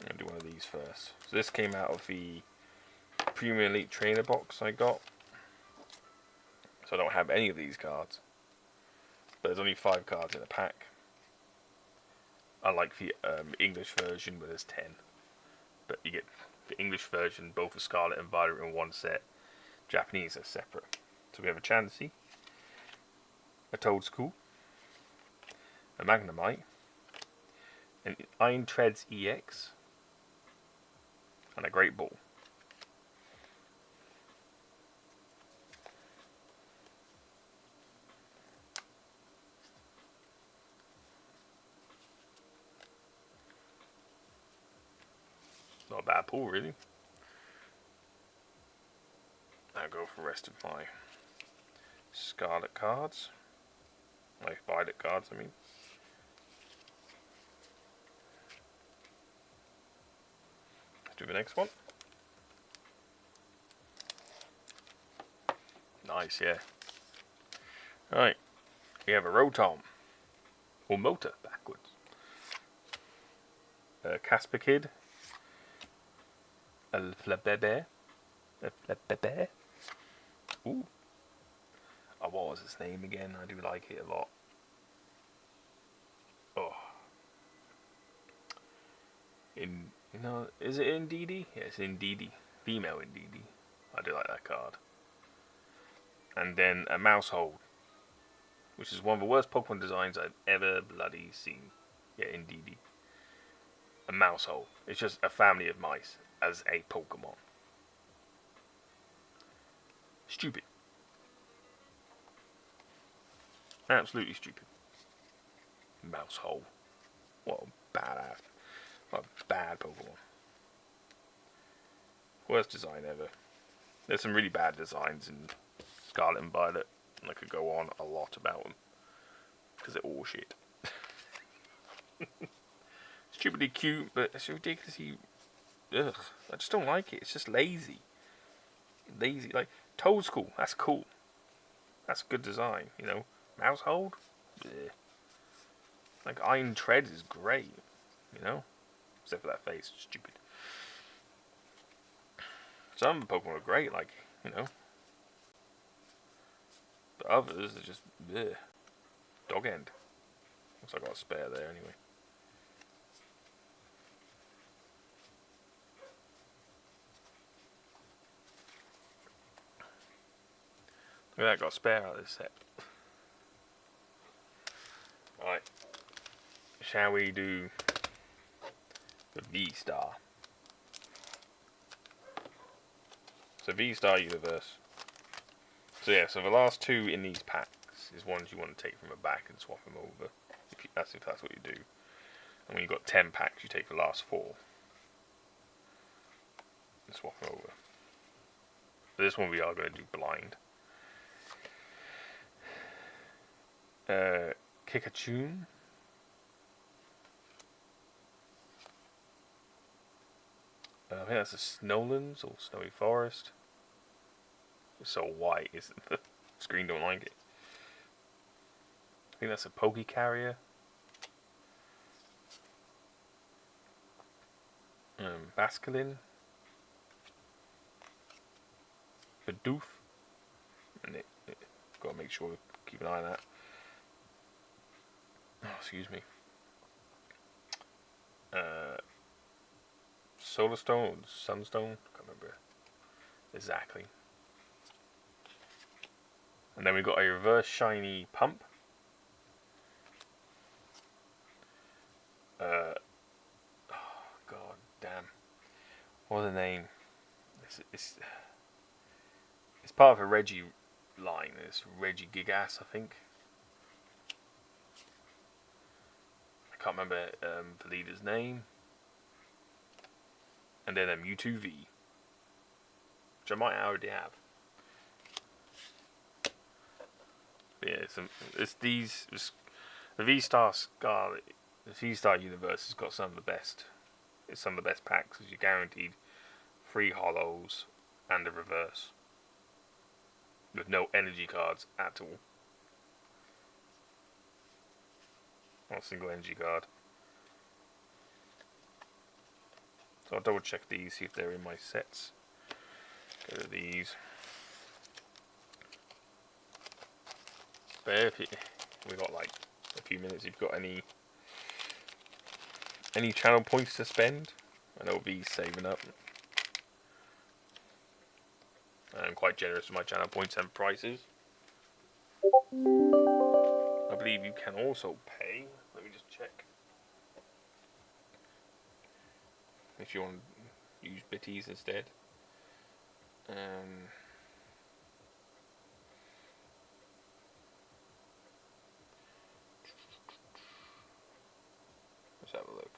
I'm going to do one of these first. So this came out of the Premium Elite Trainer box I got. So I don't have any of these cards. But there's only 5 cards in the pack. Unlike the English version where there's 10. But you get the English version, both the Scarlet and Violet in one set. Japanese are separate. So we have a Chansey, a Toadscool, a Magnemite, an Iron Treads EX, and a Great Ball. Not a bad pull, really. I'll go for the rest of my Scarlet cards. My Violet cards, I mean. Let's do the next one. Nice, yeah. Alright. We have a Rotom. Or Motor, backwards. A Casper Kid. A Flabébé. A Flabébé. Ooh. Oh, what was his name again? I do like it a lot. Oh. Is it Indeedee? Yeah, it's Indeedee. Female Indeedee. I do like that card. And then a Mousehold, which is one of the worst Pokemon designs I've ever bloody seen. Yeah, Indeedee. A Mousehold. It's just a family of mice as a Pokemon. Stupid. Absolutely stupid. Mousehole. What a badass. What a bad Pokemon. Worst design ever. There's some really bad designs in Scarlet and Violet, and I could go on a lot about them. Because they're all shit. Stupidly cute, but it's ridiculously... Ugh. I just don't like it. It's just lazy. Lazy. Like, Toadschool. That's cool. That's good design, you know. Mousehold? Bleh. Like, Iron Tread is great, you know. Except for that face. Stupid. Some Pokemon are great, like, you know. But others are just, bleh. Dog End. Looks like I got a spare there anyway. Look at that, got a spare out of this set. Alright. Shall we do the V-Star? So V-Star Universe. So yeah, so the last two in these packs is ones you want to take from the back and swap them over. If that's what you do. And when you've got 10 packs, you take the last 4 and swap them over. But this one we are going to do blind. Kikachun. I think that's a Snowlands or Snowy Forest. It's so white, isn't the screen don't like it. I think that's a Pokecarrier. Basculin. Bidoof. And got to make sure we keep an eye on that. Oh, excuse me. Solar Stone or Sunstone? I can't remember exactly. And then we got a reverse shiny Pump. Oh, god damn. What was the name? It's part of a Reggie line. It's Reggie Gigas, I think. I can't remember the leader's name. And then a Mewtwo V, which I might already have. But yeah, the V-Star Scarlet, the V-Star Universe has got some of the best. It's some of the best packs because you're guaranteed 3 holos and a reverse with no energy cards at all. Not a single energy card. So I'll double check these, see if they're in my sets. Go to these. But if we got like a few minutes, if you've got any channel points to spend, I know V's saving up. I'm quite generous with my channel points and prices. I believe you can also pay. Let me just check. If you want to use bitties instead. Let's have a look.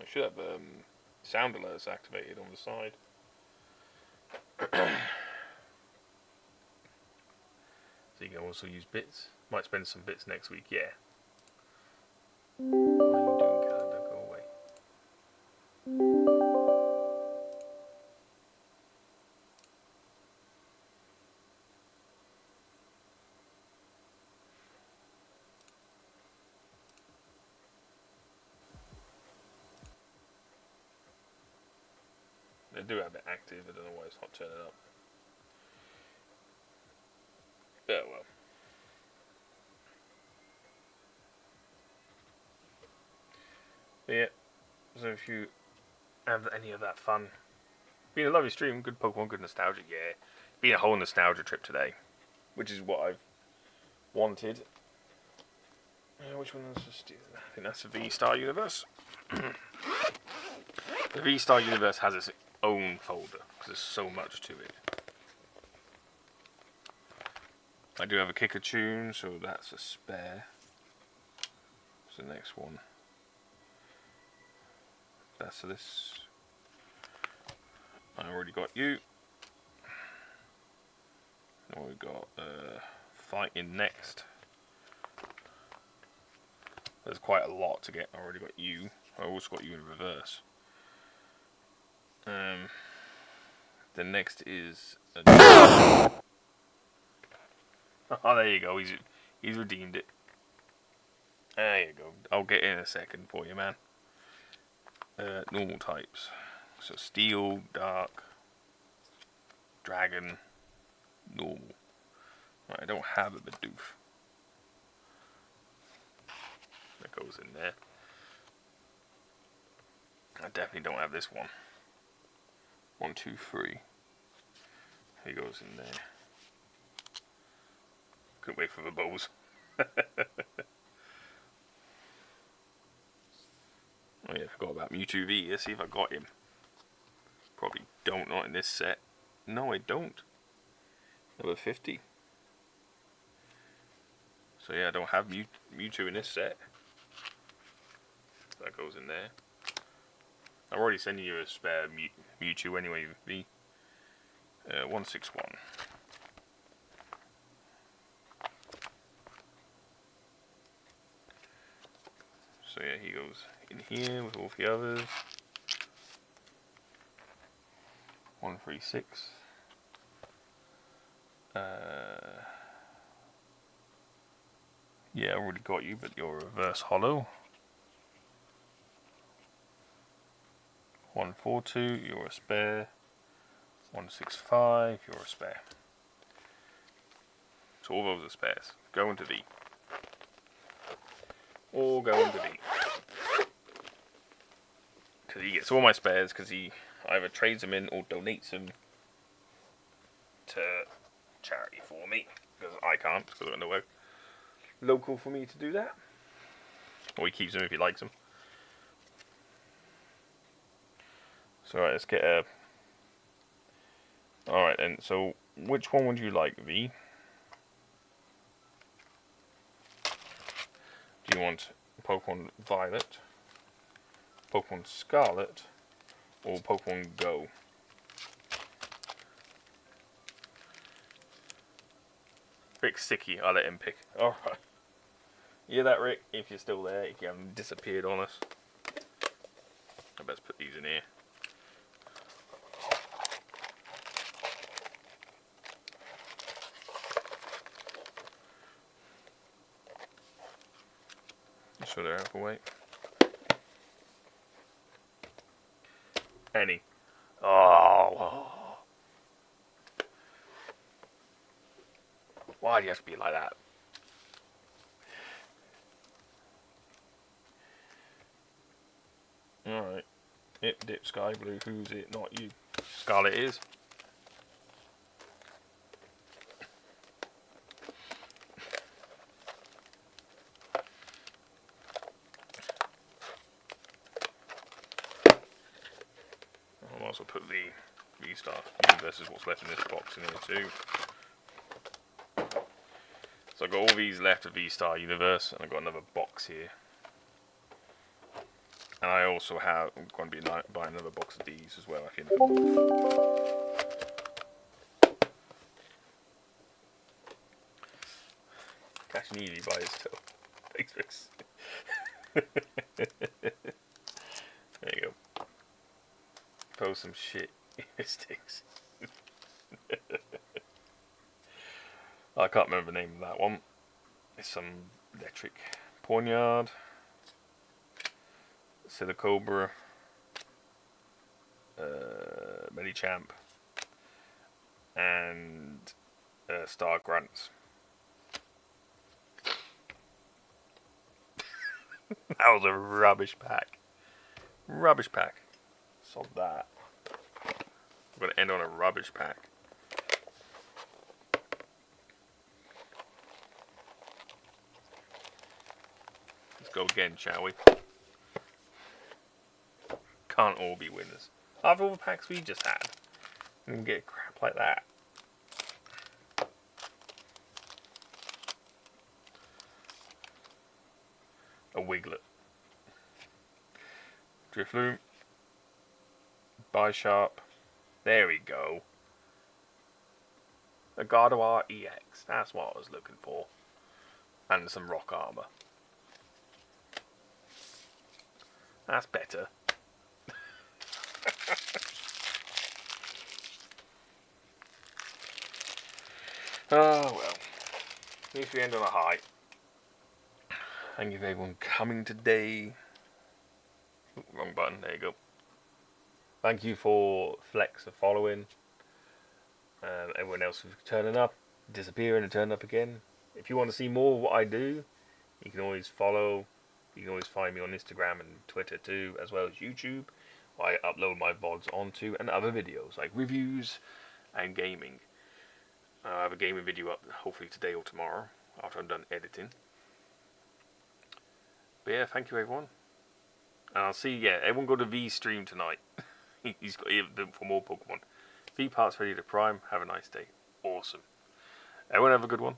I should have sound alerts activated on the side. So you can also use bits. Might spend some bits next week, yeah. What are you doing, calendar? Go away. do have it active. I don't know why it's not turning up. Oh well. But yeah. So if you have any of that fun, been a lovely stream. Good Pokemon, good nostalgia. Yeah, been a whole nostalgia trip today, which is what I've wanted. Which one is this? I think that's the V-Star Universe. The V-Star Universe has its own folder because there's so much to it. I do have a kicker tune, so that's a spare. What's the next one? That's this. I already got you. Now we've got fighting next. There's quite a lot to get. I already got you. I also got you in reverse. The next is. Oh, there you go. He's redeemed it. There you go. I'll get in a second for you, man. Normal types. So steel, dark, dragon, normal. Right, I don't have a Bidoof. That goes in there. I definitely don't have this one. 1, 2, 3. He goes in there. Couldn't wait for the bows. Oh yeah, I forgot about Mewtwo V. Let's see if I got him. Probably don't, not in this set. No, I don't. Number 50. So yeah, I don't have Mewtwo in this set. That goes in there. I'm already sending you a spare Mewtwo anyway, V. 161. So yeah, he goes in here with all the others. 136. Yeah, I already got you, but you're reverse hollow. 142, you're a spare. 165, you're a spare. So all those are spares. Go into V. All go into V. Because he gets all my spares, because he either trades them in or donates them to charity for me. Because I can't, because I've got nowhere local for me to do that. Or he keeps them if he likes them. So right, let's get a... Alright then, so which one would you like, V? Do you want Pokemon Violet, Pokemon Scarlet, or Pokemon Go? Rick's sticky, I'll let him pick. Alright. You hear that, Rick? If you're still there, if you haven't disappeared on us. I best put these in here. So they're out of the way. Any. Oh. Why do you have to be like that? Alright. It dip sky blue. Who's it? Not you. Scarlet is. I'll also put the V-Star Universe is what's left in this box in here too. So I've got all these left of V-Star Universe, and I've got another box here. And I also have, I'm going to be buying another box of these as well, I think. Catching easy by his toe. Thanks, Rix. There you go. Post some shit. Sticks. I can't remember the name of that one. It's some electric Poniard, Silicobra, Champ, and Star Grunts. That was a rubbish pack. Rubbish pack. So that. I'm going to end on a rubbish pack. Let's go again, shall we? Can't all be winners. After all the packs we just had, we can get crap like that. A Wiglet. Drifloon. Bisharp. There we go. A Gardevoir EX. That's what I was looking for. And some rock armor. That's better. Oh well. At least we end on a high. Thank you for everyone coming today. Ooh, wrong button. There you go. Thank you for Flex for following. Everyone else who's turning up, disappearing and turning up again. If you want to see more of what I do, you can always follow. You can always find me on Instagram and Twitter too, as well as YouTube, where I upload my VODs onto and other videos like reviews and gaming. I have a gaming video up hopefully today or tomorrow after I'm done editing. But yeah, thank you everyone. And I'll see, everyone go to V's stream tonight. He's got for more Pokemon. V Parts ready to prime. Have a nice day. Awesome. Everyone have a good one.